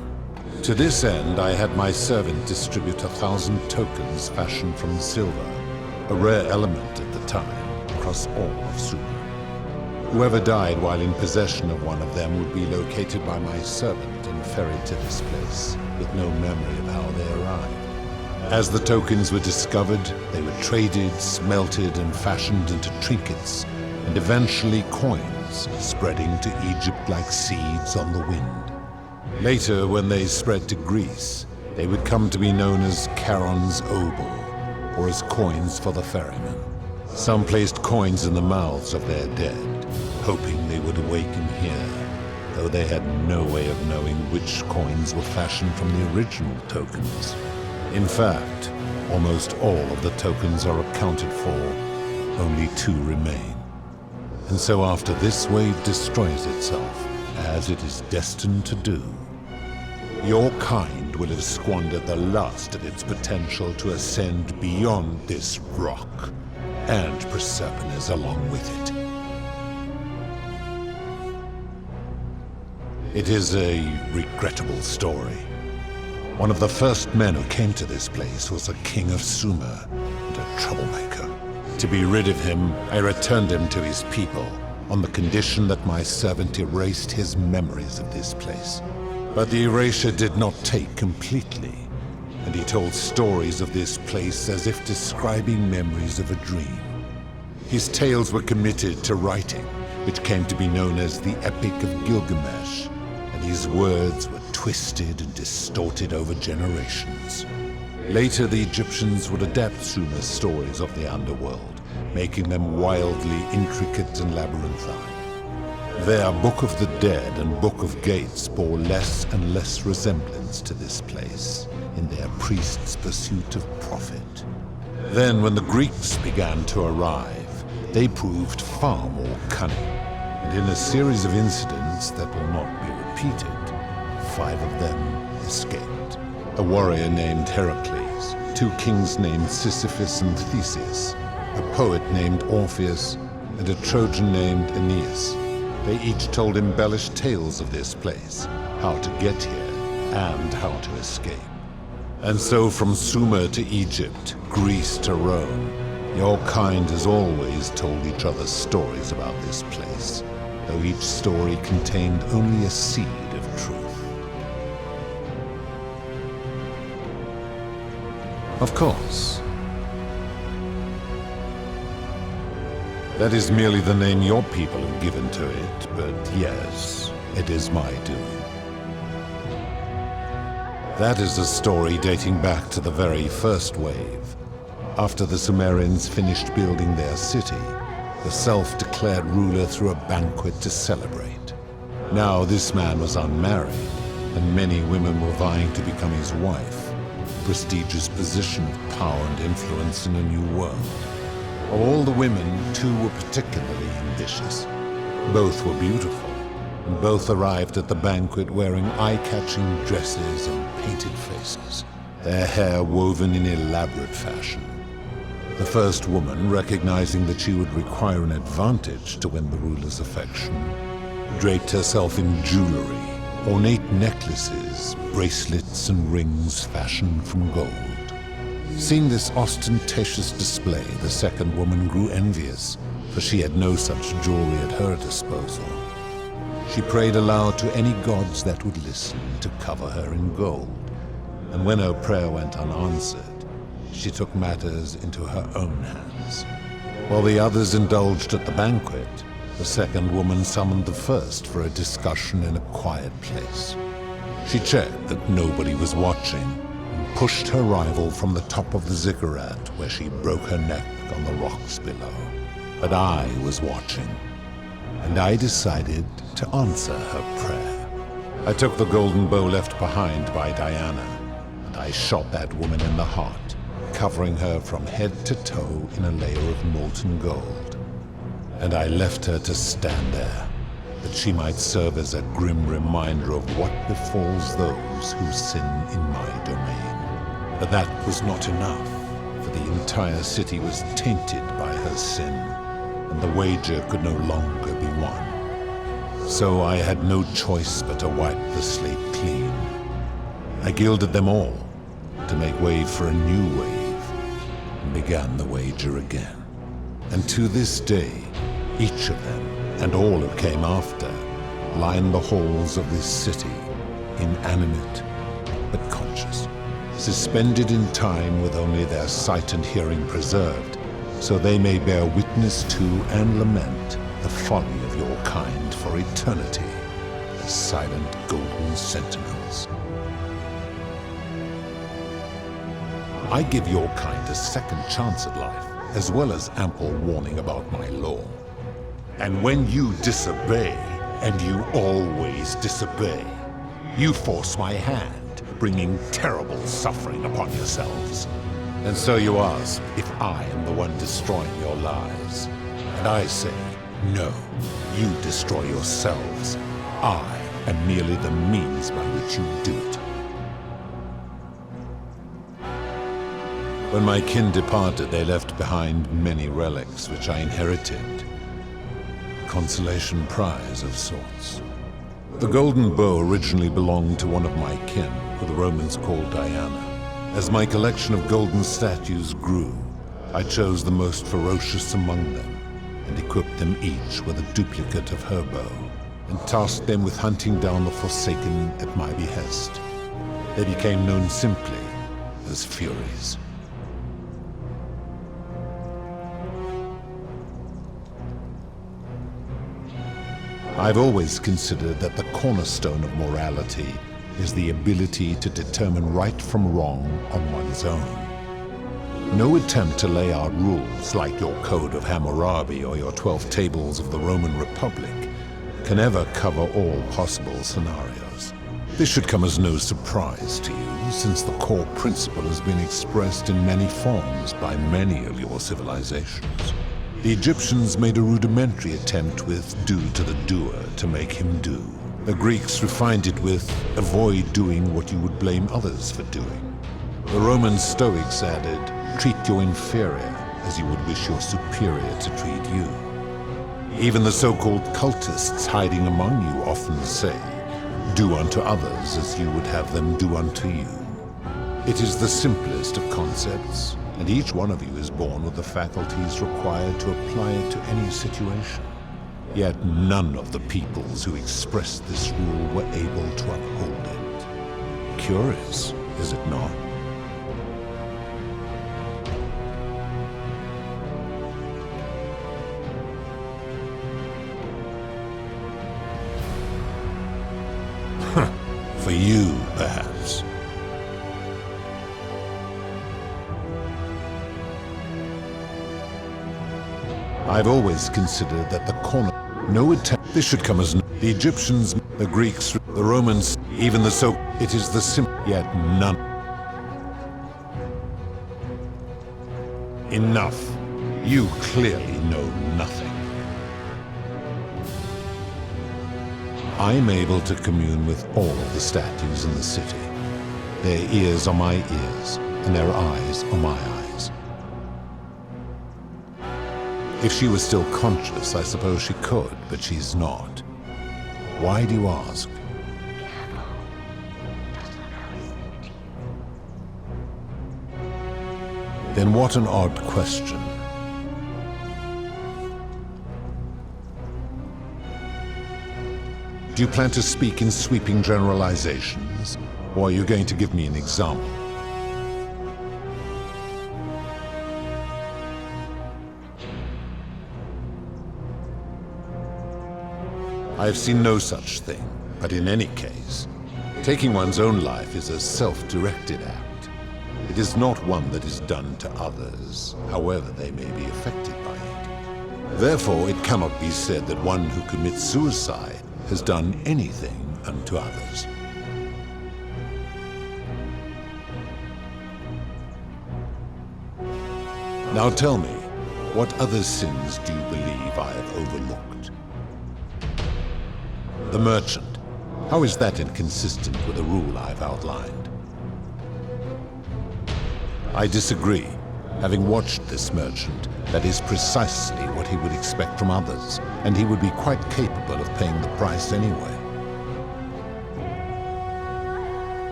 To this end, I had my servant distribute 1,000 tokens fashioned from silver, a rare element at the time, across all of Sumer. Whoever died while in possession of one of them would be located by my servant and ferried to this place, with no memory of how they arrived. As the tokens were discovered, they were traded, smelted, and fashioned into trinkets, and eventually coins, spreading to Egypt like seeds on the wind. Later, when they spread to Greece, they would come to be known as Charon's obol, or as coins for the ferryman. Some placed coins in the mouths of their dead, hoping they would awaken here, though they had no way of knowing which coins were fashioned from the original tokens. In fact, almost all of the tokens are accounted for, only 2 remain. And so after this wave destroys itself, as it is destined to do, your kind will have squandered the last of its potential to ascend beyond this rock, and Proserpina's along with it. It is a regrettable story. One of the first men who came to this place was a king of Sumer and a troublemaker. To be rid of him, I returned him to his people on the condition that my servant erased his memories of this place. But the erasure did not take completely, and he told stories of this place as if describing memories of a dream. His tales were committed to writing, which came to be known as the Epic of Gilgamesh, and his words were twisted and distorted over generations. Later, the Egyptians would adapt Sumer's stories of the underworld, making them wildly intricate and labyrinthine. Their Book of the Dead and Book of Gates bore less and less resemblance to this place in their priests' pursuit of profit. Then, when the Greeks began to arrive, they proved far more cunning, and in a series of incidents that will not be repeated, 5 of them escaped. A warrior named Heracles, 2 kings named Sisyphus and Theseus, a poet named Orpheus, and a Trojan named Aeneas. They each told embellished tales of this place, how to get here, and how to escape. And so from Sumer to Egypt, Greece to Rome, your kind has always told each other stories about this place, though each story contained only a seed of truth. Of course. That is merely the name your people have given to it, but yes, it is my doing. That is a story dating back to the very first wave. After the Sumerians finished building their city, the self-declared ruler threw a banquet to celebrate. Now this man was unmarried, and many women were vying to become his wife, a prestigious position of power and influence in a new world. Of all the women, 2 were particularly ambitious. Both were beautiful, and both arrived at the banquet wearing eye-catching dresses and painted faces, their hair woven in elaborate fashion. The first woman, recognizing that she would require an advantage to win the ruler's affection, draped herself in jewelry, ornate necklaces, bracelets, and rings fashioned from gold. Seeing this ostentatious display, the second woman grew envious, for she had no such jewelry at her disposal. She prayed aloud to any gods that would listen to cover her in gold, and when her prayer went unanswered, she took matters into her own hands. While the others indulged at the banquet, the second woman summoned the first for a discussion in a quiet place. She checked that nobody was watching, and pushed her rival from the top of the ziggurat, where she broke her neck on the rocks below. But I was watching, and I decided to answer her prayer. I took the golden bow left behind by Diana, and I shot that woman in the heart, covering her from head to toe in a layer of molten gold. And I left her to stand there, that she might serve as a grim reminder of what befalls those who sin in my domain. But that was not enough, for the entire city was tainted by her sin, and the wager could no longer be won. So I had no choice but to wipe the slate clean. I gilded them all, to make way for a new wave, and began the wager again. And to this day, each of them, and all who came after, line the halls of this city, inanimate but conscious, suspended in time with only their sight and hearing preserved, so they may bear witness to and lament the folly of your kind for eternity, as silent golden sentinels. I give your kind a second chance at life, as well as ample warning about my law. And when you disobey, and you always disobey, you force my hand, bringing terrible suffering upon yourselves. And so you ask if I am the one destroying your lives. And I say, no, you destroy yourselves. I am merely the means by which you do it. When my kin departed, they left behind many relics which I inherited. Consolation prize of sorts. The golden bow originally belonged to one of my kin, who the Romans called Diana. As my collection of golden statues grew, I chose the most ferocious among them and equipped them each with a duplicate of her bow, and tasked them with hunting down the Forsaken at my behest. They became known simply as Furies. I've always considered that the cornerstone of morality is the ability to determine right from wrong on one's own. No attempt to lay out rules like your Code of Hammurabi or your 12 Tables of the Roman Republic can ever cover all possible scenarios. This should come as no surprise to you, since the core principle has been expressed in many forms by many of your civilizations. The Egyptians made a rudimentary attempt with "do to the doer" to make him do. The Greeks refined it with "avoid doing what you would blame others for doing." The Roman Stoics added, "treat your inferior as you would wish your superior to treat you." Even the so-called cultists hiding among you often say, "Do unto others as you would have them do unto you." It is the simplest of concepts, and each one of you is born with the faculties required to apply it to any situation. Yet none of the peoples who expressed this rule were able to uphold it. Curious, is it not? For you, perhaps. I've always considered that the no attempt. This should come as the Egyptians, the Greeks, the Romans, even the it is the yet none. Enough. You clearly know nothing. I'm able to commune with all of the statues in the city. Their ears are my ears, and their eyes are my eyes. If she was still conscious, I suppose she could, but she's not. Why do you ask? Then what an odd question. Do you plan to speak in sweeping generalizations, or are you going to give me an example? I have seen no such thing, but in any case, taking one's own life is a self-directed act. It is not one that is done to others, however they may be affected by it. Therefore, it cannot be said that one who commits suicide has done anything unto others. Now tell me, what other sins do you believe I have overlooked? The merchant. How is that inconsistent with the rule I've outlined? I disagree. Having watched this merchant, that is precisely what he would expect from others, and he would be quite capable of paying the price anyway.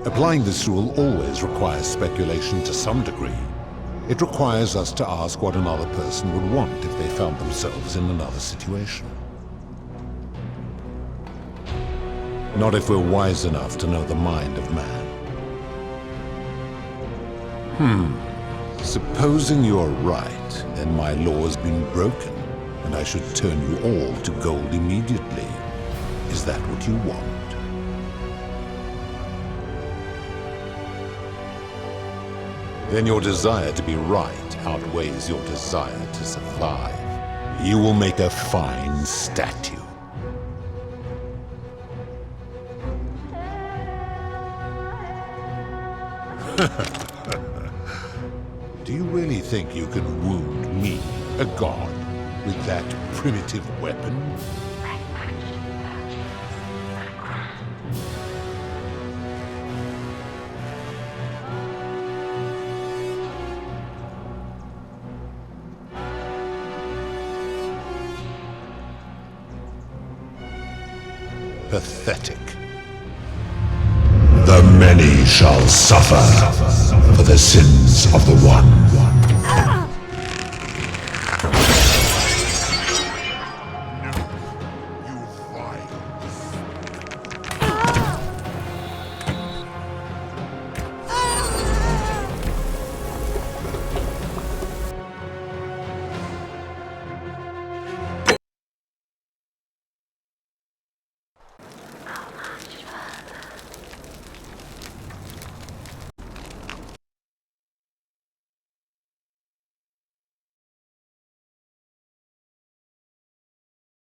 Applying this rule always requires speculation to some degree. It requires us to ask what another person would want if they found themselves in another situation. Not if we're wise enough to know the mind of man. Supposing you're right, then my law has been broken, and I should turn you all to gold immediately. Is that what you want? Then your desire to be right outweighs your desire to survive. You will make a fine statue. Do you really think you can wound me, a god, with that primitive weapon? pathetic. The many shall suffer for the sins of the one.